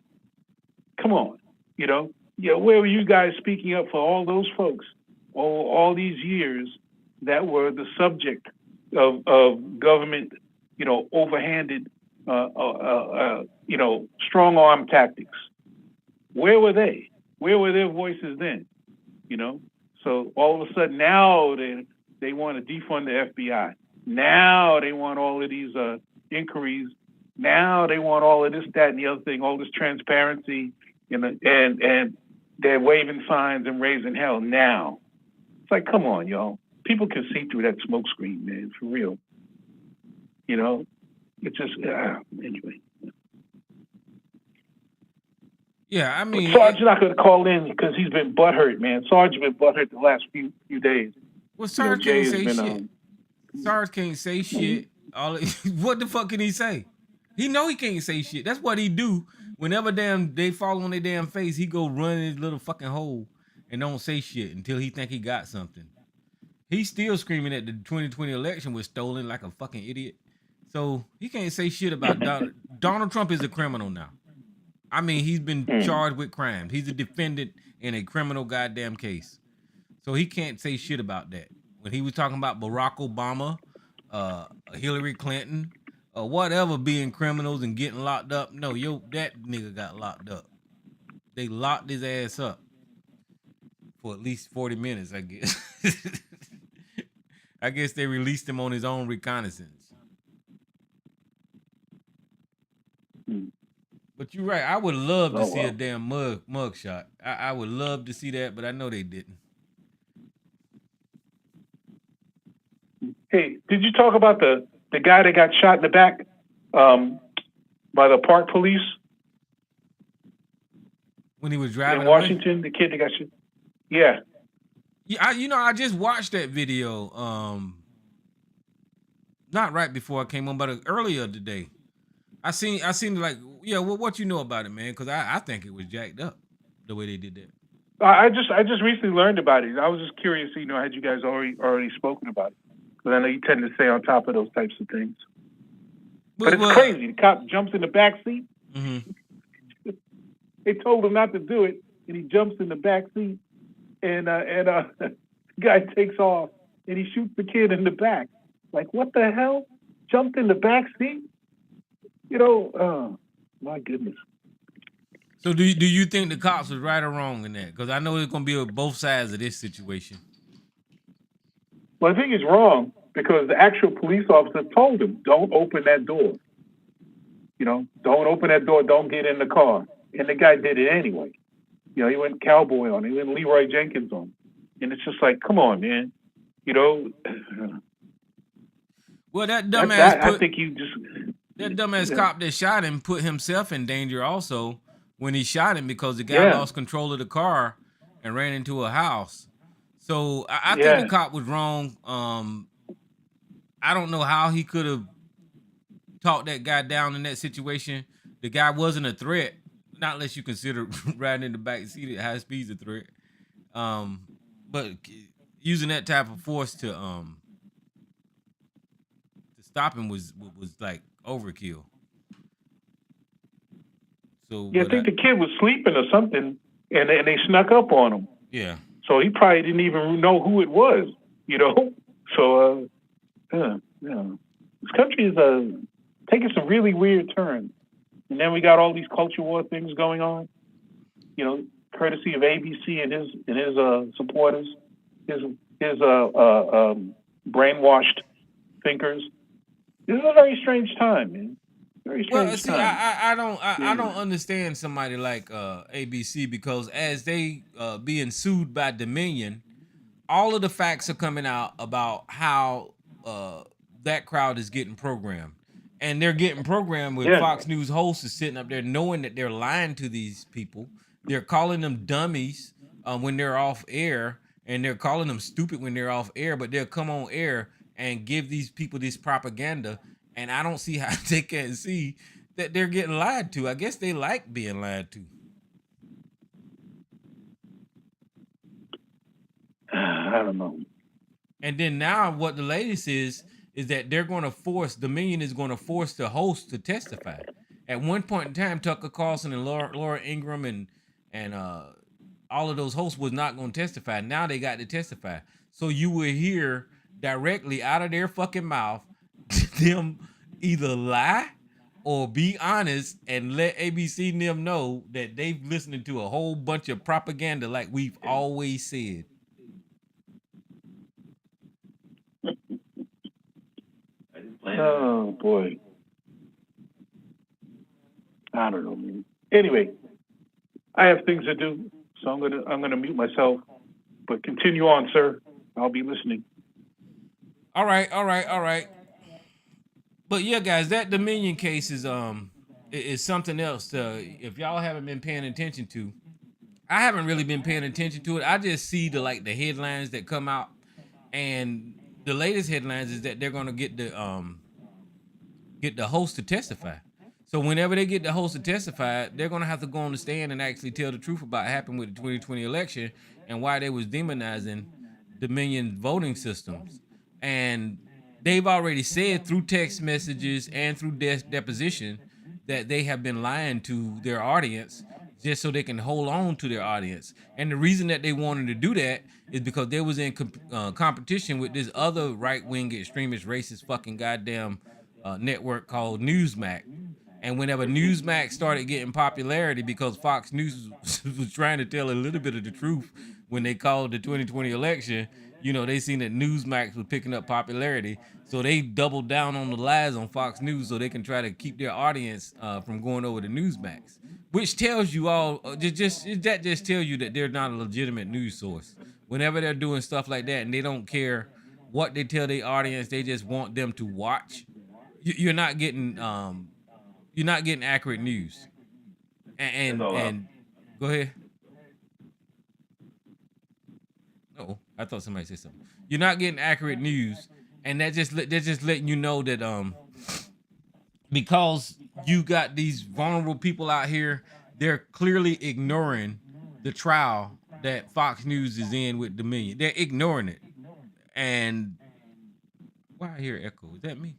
Come on, where were you guys speaking up for all those folks all these years that were the subject of government, overhanded, strong arm tactics? Where were they? Where were their voices then? So all of a sudden now they want to defund the FBI. Now they want all of these inquiries. Now they want all of this, that, and the other thing, all this transparency, and they're waving signs and raising hell now. It's like, come on, y'all. People can see through that smoke screen, man, for real. It's just, anyway. Yeah, I mean, Sarge's not going to call in because he's been butthurt, man. Sarge's been butthurt the last few days. Well, Sarge can't say shit. Sarge can't say shit. What the fuck can he say? He know he can't say shit. That's what he do. Whenever they fall on their damn face, he go run in his little fucking hole and don't say shit until he think he got something. He's still screaming that the 2020 election was stolen like a fucking idiot. So he can't say shit about Donald Trump is a criminal now. I mean, he's been charged with crimes. He's a defendant in a criminal goddamn case. So he can't say shit about that. When he was talking about Barack Obama, Hillary Clinton, or whatever being criminals and getting locked up, no, that nigga got locked up. They locked his ass up for at least 40 minutes, I guess. I guess they released him on his own reconnaissance. But you're right. I would love to see a damn mug shot. I would love to see that, but I know they didn't. Hey, did you talk about the guy that got shot in the back by the park police? When he was driving in Washington, the kid that got shot? Yeah. Yeah, I just watched that video. Not right before I came on, but earlier today. I seen like, yeah, well, what you know about it, man? Because I think it was jacked up the way they did that. I just recently learned about it. I was just curious, had you guys already spoken about it? Because I know you tend to stay on top of those types of things. But it's crazy. The cop jumps in the back seat. Mm-hmm. They told him not to do it, and he jumps in the back seat, and the guy takes off, and he shoots the kid in the back. Like, what the hell? Jumped in the back seat? My goodness. So do you think the cops was right or wrong in that? Because I know it's going to be both sides of this situation. Well, I think it's wrong because the actual police officer told him, don't open that door. Don't open that door, don't get in the car. And the guy did it anyway. He went cowboy on it, he went Leroy Jenkins on it. And it's just like, come on, man. Well, that dumbass I think you just... That dumbass cop that shot him put himself in danger also when he shot him because the guy lost control of the car and ran into a house. So I think the cop was wrong. I don't know how he could have talked that guy down in that situation. The guy wasn't a threat, not unless you consider riding in the back seat at high speeds a threat. But using that type of force to stop him was like overkill. So I think the kid was sleeping or something, and they snuck up on him. Yeah. So he probably didn't even know who it was, So, this country is taking some really weird turns. And then we got all these culture war things going on, courtesy of ABC and his supporters, his brainwashed thinkers. This is a very strange time, man. Very strange time. I don't understand somebody like ABC because as they being sued by Dominion, all of the facts are coming out about how that crowd is getting programmed. And they're getting programmed with Fox News hosts is sitting up there knowing that they're lying to these people. They're calling them dummies when they're off air, and they're calling them stupid when they're off air, but they'll come on air and give these people this propaganda, and I don't see how they can't see that they're getting lied to. I guess they like being lied to. I don't know. And then now what the latest is that they're going to force, Dominion is going to force the host to testify. At one point in time, Tucker Carlson and Laura Ingraham and all of those hosts was not going to testify. Now they got to testify. So you will hear directly out of their fucking mouth them either lie or be honest and let ABC and them know that they've listening to a whole bunch of propaganda like we've always said. Oh boy. I don't know, man. Anyway, I have things to do, so I'm gonna mute myself. But continue on, sir. I'll be listening. All right. But yeah, guys, that Dominion case is something else. If y'all haven't been paying attention to, I haven't really been paying attention to it. I just see the headlines that come out, and the latest headlines is that they're gonna get the host to testify. So whenever they get the host to testify, they're gonna have to go on the stand and actually tell the truth about what happened with the 2020 election and why they was demonizing Dominion voting systems. And they've already said through text messages and through deposition that they have been lying to their audience just so they can hold on to their audience. And the reason that they wanted to do that is because they was in competition with this other right-wing extremist racist fucking goddamn network called Newsmax. And whenever Newsmax started getting popularity because Fox News was trying to tell a little bit of the truth when they called the 2020 election, they seen that Newsmax was picking up popularity. So they doubled down on the lies on Fox News so they can try to keep their audience from going over to Newsmax, which tells you all, just tells you that they're not a legitimate news source. Whenever they're doing stuff like that and they don't care what they tell their audience, they just want them to watch. You're not getting accurate news. And go ahead. Oh, I thought somebody said something. You're not getting accurate news, and they're just letting you know that because you got these vulnerable people out here, they're clearly ignoring the trial that Fox News is in with Dominion. They're ignoring it. And why I hear echo? Is that me?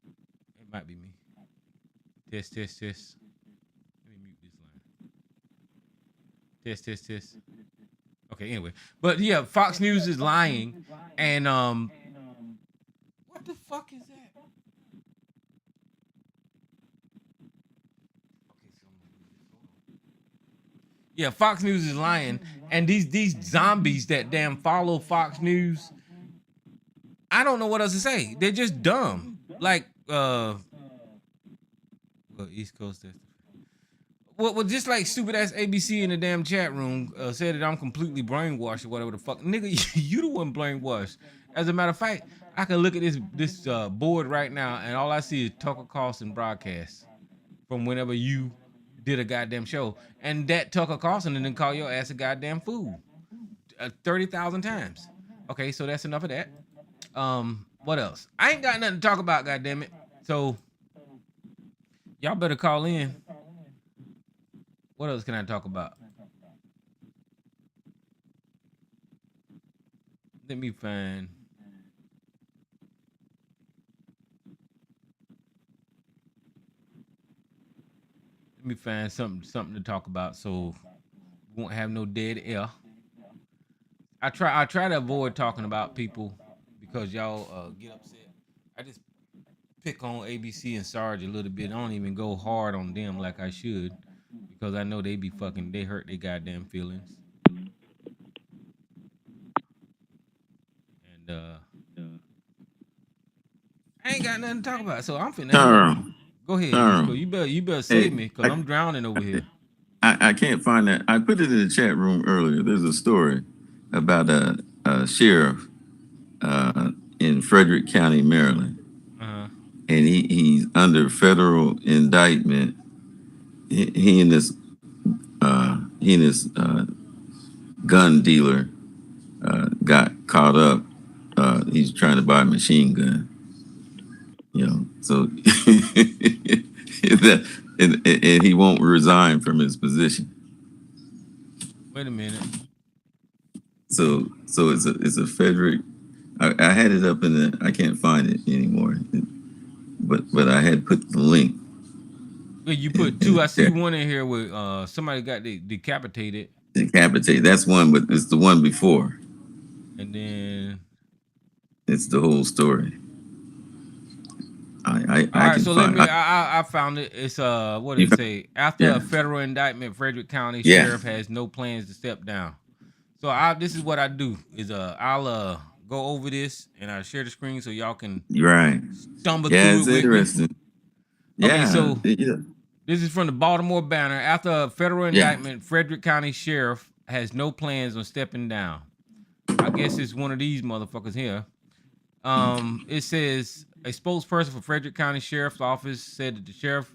It might be me. Test. Let me mute this line. Test. Okay, anyway. But yeah, Fox News is lying. And what the fuck is that? Yeah, Fox News is lying. And these zombies that damn follow Fox News, I don't know what else to say. They're just dumb. Like East Coast. Well, just like stupid ass ABC in the damn chat room said that I'm completely brainwashed or whatever the fuck, nigga. You the one brainwashed. As a matter of fact, I can look at this board right now, and all I see is Tucker Carlson broadcast from whenever you did a goddamn show, and that Tucker Carlson didn't call your ass a goddamn fool 30,000 times. Okay, so that's enough of that. What else? I ain't got nothing to talk about, goddamn it. So y'all better call in. What else can I talk about? Let me find. Something to talk about, so we won't have no dead air. I try to avoid talking about people because y'all get upset. I just pick on ABC and Sarge a little bit. I don't even go hard on them like I should because I know they hurt their goddamn feelings. And I ain't got nothing to talk about, so I'm finna. Go ahead, Isco. You better save me because I'm drowning over here. I can't find that. I put it in the chat room earlier. There's a story about a sheriff in Frederick County, Maryland, and he's under federal indictment. He and this gun dealer got caught up. He's trying to buy a machine gun. You know, so and he won't resign from his position. Wait a minute. So it's a Frederick. I had it up in the. I can't find it anymore. But I had put the link. But you put two. I see one in here with somebody got decapitated. Decapitated. That's one, but it's the one before. And then it's the whole story. I found it. It's what did it say? After a federal indictment, Frederick County Sheriff has no plans to step down. So this is what I do is I'll go over this and I'll share the screen so y'all can stumble through it. It's interesting. Okay, so this is from the Baltimore Banner. After a federal indictment, Frederick County Sheriff has no plans on stepping down. I guess it's one of these motherfuckers here. It says a spokesperson for Frederick County Sheriff's Office said that the sheriff,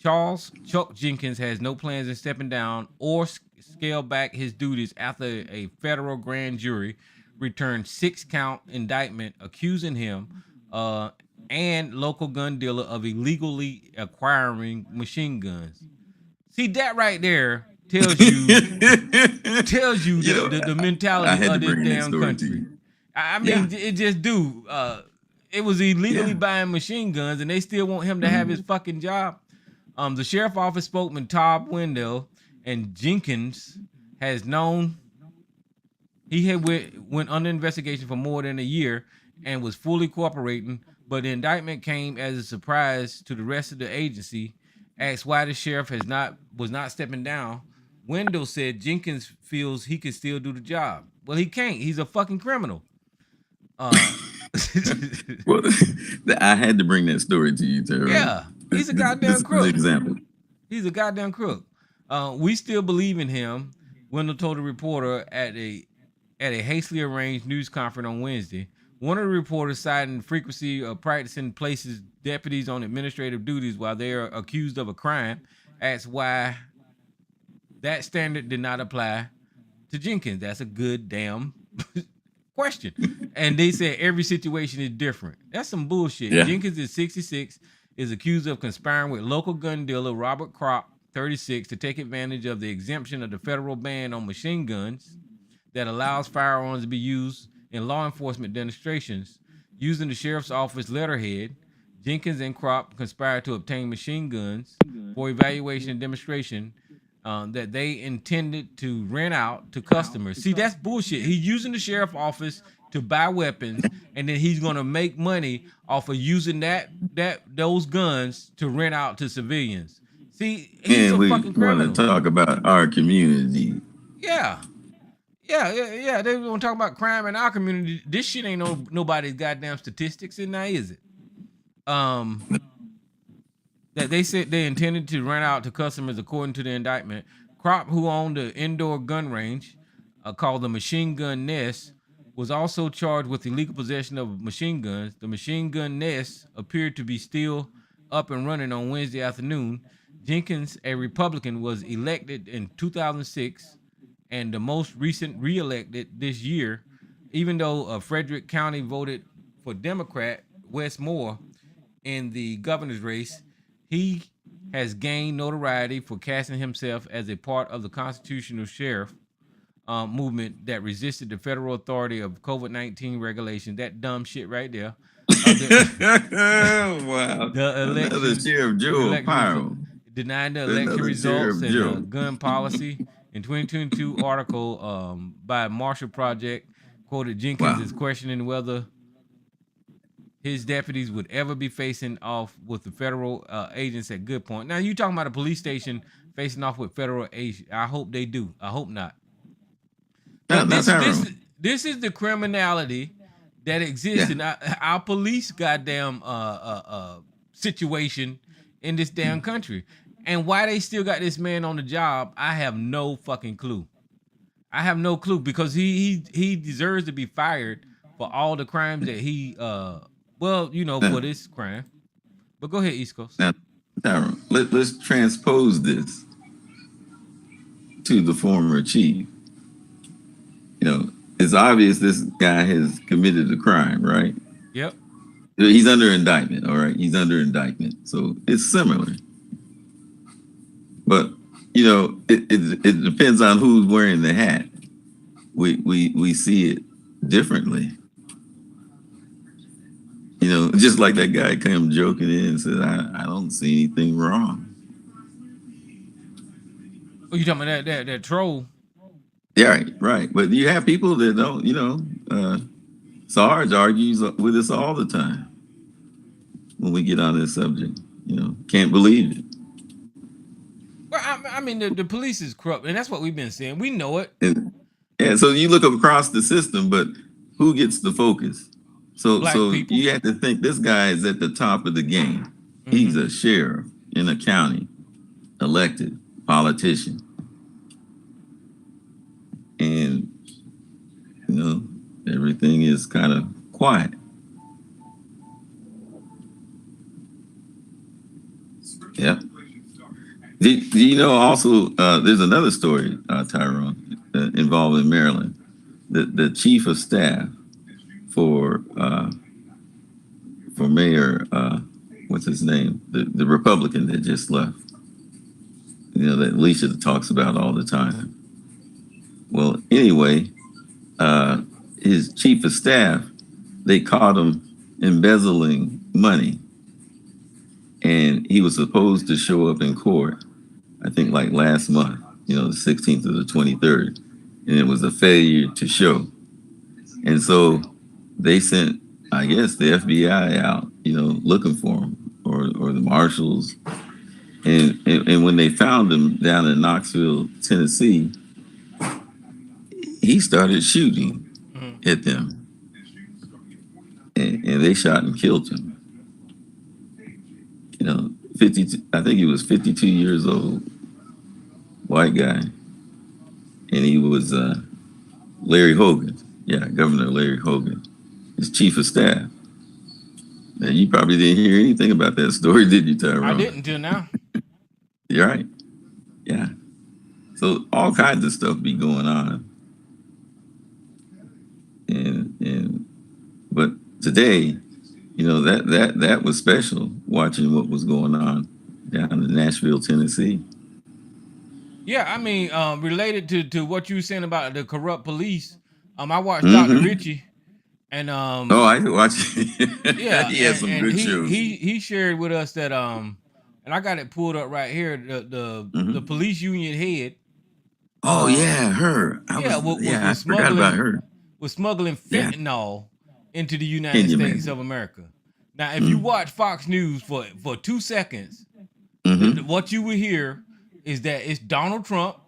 Charles Chuck Jenkins, has no plans in stepping down or scale back his duties after a federal grand jury returned 6-count indictment accusing him and local gun dealer of illegally acquiring machine guns. See, that right there tells you the mentality of this damn country. I mean, it just do. It was illegally buying machine guns, and they still want him to have his fucking job. The sheriff office spokesman Todd Wendell and Jenkins has known he had went under investigation for more than a year and was fully cooperating, but the indictment came as a surprise to the rest of the agency. Asked why the sheriff was not stepping down, Wendell said Jenkins feels he can still do the job. Well, he can't. He's a fucking criminal. Well, I had to bring that story to you, Tyrone. Yeah, he's a goddamn crook. An example. He's a goddamn crook. We still believe in him, Wendell told a reporter at a hastily arranged news conference on Wednesday. One of the reporters citing the frequency of practicing places deputies on administrative duties while they are accused of a crime, asked why that standard did not apply to Jenkins. That's a good damn question. And they said every situation is different. That's some bullshit. Yeah. Jenkins is 66, is accused of conspiring with local gun dealer Robert Kropp, 36, to take advantage of the exemption of the federal ban on machine guns that allows firearms to be used in law enforcement demonstrations. Using the sheriff's office letterhead, Jenkins and Kropp conspired to obtain machine guns for evaluation and demonstration that they intended to rent out to customers. See, that's bullshit. He's using the sheriff's office to buy weapons, and then he's gonna make money off of using those guns to rent out to civilians. See, he's a fucking criminal. We want to talk about our community. Yeah. They want to talk about crime in our community. This shit ain't nobody's goddamn statistics, and now is it? that they said they intended to rent out to customers according to the indictment. Crop, who owned the indoor gun range called the Machine Gun Nest, was also charged with illegal possession of machine guns. The Machine Gun Nest appeared to be still up and running on Wednesday afternoon. Jenkins, a Republican, was elected in 2006 and the most recent reelected this year, even though Frederick County voted for Democrat Wes Moore in the governor's race. He has gained notoriety for casting himself as a part of the constitutional sheriff movement that resisted the federal authority of COVID-19 regulation. That dumb shit right there. Wow. The Another election, Sheriff Joe Pyro. denying the election Another results Sheriff and Joe. gun policy. In 2022 article by Marshall Project quoted Jenkins as questioning whether his deputies would ever be facing off with the federal agents at good point. Now you talking about a police station facing off with federal agents. I hope they do. I hope not. But this is the criminality that exists in our police goddamn situation in this damn country. And why they still got this man on the job, I have no fucking clue. I have no clue because he deserves to be fired for all the crimes that he for this crime. But go ahead, East Coast. Now, Tyrone, let's transpose this to the former chief. You know, it's obvious this guy has committed a crime, right? Yep. He's under indictment, all right? He's under indictment. So it's similar. But, you know, it depends on who's wearing the hat. We see it differently. You know, just like that guy came joking in and said, I don't see anything wrong. Oh, you talking about that troll? Yeah, right. But you have people that don't, you know, Sarge argues with us all the time when we get on this subject. You know, can't believe it. Well, I mean, the police is corrupt, and that's what we've been saying. We know it. Yeah, so you look across the system, but who gets the focus? So people. You have to think this guy is at the top of the game. Mm-hmm. He's a sheriff in a county, elected politician. And, you know, everything is kind of quiet. Yeah. Do you know also, there's another story, Tyrone, involving Maryland. The chief of staff for Mayor, what's his name? The Republican that just left. You know, that Alicia talks about all the time. Well, anyway, his chief of staff, they caught him embezzling money. And he was supposed to show up in court, I think like last month, you know, the 16th or the 23rd. And it was a failure to show. And so they sent, I guess, the FBI out, you know, looking for him, or the marshals. And when they found him down in Knoxville, Tennessee, he started shooting at them. And they shot and killed him. You know, 52, I think he was 52 years old, white guy. And he was Larry Hogan. Yeah, Governor Larry Hogan, his chief of staff. Now, you probably didn't hear anything about that story, did you, Tyrone? I didn't until now. You're right. Yeah. So all kinds of stuff be going on. But today, you know, that was special, watching what was going on down in Nashville, Tennessee. Yeah, I mean, related to what you were saying about the corrupt police, I watched Dr. Richie, and I watched. Yeah, he had some good shows. He shared with us that and I got it pulled up right here. The police union head. Oh yeah, her. I forgot about her. Was smuggling fentanyl into the United States of America. Now, if you watch Fox News for 2 seconds, what you will hear is that it's Donald Trump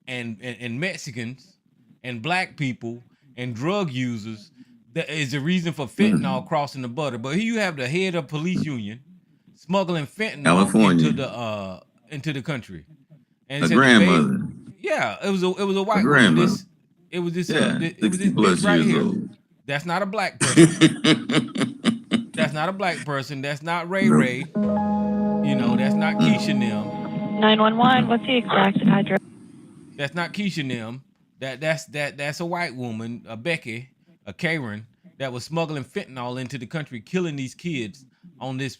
and Mexicans and black people and drug users that is the reason for fentanyl crossing the border. But here you have the head of police union smuggling fentanyl California. into the country. And A it said grandmother. yeah, it was a white woman. grandmother. It was this Yeah, it was 60 this plus bitch right years here. old. That's not a black person. That's not a black person. That's not Ray Nope. Ray. You know, that's not Keisha Nim. 911. What's the exact address? That's not Keisha Nim. That's a white woman, a Becky, a Karen, that was smuggling fentanyl into the country, killing these kids on this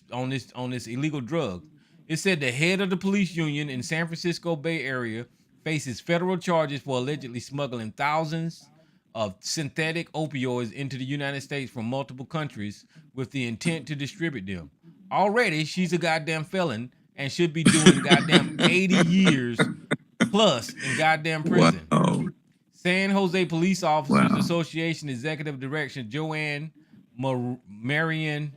illegal drug. It said the head of the police union in San Francisco Bay Area faces federal charges for allegedly smuggling thousands of synthetic opioids into the United States from multiple countries with the intent to distribute them. Already, she's a goddamn felon and should be doing goddamn 80 years plus in goddamn prison. Wow. San Jose Police Officers Association Executive Director Joanne Marion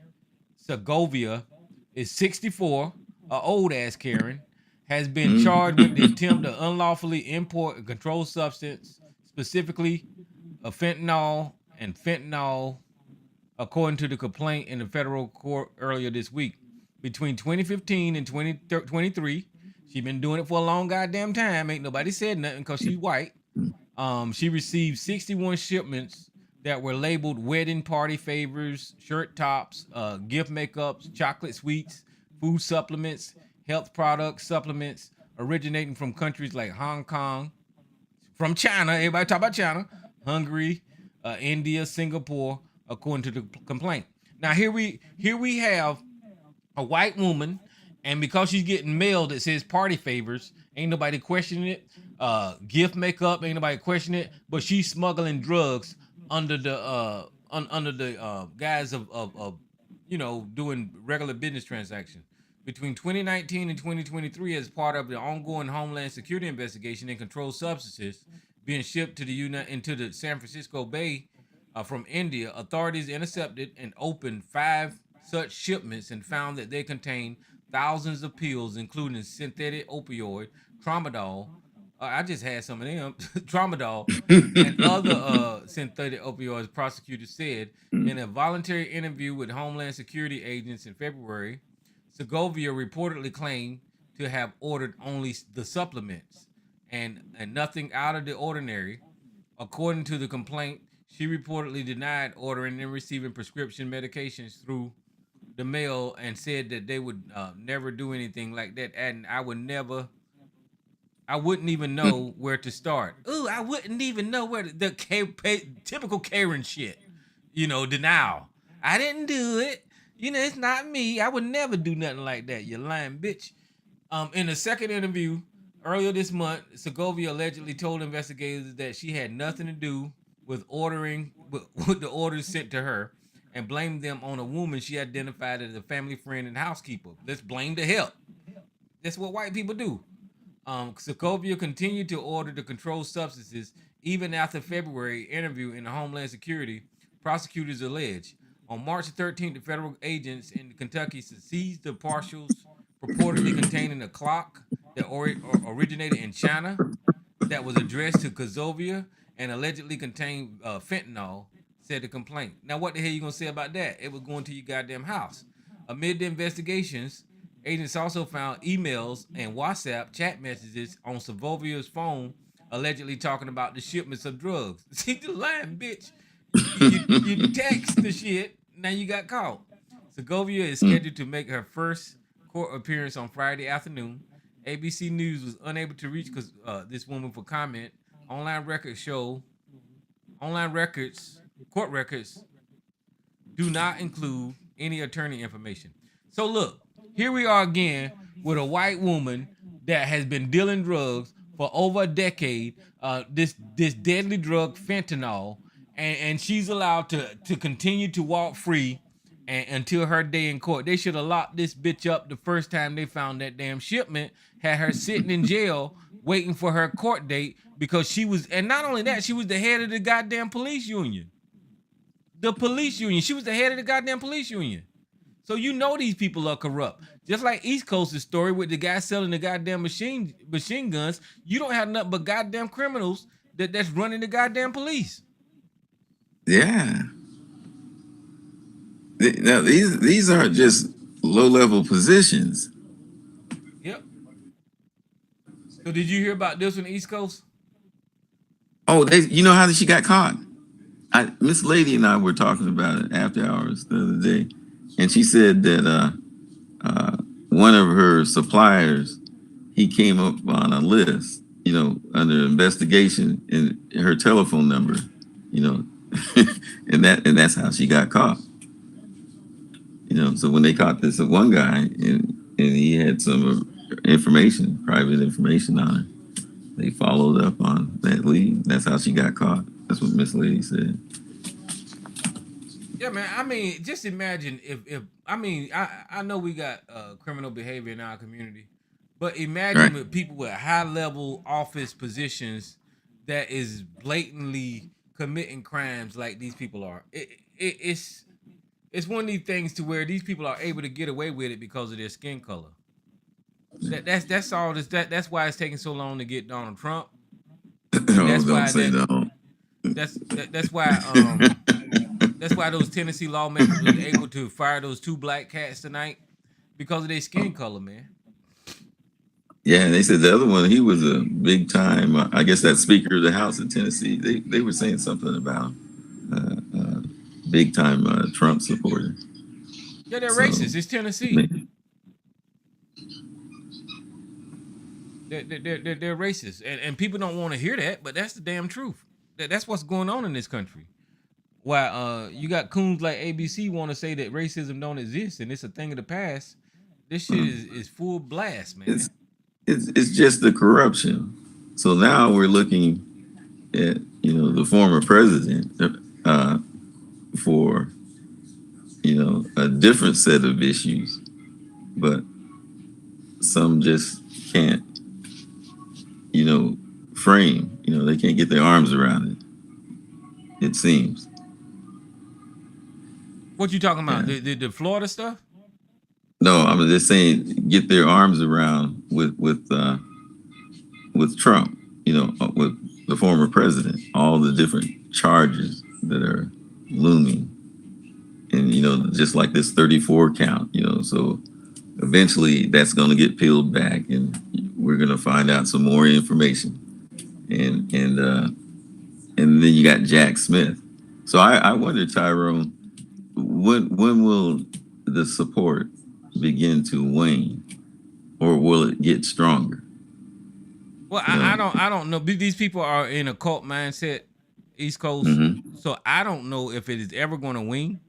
Segovia is 64, an old ass Karen, has been charged with the attempt to unlawfully import a controlled substance, specifically a fentanyl, according to the complaint in the federal court earlier this week. Between 2015 and 2023, she's been doing it for a long goddamn time. Ain't nobody said nothing because she's white. She received 61 shipments that were labeled wedding party favors, shirt tops, gift makeups, chocolate sweets, food supplements, health products, supplements originating from countries like Hong Kong, from China, everybody talk about China, Hungary, India, Singapore, according to the complaint. Now here we have a white woman, and because she's getting mail that says party favors, ain't nobody questioning it. Gift makeup, ain't nobody questioning it. But she's smuggling drugs under the guise of doing regular business transactions. Between 2019 and 2023, as part of the ongoing Homeland Security investigation in controlled substances being shipped to into the San Francisco Bay from India, authorities intercepted and opened 5 such shipments and found that they contained thousands of pills, including synthetic opioid, tramadol. I just had some of them, tramadol, and other synthetic opioids, prosecutors said in a voluntary interview with Homeland Security agents in February. Segovia reportedly claimed to have ordered only the supplements and nothing out of the ordinary. According to the complaint, she reportedly denied ordering and receiving prescription medications through the mail and said that they would never do anything like that. And I wouldn't even know where to start. Ooh, I wouldn't even know where the typical Karen shit, denial. I didn't do it. It's not me. I would never do nothing like that, you lying bitch. In a second interview earlier this month, Segovia allegedly told investigators that she had nothing to do with the orders sent to her and blamed them on a woman she identified as a family friend and housekeeper. Let's blame the help. That's what white people do. Segovia continued to order the controlled substances even after February interview in the Homeland Security, prosecutors allege. On March 13th, the federal agents in Kentucky seized the parcels purportedly containing a clock that originated in China that was addressed to Segovia and allegedly contained fentanyl, said the complaint. Now, what the hell you gonna say about that? It was going to your goddamn house. Amid the investigations, agents also found emails and WhatsApp chat messages on Segovia's phone, allegedly talking about the shipments of drugs. See, the lying bitch. You text the shit, now you got caught. Segovia is scheduled to make her first court appearance on Friday afternoon. ABC News was unable to reach this woman for comment. Court records do not include any attorney information. So look, here we are again with a white woman that has been dealing drugs for over a decade, this deadly drug fentanyl, and she's allowed to continue to walk free until her day in court. They should have locked this bitch up the first time they found that damn shipment, had her sitting in jail waiting for her court date because she was, and not only that, she was the head of the goddamn police union. The police union. She was the head of the goddamn police union. So these people are corrupt. Just like East Coast's story with the guy selling the goddamn machine guns, you don't have nothing but goddamn criminals that's running the goddamn police. Yeah. Now these aren't just low-level positions. Yep. So did you hear about this on the East Coast? Oh, you know how she got caught? Miss Lady and I were talking about it after hours the other day, and she said that one of her suppliers, he came up on a list, under investigation, and her telephone number, and that's how she got caught. So when they caught this one guy and he had some information, private information on her, they followed up on that lead. That's how she got caught. That's what Miss Lady said. Yeah, man. I mean, just imagine if I know we got criminal behavior in our community, but imagine with people with high level office positions that is blatantly committing crimes like these people are. It's one of these things to where these people are able to get away with it because of their skin color. That's all. That's why it's taking so long to get Donald Trump. That's why that's why those Tennessee lawmakers was able to fire those 2 black cats tonight because of their skin color, man. Yeah, and they said the other one, he was a big time. I guess that Speaker of the House in Tennessee. They were saying something about big time Trump supporter. Yeah, they're racist. It's Tennessee. They're racist, and people don't want to hear that, but that's the damn truth. That's what's going on in this country. Why you got coons like ABC want to say that racism don't exist and it's a thing of the past. This shit is full blast, man. It's just the corruption. So now we're looking at the former president for a different set of issues, but some just can't frame. They can't get their arms around it. It seems. What you talking about? Yeah. The Florida stuff? No, I'm just saying get their arms around with Trump, with the former president, all the different charges that are looming. And, just like this 34 count, so eventually that's going to get peeled back and we're going to find out some more information. And then you got Jack Smith. So I wonder, Tyrone, when will the support begin to wane, or will it get stronger? Well, I don't know. These people are in a cult mindset, East Coast. So I don't know if it is ever going to wane.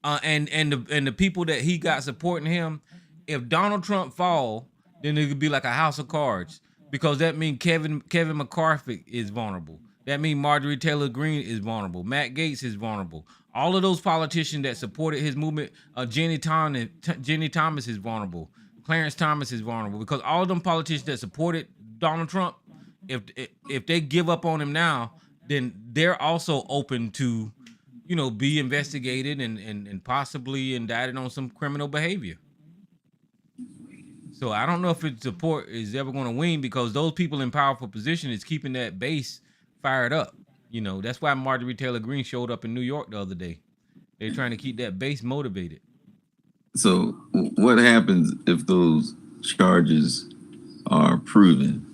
And the people that he got supporting him, if Donald Trump fall, then it could be like a house of cards, because that means Kevin McCarthy is vulnerable. That means Marjorie Taylor Greene is vulnerable. Matt Gaetz is vulnerable. All of those politicians that supported his movement, Jenny Thomas is vulnerable. Clarence Thomas is vulnerable, because all of them politicians that supported Donald Trump, if they give up on him now, then they're also open to, be investigated and possibly indicted on some criminal behavior. So I don't know if its support is ever going to wane, because those people in powerful position is keeping that base fired up. That's why Marjorie Taylor Greene showed up in New York the other day. They're trying to keep that base motivated. So what happens if those charges are proven?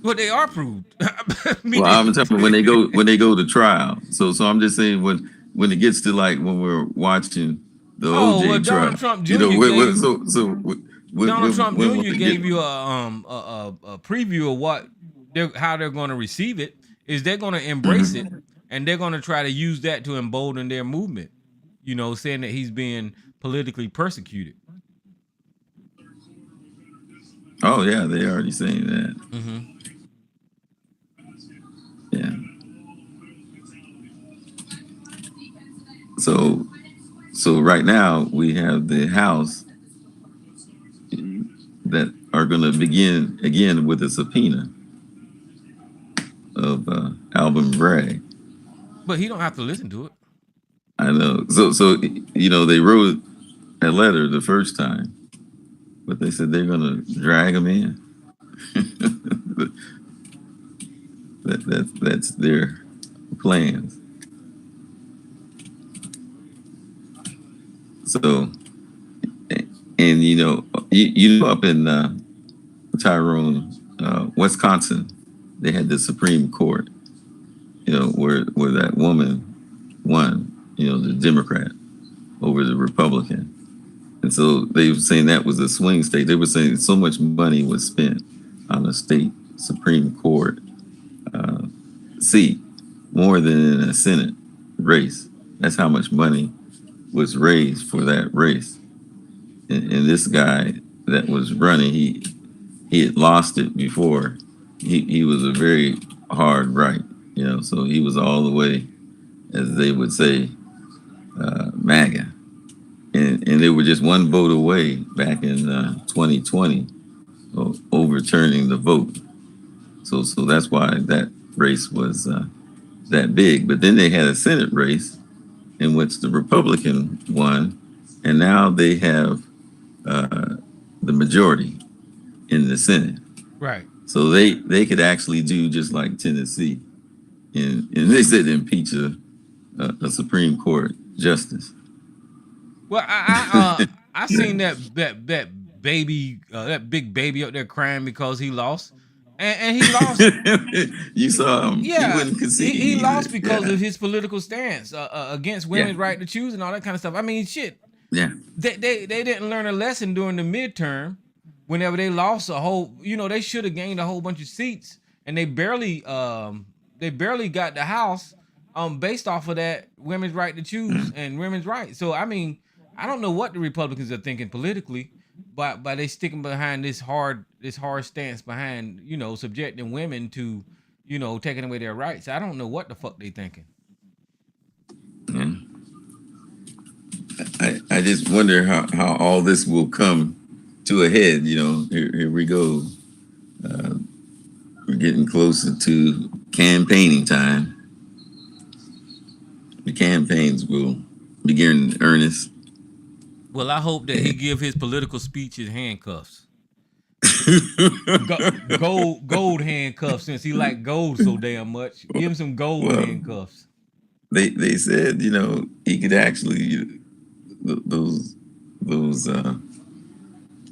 Well, they are proved. I'm talking when they go to trial. So I'm just saying when it gets to like when we're watching the OJ trial. Donald Trump Jr. Donald Trump Jr. gave you a preview of how they're going to receive it. Is they're going to embrace it, and they're going to try to use that to embolden their movement. Saying that he's being politically persecuted. Oh yeah, they already saying that. Yeah. So right now we have the House that are going to begin again with a subpoena of Alvin Bragg. But he don't have to listen to it. I know. So they wrote a letter the first time, but they said they're going to drag him in. That's their plans. So And you know, up in Tyrone, Wisconsin, they had the Supreme Court. Where that woman won. The Democrat over the Republican. And so they were saying that was a swing state. They were saying so much money was spent on the state Supreme Court seat, more than in a Senate race. That's how much money was raised for that race. And this guy that was running, he had lost it before. He was a very hard right, so he was all the way, as they would say, MAGA. And they were just one vote away back in 2020 of overturning the vote. So that's why that race was that big. But then they had a Senate race in which the Republican won, and now they have the majority in the Senate. Right. So they could actually do just like Tennessee, and they said impeach a Supreme Court justice. Well, I seen that baby, that big baby up there crying because he lost, and he lost. You saw him. Yeah, he wouldn't concede. He lost because of his political stance against women's right to choose and all that kind of stuff. I mean, shit. Yeah. They didn't learn a lesson during the midterm. Whenever they lost a whole, they should have gained a whole bunch of seats, and they barely got the House based off of that women's right to choose and women's rights. So I mean, I don't know what the Republicans are thinking politically, but they sticking behind this hard stance behind subjecting women to taking away their rights. I don't know what the fuck they thinking. Yeah. I just wonder how all this will come to a head. Here we go. We're getting closer to campaigning time. The campaigns will begin in earnest. Well, I hope that he give his political speeches handcuffs. gold handcuffs, since he like gold so damn much. Give him some gold handcuffs. They said, he could actually, those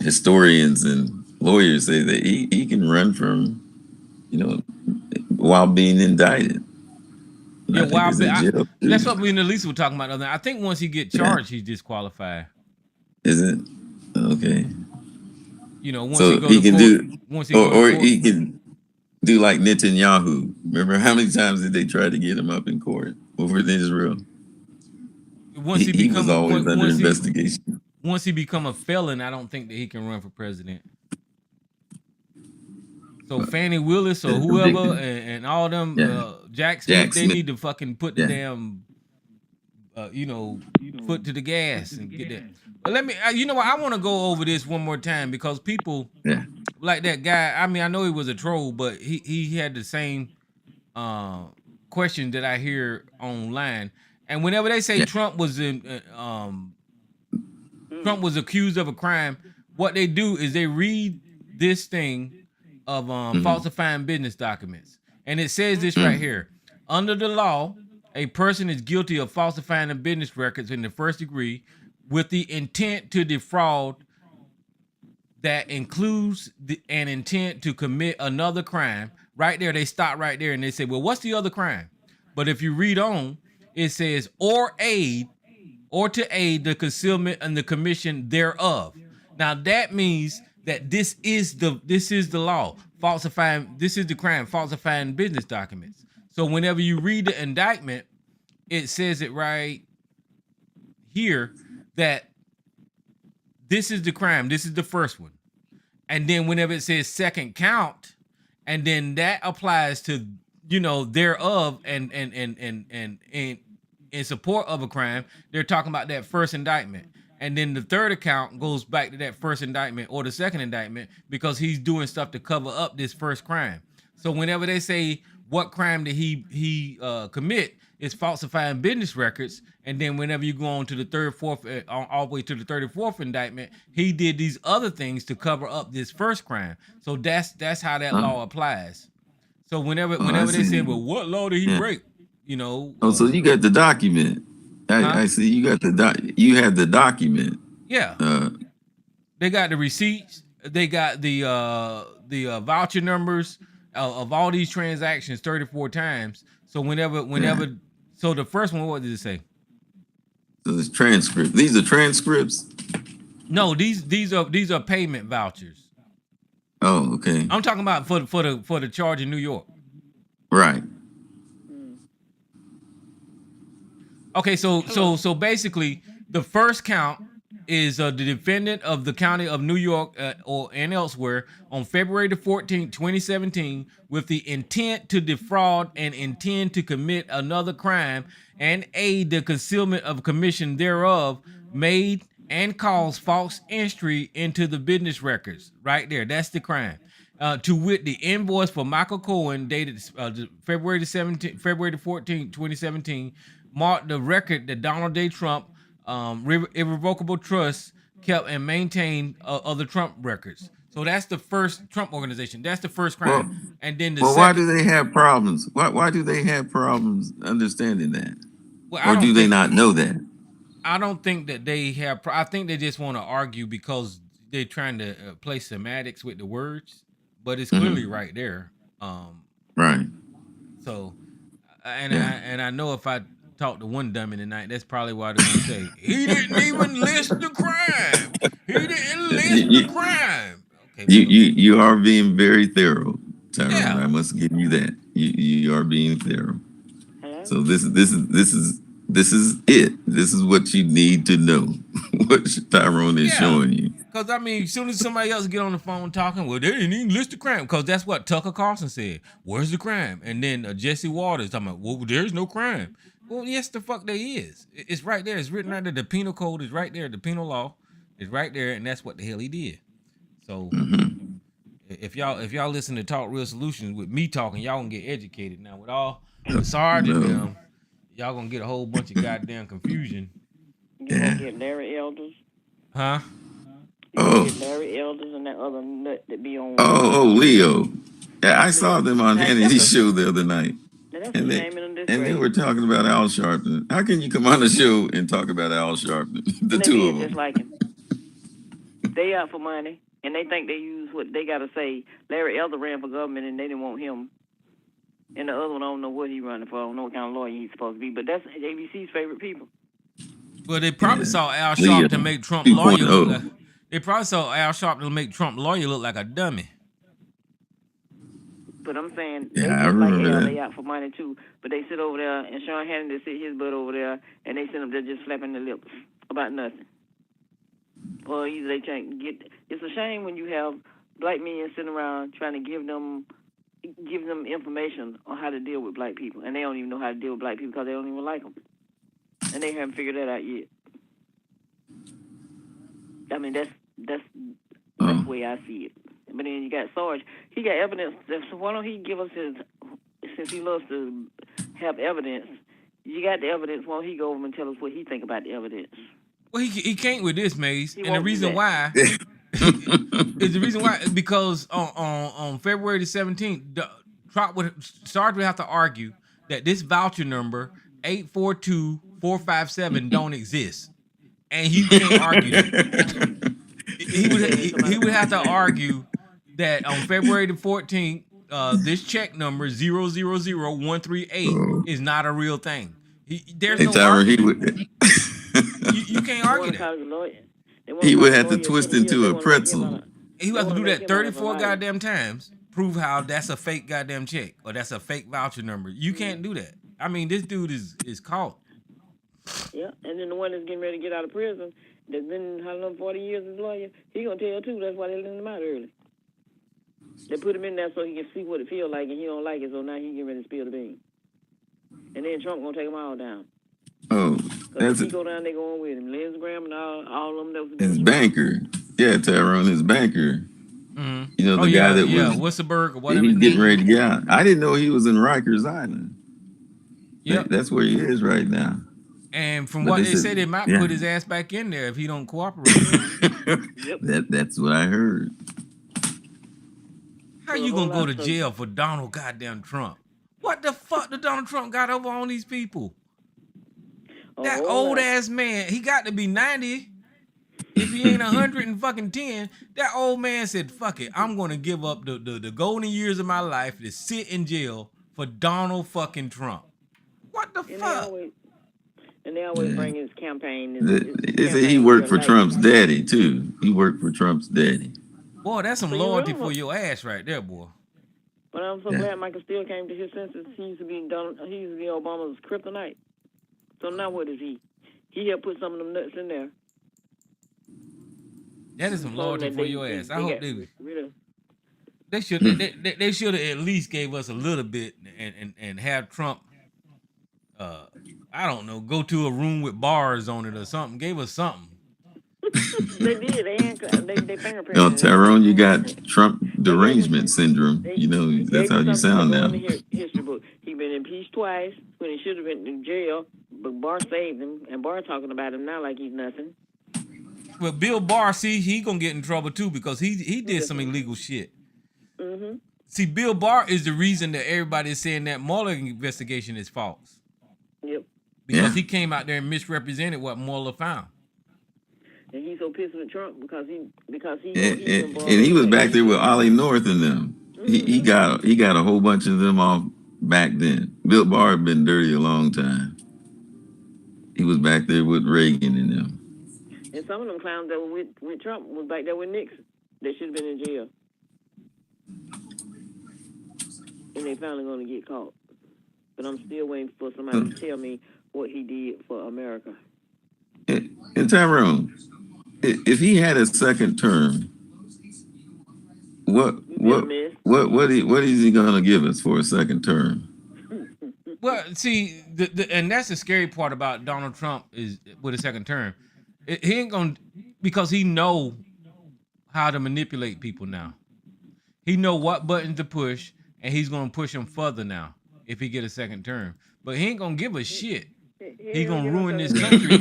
historians and lawyers say that he can run from, while being indicted. Yeah, that's what me and Elisa were talking about. I think once he get charged, he's disqualified. Is it? Okay. Once so he can do, he can do like Netanyahu. Remember how many times did they try to get him up in court over in Israel? Once he was always under investigation. Once he become a felon, I don't think that he can run for president. So Fannie Willis or whoever and all them Jack Smith, they need to fucking put the damn foot to the gas and get that. But let me, what, I want to go over this one more time because people like that guy. I mean, I know he was a troll, but he had the same question that I hear online. And whenever they say Trump was Trump was accused of a crime, what they do is they read this thing of falsifying business documents. And it says this right here. Under the law, a person is guilty of falsifying the business records in the first degree with the intent to defraud that includes an intent to commit another crime. Right there, they stop right there and they say, well, what's the other crime? But if you read on, it says, or to aid the concealment and the commission thereof. Now that means that this is the law. Falsifying, this is the crime, falsifying business documents. So whenever you read the indictment, it says it right here that this is the crime, this is the first one. And then whenever it says second count, and then that applies to, thereof and in support of a crime, they're talking about that first indictment. And then the third account goes back to that first indictment or the second indictment because he's doing stuff to cover up this first crime. So whenever they say what crime did he commit, it's falsifying business records. And then whenever you go on to the third, fourth, all the way to the 34th indictment, he did these other things to cover up this first crime. So that's how that law applies. So whenever they say, well, what law did he break? So you got the document. I see you got you had the document. Yeah. They got the receipts. They got the voucher numbers of all these transactions 34 times. So whenever, so the first one, what did it say? So it's transcript. These are transcripts. No, these are payment vouchers. Oh, okay. I'm talking about for the charge in New York. Right. Okay, so basically, the first count is the defendant of the county of New York and elsewhere on February the 14th, 2017, with the intent to defraud and intend to commit another crime and aid the concealment of commission thereof, made and cause false entry into the business records. Right there, that's the crime. To wit, the invoice for Michael Cohen dated February the 14th, 2017, marked the record that Donald J. Trump irrevocable trust kept and maintained of the Trump records. So that's the first Trump organization. That's the first crime. Well, And then the well, second. why do they have problems? Why do they have problems understanding that? Well, Or do they not know that? I don't think that they have. I think they just want to argue because they're trying to play semantics with the words, but it's clearly right there. Right. So, and I know if I talk to one dummy tonight, that's probably why they're gonna say he didn't even list the crime. He didn't list the crime. Okay. You are being very thorough, Tyrone. Yeah. I must give you that. You are being thorough. So this is it. This is what you need to know. What Tyrone is showing you. Because, I mean, as soon as somebody else get on the phone talking, well, they didn't even list the crime. Because that's what Tucker Carlson said. Where's the crime? And then Jesse Waters talking about, well, there's no crime. Well, yes, the fuck there is. It's right there. It's written right there. The penal code is right there. The penal law is right there. And that's what the hell he did. So if y'all listen to Talk Real Solutions with me talking, y'all gonna get educated. Now, with all the sergeant them, y'all gonna get a whole bunch of goddamn confusion. You gonna get Larry Elders? Huh? You gonna get Larry Elders and that other nut that be on. Oh, Leo. Yeah, I saw them on Hannity's show the other night. And they were talking about Al Sharpton. How can you come on the show and talk about Al Sharpton? The two of them. Just like him. They out for money, and they think they use what they gotta say. Larry Elder ran for government, and they didn't want him. And the other one, I don't know what he running for. I don't know what kind of lawyer he's supposed to be. But that's ABC's favorite people. Well, they probably saw Al Sharpton to make Trump lawyer look like. They probably saw Al Sharpton to make Trump lawyer look like a dummy. But I'm saying, I remember that. they out for money too. But they sit over there, and Sean Hannity sit his butt over there, and they sit him there just slapping their lips about nothing. Or either they can't get. It's a shame when you have black men sitting around trying to give them information on how to deal with black people, and they don't even know how to deal with black people because they don't even like them, and they haven't figured that out yet. I mean, that's the way I see it. But then you got Sarge. He got evidence. So why don't he give us his? Since he loves to have evidence, you got the evidence. Why don't he go over and tell us what he think about the evidence? Well, he can't with this, Maze, and the reason why is because on February the 17th, Sarge would have to argue that this voucher number 842457 don't exist, and he can't argue that. He would have to argue that on February the 14th, this check number 000138 is not a real thing. There's no argument. You can't argue that. He would have to twist into a pretzel. He would have to do that 34 goddamn times, prove how that's a fake goddamn check or that's a fake voucher number. You can't do that. I mean, this dude is caught. Yeah, and then the one that's getting ready to get out of prison, that's been, 40 years as a lawyer, he gonna tell too. That's why they let him out early. They put him in there so he can see what it feels like, and he don't like it, so now he getting ready to spill the beans. And then Trump gonna take them all down. Oh, that's it. He go down, they going with him. Lindsey Graham and all of them. That was his banker. Yeah, Tyrone, his banker. Mm-hmm. You know, the guy that was Whistlebird or whatever. He's getting ready to get out. I didn't know he was in Rikers Island. Yeah, that's where he is right now. And from what they said, they might put his ass back in there if he don't cooperate. That's what I heard. How you gonna go to jail for Donald goddamn Trump? What the fuck did Donald Trump got over on these people? That old ass man, he got to be 90. if he ain't 110, that old man said, "Fuck it, I'm gonna give up the golden years of my life to sit in jail for Donald fucking Trump." What the fuck? And they always Yeah. bring his campaign. They say he worked for Trump's daddy too. He worked for Trump's daddy. Boy, that's some So you loyalty really for your ass right there, boy. But I'm so glad Michael Steele came to his senses. He used to be Obama's kryptonite. So now what is he? He helped put some of them nuts in there. That is some loyalty for your ass. I hope they should Hmm. they should have at least gave us a little bit and have Trump I don't know, go to a room with bars on it or something. Gave us something. They did. They fingerprinted. Tyrone, you got Trump derangement syndrome. That's how you sound now. History book. He been impeached twice when he should have been in jail, but Barr saved him, and Barr talking about him now like he's nothing. Well, Bill Barr, see, he gonna get in trouble too because he did some illegal shit. Mm-hmm. See, Bill Barr is the reason that everybody is saying that Mueller investigation is false. Yep. Because he came out there and misrepresented what Mueller found. And he's so pissed with Trump because he and he was back there with Ollie North and them. He got a whole bunch of them off back then. Bill Barr had been dirty a long time. He was back there with Reagan and them. And some of them clowns that were with Trump was back there with Nixon. They should have been in jail. And they finally going to get caught. But I'm still waiting for somebody to tell me what he did for America. And Tyrone, if he had a second term, what is he gonna give us for a second term? Well, see, and that's the scary part about Donald Trump is with a second term. He ain't gonna, because he know how to manipulate people now. He know what buttons to push, and he's gonna push them further now if he get a second term. But he ain't gonna give a shit. He gonna ruin this country.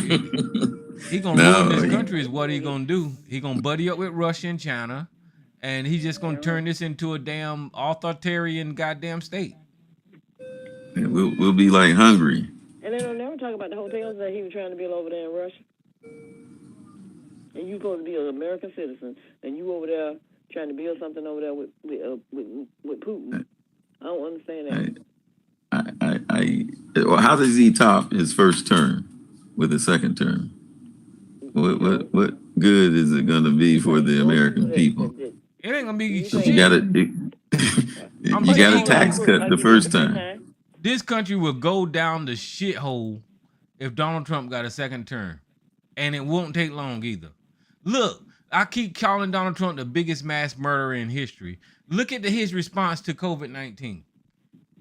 He gonna ruin this country is what he gonna do. He gonna buddy up with Russia and China, and he's just gonna turn this into a damn authoritarian goddamn state. We'll be like Hungary. And they don't never talk about the hotels that he was trying to build over there in Russia. And you supposed to be an American citizen, and you over there trying to build something over there with Putin. I don't understand that. Well, how does he top his first term with a second term? What good is it going to be for the American people? It ain't gonna be shit. You got a tax cut the first time. This country will go down the shithole if Donald Trump got a second term, and it won't take long either. Look, I keep calling Donald Trump the biggest mass murderer in history. Look at his response to COVID-19.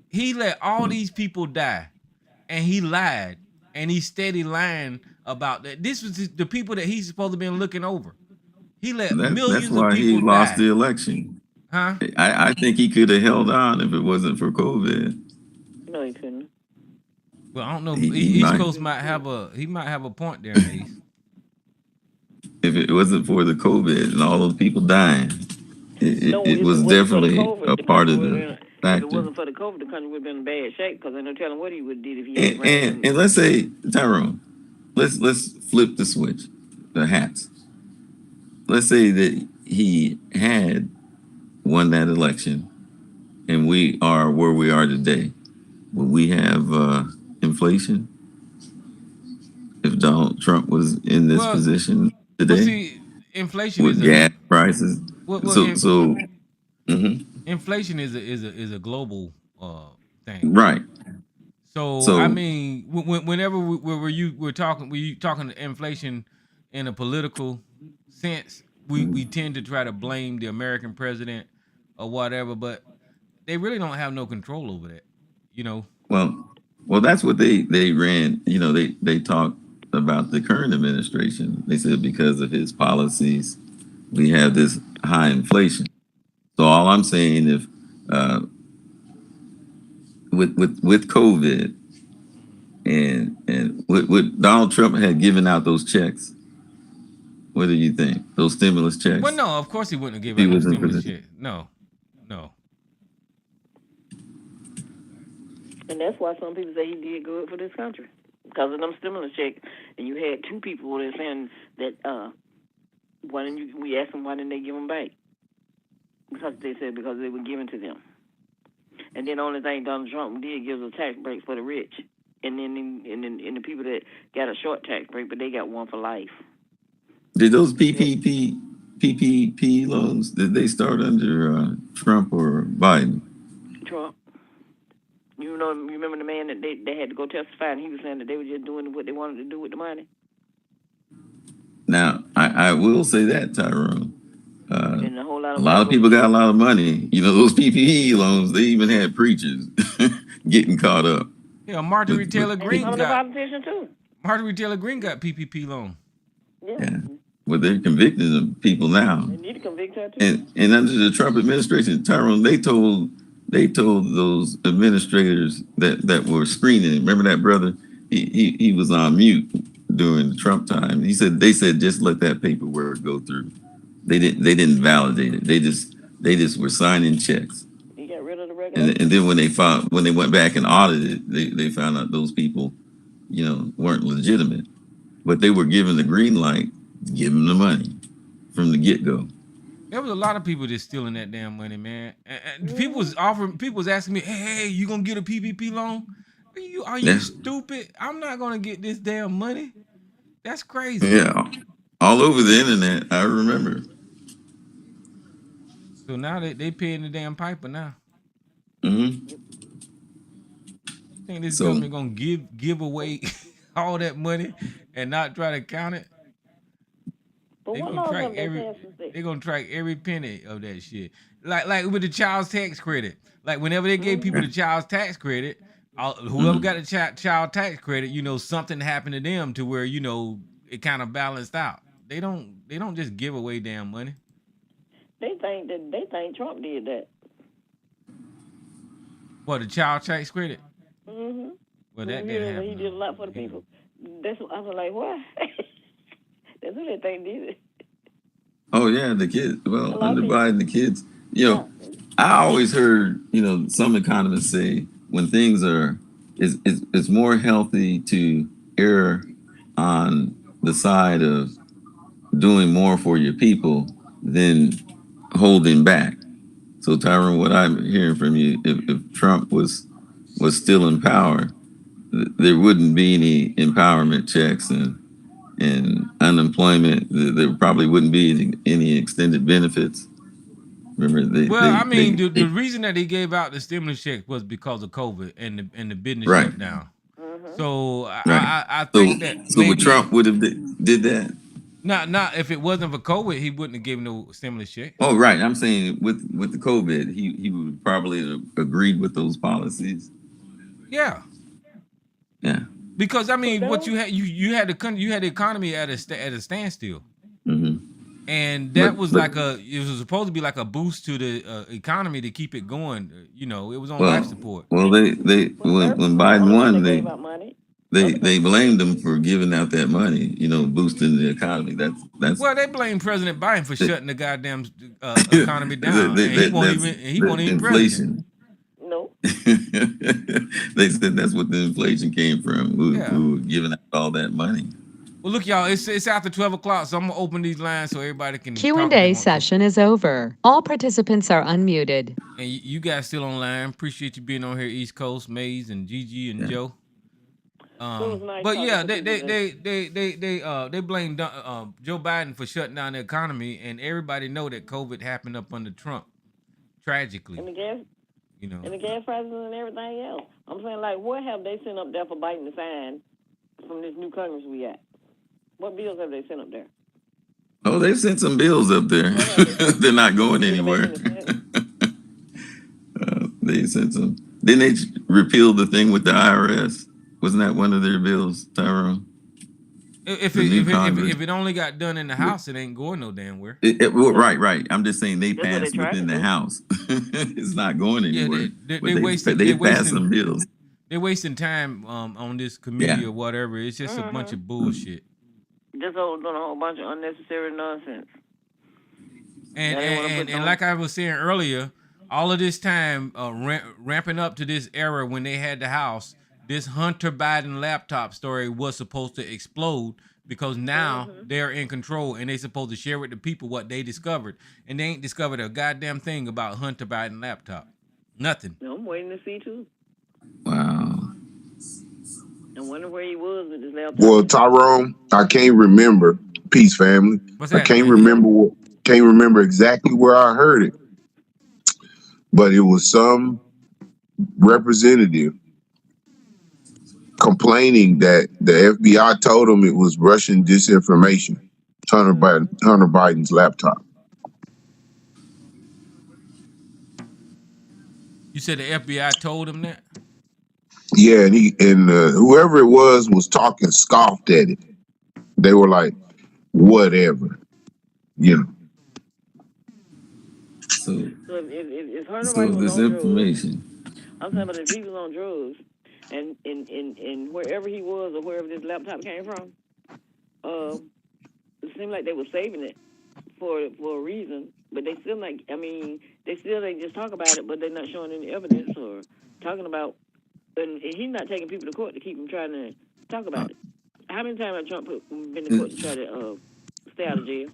He let all these people die, and he lied, and he steady lying about that. This was the people that he's supposed to be looking over. He let millions That's why of people he lost die. the election. Huh? I think he could have held on if it wasn't for COVID. No, he couldn't. Well, I don't know. East Coast might have a point there, Mace. If it wasn't for the COVID and all those people dying, it was definitely a part of the factor. If it wasn't for the COVID, the country would have been in bad shape because there's no telling what he would have did if he had and let's say, Tyrone, let's flip the switch, the hats. Let's say that he had won that election and we are where we are today. Will we have inflation if Donald Trump was in this position today? Well, see, inflation with gas prices. Inflation is a global thing, right? So I mean, whenever we're talking inflation in a political sense, we tend to try to blame the American president or whatever, but they really don't have no control over that, you know. Well, that's what they ran. You know, they talked about the current administration. They said because of his policies, we have this high inflation. So all I'm saying, if with COVID and with Donald Trump had given out those checks, what do you think? Those stimulus checks? Well, no, of course he wouldn't have given out stimulus checks. No. And that's why some people say he did good for this country because of them stimulus checks. And you had two people that saying that Why didn't you? We asked them why didn't they give them back? Because they said because they were given to them. And then the only thing Donald Trump did give us a tax break for the rich, and then the people that got a short tax break, but they got one for life. Did those PPP loans, did they start under Trump or Biden? Trump. You remember the man that they had to go testify, and he was saying that they were just doing what they wanted to do with the money. Now, I will say that, Tyrone. And a whole lot A lot of people got a lot of money. You know, those PPP loans, they even had preachers getting caught up. Yeah, Marjorie Taylor Greene got. Politician too. Marjorie Taylor Greene got PPP loan. Yeah. Well, they're convicting the people now. They need to convict her too. And under the Trump administration, Tyrone, they told those administrators that were screening. Remember that brother? He was on mute during the Trump time. They said just let that paperwork go through. They didn't validate it. They just were signing checks. He got rid of the regular. And then when they went back and audited, they found out those people, weren't legitimate, but they were given the green light, give them the money from the get go. There was a lot of people just stealing that damn money, man. And people was asking me, hey, you gonna get a PPP loan? Are you stupid? I'm not gonna get this damn money. That's crazy. Yeah, all over the internet. I remember. So now they paying the damn piper now. Mm-hmm. You think this government gonna give away all that money and not try to count it? They're gonna track every penny of that shit. Like with the child's tax credit. Like whenever they gave people the child's tax credit, whoever got the child tax credit, something happened to them to where it kind of balanced out. They don't just give away damn money. They think Trump did that. What, the child tax credit? Mm-hmm. Well, that didn't happen. He did a lot for the people. I was like, what? That's what they think did it. Oh yeah, the kids. Well, under Biden, the kids. I always heard some economists say when things it's more healthy to err on the side of doing more for your people than holding back. So Tyrone, what I'm hearing from you, if Trump was still in power, there wouldn't be any empowerment checks and unemployment. There probably wouldn't be any extended benefits. Remember, the reason that he gave out the stimulus check was because of COVID and the business shutdown. Mm-hmm. So I think that so maybe Trump would have did that. Not if it wasn't for COVID, he wouldn't have given no stimulus check. Oh, right. I'm saying with the COVID, he would probably have agreed with those policies. Yeah. Yeah. Because what you had the economy at a standstill. Mm-hmm. And that was it was supposed to be like a boost to the economy to keep it going. It was on life support. Well, when Biden won, they blamed him for giving out that money, boosting the economy. That's well, they blame President Biden for shutting the goddamn economy down. He won't even inflation. No. They said that's what the inflation came from. Who were giving out all that money. Well, look, y'all, it's after 12 o'clock, so I'm going to open these lines so everybody can Q&A session is over. All participants are unmuted. And you guys still online. Appreciate you being on here, East Coast, Maze and Gigi and Joe. But yeah, they blame Joe Biden for shutting down the economy, and everybody know that COVID happened up under Trump, tragically. And the gas, and the gas prices and everything else. I'm saying, what have they sent up there for Biden to sign from this new Congress we got? What bills have they sent up there? Oh, they sent some bills up there. They're not going anywhere. They sent some. Didn't they repeal the thing with the IRS? Wasn't that one of their bills, Tyrone? If it only got done in the House, it ain't going no damn where. Right. I'm just saying they passed within the House. It's not going anywhere. Yeah, they passed some bills. They're wasting time on this committee or whatever. It's just a bunch of bullshit. Just doing a whole bunch of unnecessary nonsense. And like I was saying earlier, all of this time ramping up to this era when they had the House, this Hunter Biden laptop story was supposed to explode because now they're in control and they supposed to share with the people what they discovered, and they ain't discovered a goddamn thing about Hunter Biden laptop. Nothing. I'm waiting to see too. Wow. I wonder where he was with his laptop. Well, Tyrone, I can't remember. Peace, family. What's I that? can't remember exactly where I heard it, but it was some representative complaining that the FBI told him it was Russian disinformation. Hunter Biden's laptop. You said the FBI told him that? Yeah, and whoever it was talking, scoffed at it. They were like, "Whatever," you know. So if Hunter so Biden was this on information. drugs, I'm talking about if he was on drugs, and in wherever he was or wherever this laptop came from, it seemed like they were saving it for a reason, but they still like. I mean, they just talk about it, but they're not showing any evidence or talking about. And he's not taking people to court to keep them trying to talk about it. How many times have Trump been to court to try to stay out of jail?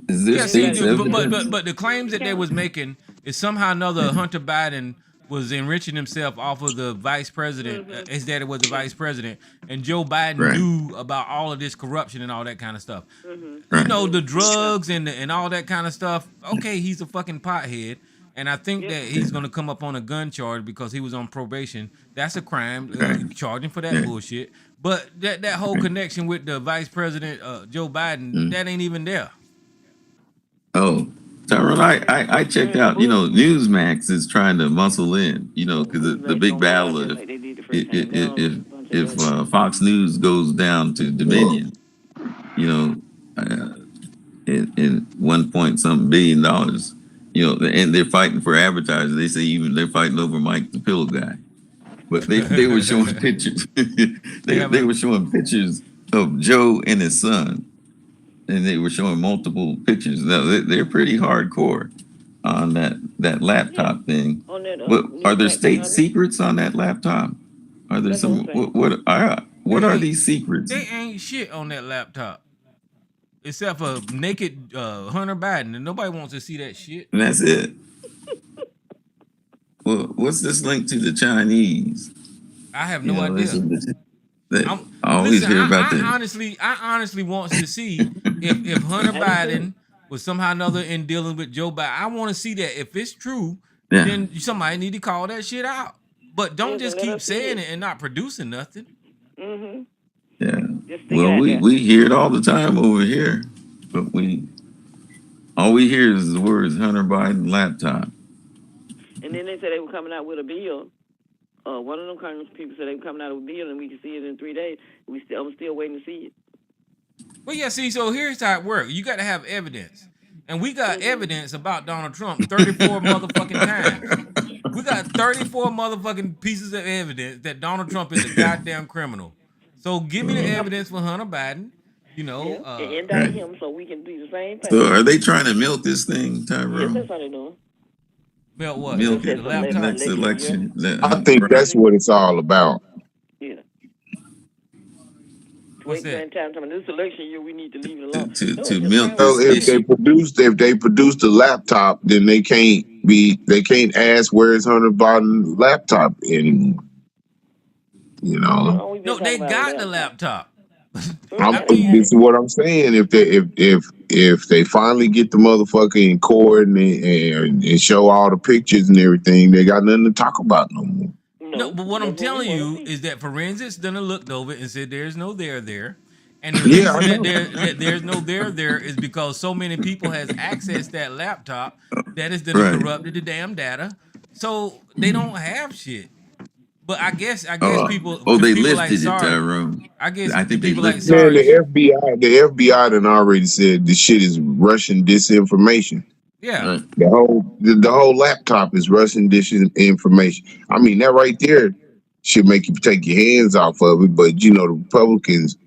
Is there states but the claims that they was making is somehow or another Hunter Biden was enriching himself off of the vice president. His daddy was the vice president, and Joe Biden knew about all of this corruption and all that kind of stuff. You know, the drugs and all that kind of stuff. Okay, he's a fucking pothead, and I think that he's gonna come up on a gun charge because he was on probation. That's a crime. Charging for that bullshit. But that whole connection with the vice president, Joe Biden, that ain't even there. Oh, Tyrone, I checked out. You know, Newsmax is trying to muscle in. You know, because the big battle of if Fox News goes down to Dominion, you know, in 1 point something billion dollars, you know, and they're fighting for advertisers. They say even they're fighting over Mike the Pillow Guy, but they were showing pictures. they were showing pictures of Joe and his son. And they were showing multiple pictures. Now they're pretty hardcore on that laptop thing. But are there state secrets on that laptop? Are there some? What are these secrets? They ain't shit on that laptop, except for naked Hunter Biden, and nobody wants to see that shit. And that's it. Well, what's this link to the Chinese? I have no idea. I always hear about that. I honestly want to see if Hunter Biden was somehow or another in dealing with Joe Biden. I want to see that. If it's true, then somebody need to call that shit out. But don't just keep saying it and not producing nothing. Yeah. Well, we hear it all the time over here, but all we hear is the words Hunter Biden laptop. And then they said they were coming out with a bill. One of them Congress people said they were coming out with a bill and we can see it in 3 days. I'm still waiting to see it. Well, yeah, see, so here's how it works. You got to have evidence. And we got evidence about Donald Trump 34 motherfucking times. We got 34 motherfucking pieces of evidence that Donald Trump is a goddamn criminal. So give me the evidence for Hunter Biden, you know. Indict him so we can do the same thing. So are they trying to milk this thing, Tyrone? Yes, that's how they're doing. Milk what? Milk it. Next election. I think that's what it's all about. Yeah. What's that? This election year, we need to leave it alone. To milk So this if they produce the laptop, then they can't ask where's Hunter Biden's laptop anymore. You know. No, they got the laptop. This is what I'm saying. If they finally get the motherfucker in court and show all the pictures and everything, they got nothing to talk about no more. No, but what I'm telling you is that forensics done looked over it and said there's no there. And the reason that there's no there is because so many people has accessed that laptop that has done corrupted the damn data. So they don't have shit. But I guess people. They people lifted like it, Tyrone. I guess I think people they like sorry. The FBI done already said the shit is Russian disinformation. Yeah. The whole laptop is Russian disinformation. I mean, that right there should make you take your hands off of it. But you know, the Republicans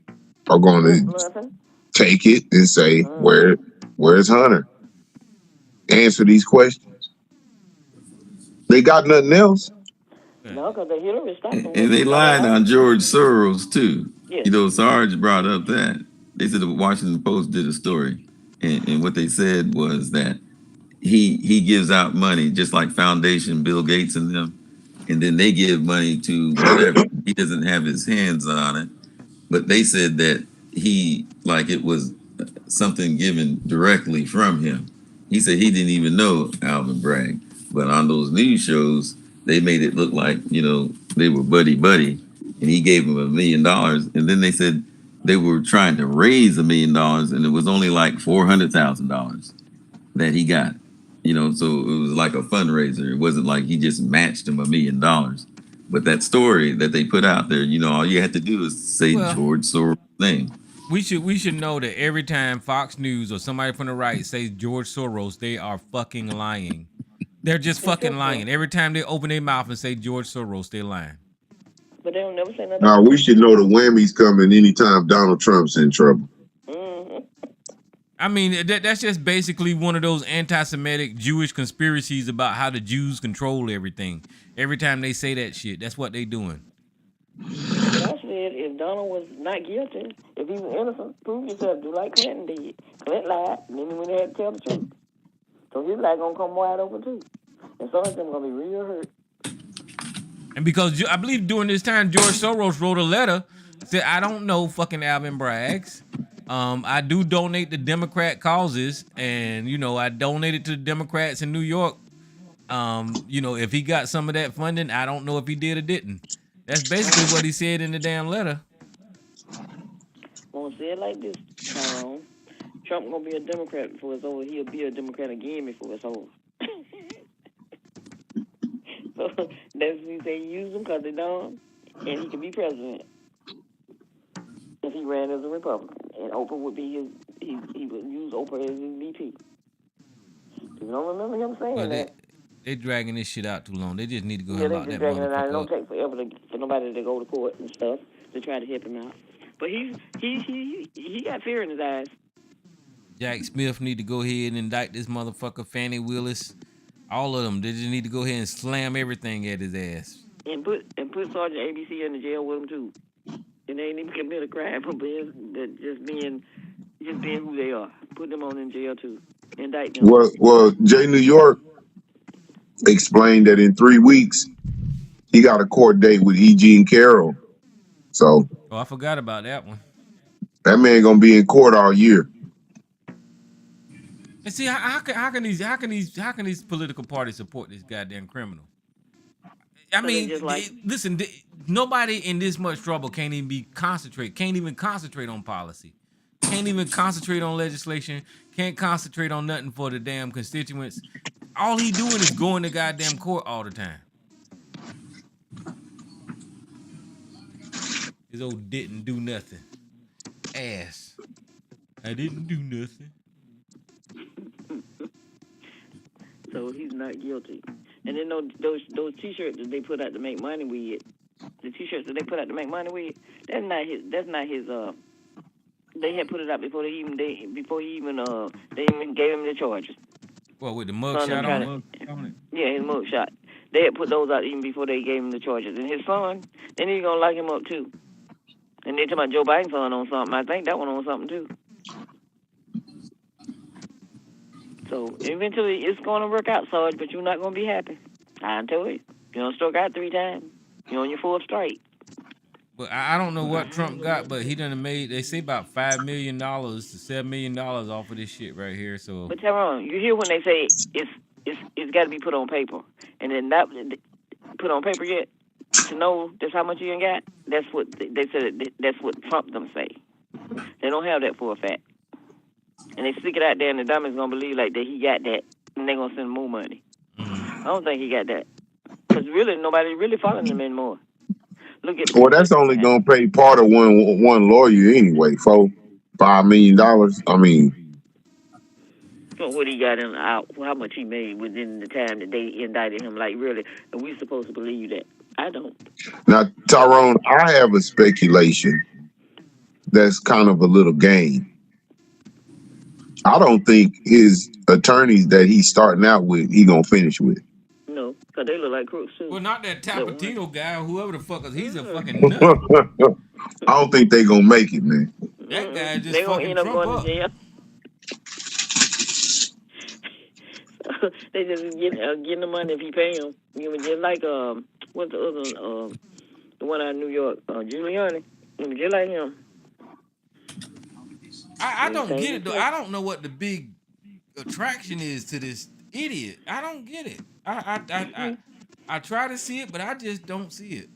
are going to take it and say, "Where's Hunter? Answer these questions." They got nothing else. No, because the Hillary stopped them. And they lied on George Soros too. Yes. You know, Sarge brought up that. They said the Washington Post did a story. And what they said was that he gives out money just like Foundation, Bill Gates and them, and then they give money to whatever. He doesn't have his hands on it. But they said that he, like it was something given directly from him. He said he didn't even know Alvin Bragg. But on those news shows, they made it look like, you know, they were buddy, and he gave him $1 million. And then they said they were trying to raise $1 million, and it was only like $400,000 that he got. You know, so it was like a fundraiser. It wasn't like he just matched him $1 million. But that story that they put out there, you know, all you had to do is say George Soros' name. We should know that every time Fox News or somebody from the right says George Soros, they are fucking lying. They're just fucking lying. Every time they open their mouth and say George Soros, they're lying. But they don't never say nothing. Now we should know the whammy's coming anytime Donald Trump's in trouble. I mean, that's just basically one of those anti-Semitic Jewish conspiracies about how the Jews control everything. Every time they say that shit, that's what they doing. I said if Donald was not guilty, if he was innocent, prove yourself, do like Clinton did. Clinton lied, and then when they had to tell the truth. So his lie gonna come wide open too. And some of them gonna be real hurt. And because I believe during this time, George Soros wrote a letter, said, I don't know fucking Alvin Braggs. I do donate to Democrat causes, and, you know, I donated to the Democrats in New York. You know, if he got some of that funding, I don't know if he did or didn't. That's basically what he said in the damn letter. I'm gonna say it like this, Tyrone. Trump gonna be a Democrat before it's over. He'll be a Democrat again before it's over. So that's what he say. Use them because they're dumb, and he can be president if he ran as a Republican. And Oprah would be his. He would use Oprah as his VP. You don't remember him saying that? They're dragging this shit out too long. They just need to go ahead Yeah, and they lock just that dragging it out. It motherfucker don't up. take forever for nobody to go to court and stuff to try to help him out. But he got fear in his eyes. Jack Smith need to go ahead and indict this motherfucker, Fannie Willis. All of them. They just need to go ahead and slam everything at his ass. And put Sergeant ABC in the jail with him too. And they ain't even commit a crime for just being who they are. Put them on in jail too. Indict them. Well, Jay New York explained that in 3 weeks he got a court date with E.G. and Carroll. So I forgot about that one. that man gonna be in court all year. And see, how can these political parties support this goddamn criminal? I mean, listen, nobody in this much trouble can't even concentrate on policy, can't even concentrate on legislation, can't concentrate on nothing for the damn constituents. All he doing is going to goddamn court all the time. His old didn't do nothing ass. I didn't do nothing. So he's not guilty. And then those T-shirts that they put out to make money with, the T-shirts that they put out to make money with, that's not his. They had put it out before they even gave him the charges. Well, with the mug shot on it? Yeah, his mug shot. They had put those out even before they gave him the charges. And his son, then he's gonna lock him up too. And they talking about Joe Biden's son on something. I think that one on something too. So eventually it's going to work out, Sarge, but you're not going to be happy. I tell you. You don't struck out 3 times. You're on your 4th strike. Well, I don't know what Trump got, but he done made, they say about $5 million to $7 million off of this shit right here. So, but Tyrone, you hear when they say it's got to be put on paper, and then that put on paper yet to know that's how much you ain't got. That's what they said. That's what Trump them say. They don't have that for a fact. And they stick it out there, and the dummies gonna believe like that he got that, and they gonna send more money. I don't think he got that, because really nobody really following him anymore. Look at. Well, that's only gonna pay part of one lawyer anyway. $5 million. I mean, so what he got in out? How much he made within the time that they indicted him? Like really, are we supposed to believe that? I don't. Now, Tyrone, I have a speculation that's kind of a little game. I don't think his attorneys that he's starting out with, he gonna finish with. No. Cause they look like crooks too. Well, not that That one. Tapatino guy, whoever the fuck is. He's a fucking nut. I don't think they gonna make it, man. That guy just They gonna fucking end up Trump going up. to jail. They just getting the money if he pay them. You know, just like what's the other the one out of New York, Giuliani. Just like him. I don't get it though. I don't know what the big attraction is to this idiot. I don't get it. I try to see it, but I just don't see it.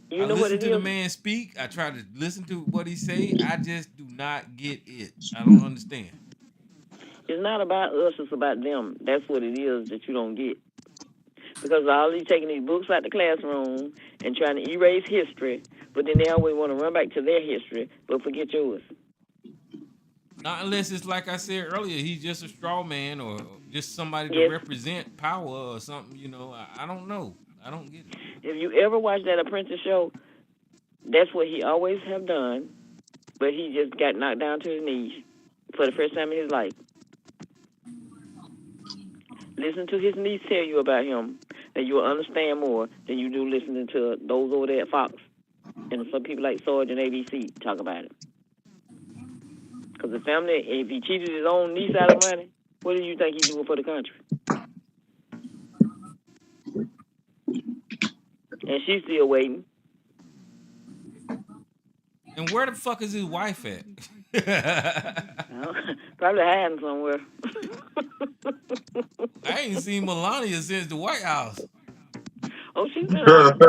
You I know listen what it to the is? man speak. I try to listen to what he say. I just do not get it. I don't understand. It's not about us, it's about them. That's what it is that you don't get. Because all these taking these books out the classroom and trying to erase history, but then they always want to run back to their history, but forget yours. Not unless it's like I said earlier, he's just a straw man or just somebody to represent power or something. You know, I don't know. I don't get it. If you ever watch that Apprentice show, that's what he always have done, but he just got knocked down to his knees for the first time in his life. Listen to his niece tell you about him, and you will understand more than you do listening to those over there at Fox and some people like Sarge and ABC talk about it. Because the family, if he cheated his own niece out of money, what do you think he's doing for the country? And she's still waiting. And where the fuck is his wife at? Probably hiding somewhere. I ain't seen Melania since the White House. Oh, she's been out.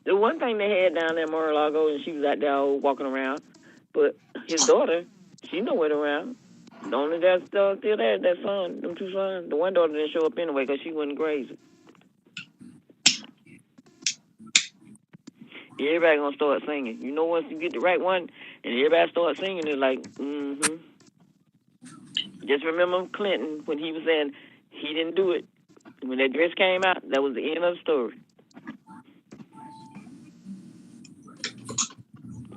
The one thing they had down there in Mar-a-Lago, and she was out there walking around. But his daughter, she nowhere around. The only that's still there, that son, them two sons. The one daughter didn't show up anyway because she wasn't crazy. Everybody gonna start singing. You know, once you get the right one, and everybody start singing, it's like, mm-hmm. Just remember Clinton when he was saying he didn't do it. When that dress came out, that was the end of the story.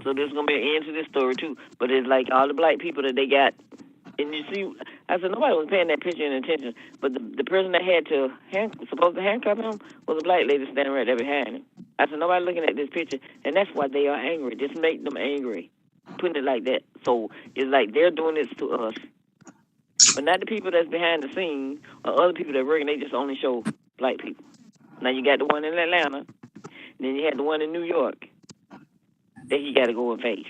So there's gonna be an end to this story too. But it's like all the black people that they got, and you see, I said nobody was paying that picture any attention. But the person that had to supposed to handcuff him was a black lady standing right there behind him. I said nobody looking at this picture, and that's why they are angry. Just make them angry, putting it like that. So it's like they're doing this to us, but not the people that's behind the scene or other people that working. They just only show black people. Now you got the one in Atlanta, and then you had the one in New York that he got to go and face.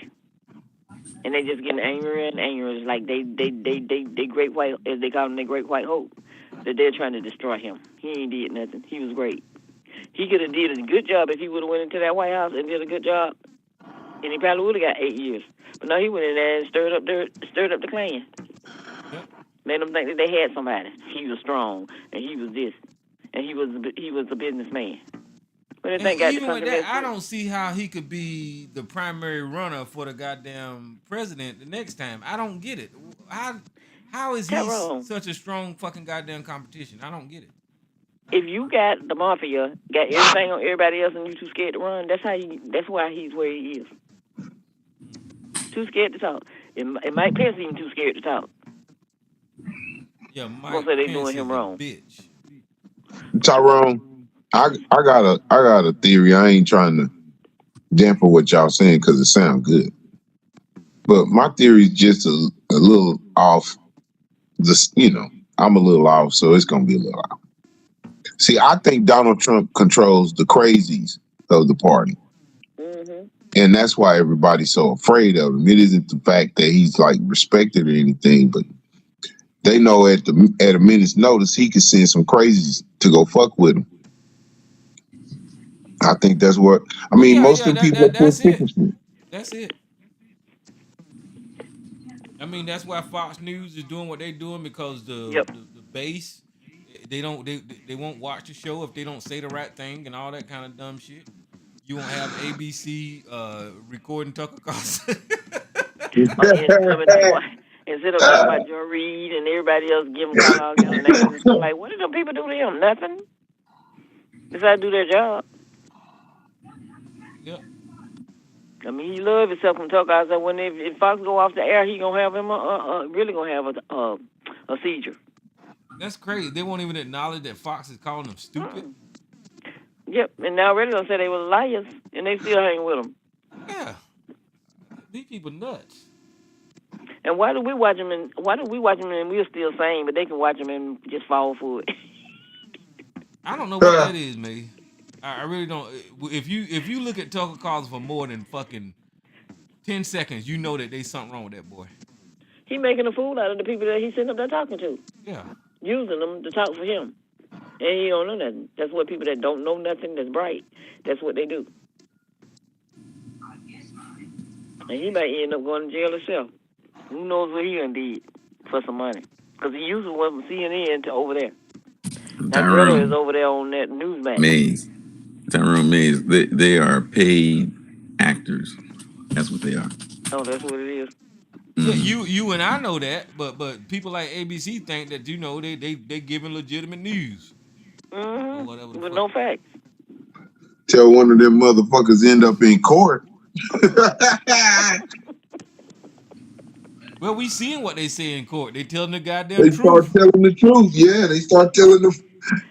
And they just getting angrier and angrier. It's like they great white, as they call them, they great white hope, that they're trying to destroy him. He ain't did nothing. He was great. He could have did a good job if he would have went into that White House and did a good job, and he probably would have got 8 years. But no, he went in there and stirred up the Klan. Made them think that they had somebody. He was strong, and he was this, and he was a businessman. But even with that, I don't see how he could be the primary runner for the goddamn president the next time. I don't get it. How is he such a strong fucking goddamn competition? I don't get it. If you got the mafia, got everything on everybody else, and you too scared to run, that's why he's where he is. Too scared to talk. And Mike Pence even too scared to talk. Yeah, Mike Pence is doing him wrong. Bitch. Tyrone, I got a theory. I ain't trying to dampen what y'all saying because it sounds good, but my theory is just a little off. I'm a little off, so it's gonna be a little off. See, I think Donald Trump controls the crazies of the party. Mm-hmm. And that's why everybody's so afraid of him. It isn't the fact that he's like respected or anything, but they know at a minute's notice he could send some crazies to go fuck with him. I think that's what most of the people that's it. That's it. I mean, that's why Fox News is doing what they're doing because the base they won't watch the show if they don't say the right thing and all that kind of dumb shit. You won't have ABC recording Tucker Carlson. Instead of talking about Joe Reed and everybody else giving all kind of names and stuff, like, what did them people do to him? Nothing. Besides do their job. Yep. I mean, he loved himself from Tucker. I said, if Fox go off the air, he gonna have him really gonna have a seizure. That's crazy. They won't even acknowledge that Fox is calling them stupid. Yep, and now already done said they were liars, and they still hang with them. Yeah, these people nuts. And why do we watch them? And we're still sane, but they can watch them and just fall for it? I don't know what that is, man. I really don't. If you look at Tucker Carlson for more than fucking 10 seconds, you know that there's something wrong with that boy. He making a fool out of the people that he's sitting up there talking to. Yeah. Using them to talk for him. And he don't know nothing. That's what people that don't know nothing that's bright, that's what they do. And he might end up going to jail himself. Who knows what he done did for some money. Because he used one from CNN to over there. That brother is over there on that Newsmax. Mays. Tyrone Mays. They are paid actors. That's what they are. Oh, that's what it is. Yeah, you and I know that, but people like ABC think that they giving legitimate news. Mm-hmm. With no facts. Tell one of them motherfuckers end up in court. Well, we seeing what they say in court. They telling the goddamn They truth. start telling the truth. Yeah, they start telling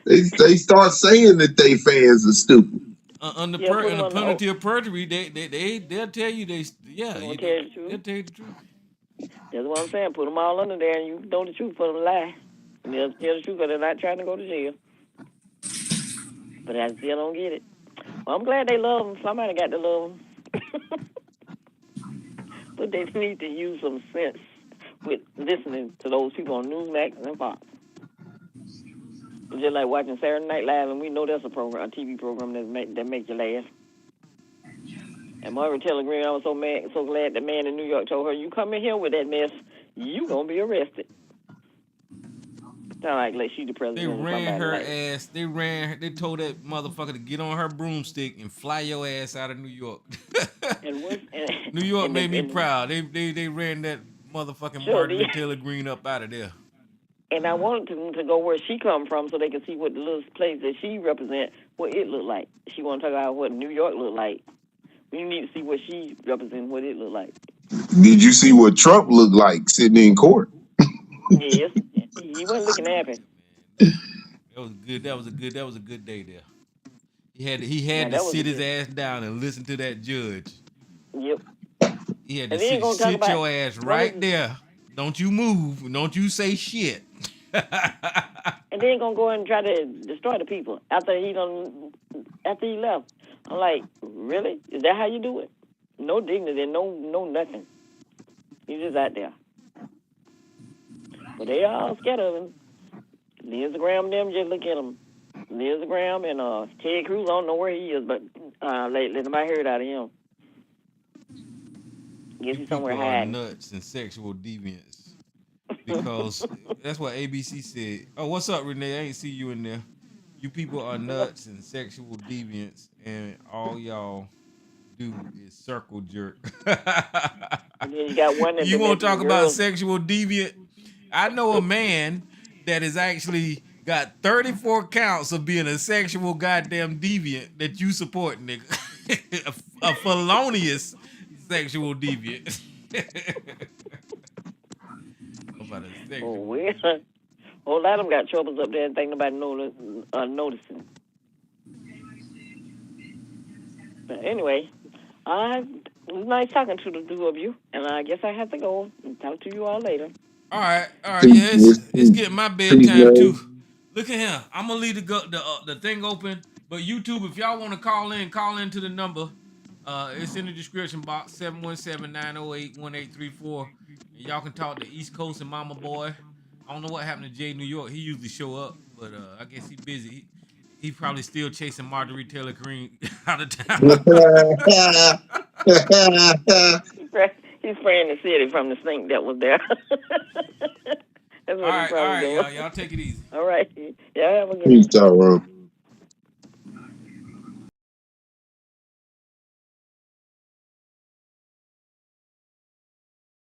they start saying that they fans are stupid. Under the penalty of perjury, they'll tell you they'll tell you the truth. That's what I'm saying. Put them all under there, and you know the truth for them lie. And they'll tell the truth because they're not trying to go to jail. But I still don't get it. Well, I'm glad they love them. Somebody got to love them. But they need to use some sense with listening to those people on Newsmax and Fox. It's just like watching Saturday Night Live, and we know that's a TV program that make you laugh. And Margaret Taylor Greene, I was so glad the man in New York told her, "You come in here with that mess, you gonna be arrested." Sound like she the president. They ran her ass. They told that motherfucker to get on her broomstick and fly your ass out of New York. New York made me proud. They ran that motherfucking Margaret Taylor Greene up out of there. And I wanted them to go where she come from so they can see what the little place that she represent, what it looked like. She want to talk about what New York looked like. We need to see what she represents, what it looked like. Did you see what Trump looked like sitting in court? Yes, he wasn't looking happy. That was good. That was a good day there. He had to sit his ass down and listen to that judge. Yep. He had to sit your ass right there. Don't you move. Don't you say shit. And then gonna go and try to destroy the people after he left. I'm like, really? Is that how you do it? No dignity, no nothing. He's just out there. But they all scared of him. Lindsey Graham, them just look at him. Lindsey Graham and Ted Cruz, I don't know where he is, but let nobody heard out of him. Guess he's somewhere hiding. Nuts and sexual deviants. Because that's what ABC said. Oh, what's up, Renee? I ain't see you in there. You people are nuts and sexual deviants, and all y'all do is circle jerk. And then you got one that you want to talk about sexual deviant? I know a man that has actually got 34 counts of being a sexual goddamn deviant that you support, nigga. a felonious sexual deviant. Oh, well. A whole lot of them got troubles up there and think nobody noticing. But anyway, it was nice talking to the two of you, and I guess I have to go and talk to you all later. All right. Yeah, it's getting my bedtime too. Look at him. I'm gonna leave the thing open, but YouTube, if y'all want to call into the number. It's in the description box, 717-908-1834. Y'all can talk to East Coast and Mama Boy. I don't know what happened to Jay New York. He usually show up, but I guess he's busy. He probably still chasing Marjorie Taylor Greene out of town. He's spraying the city from the sink that was there. That's what all right, y'all take it easy. All right. Yeah, have a good Peace, Tyrone.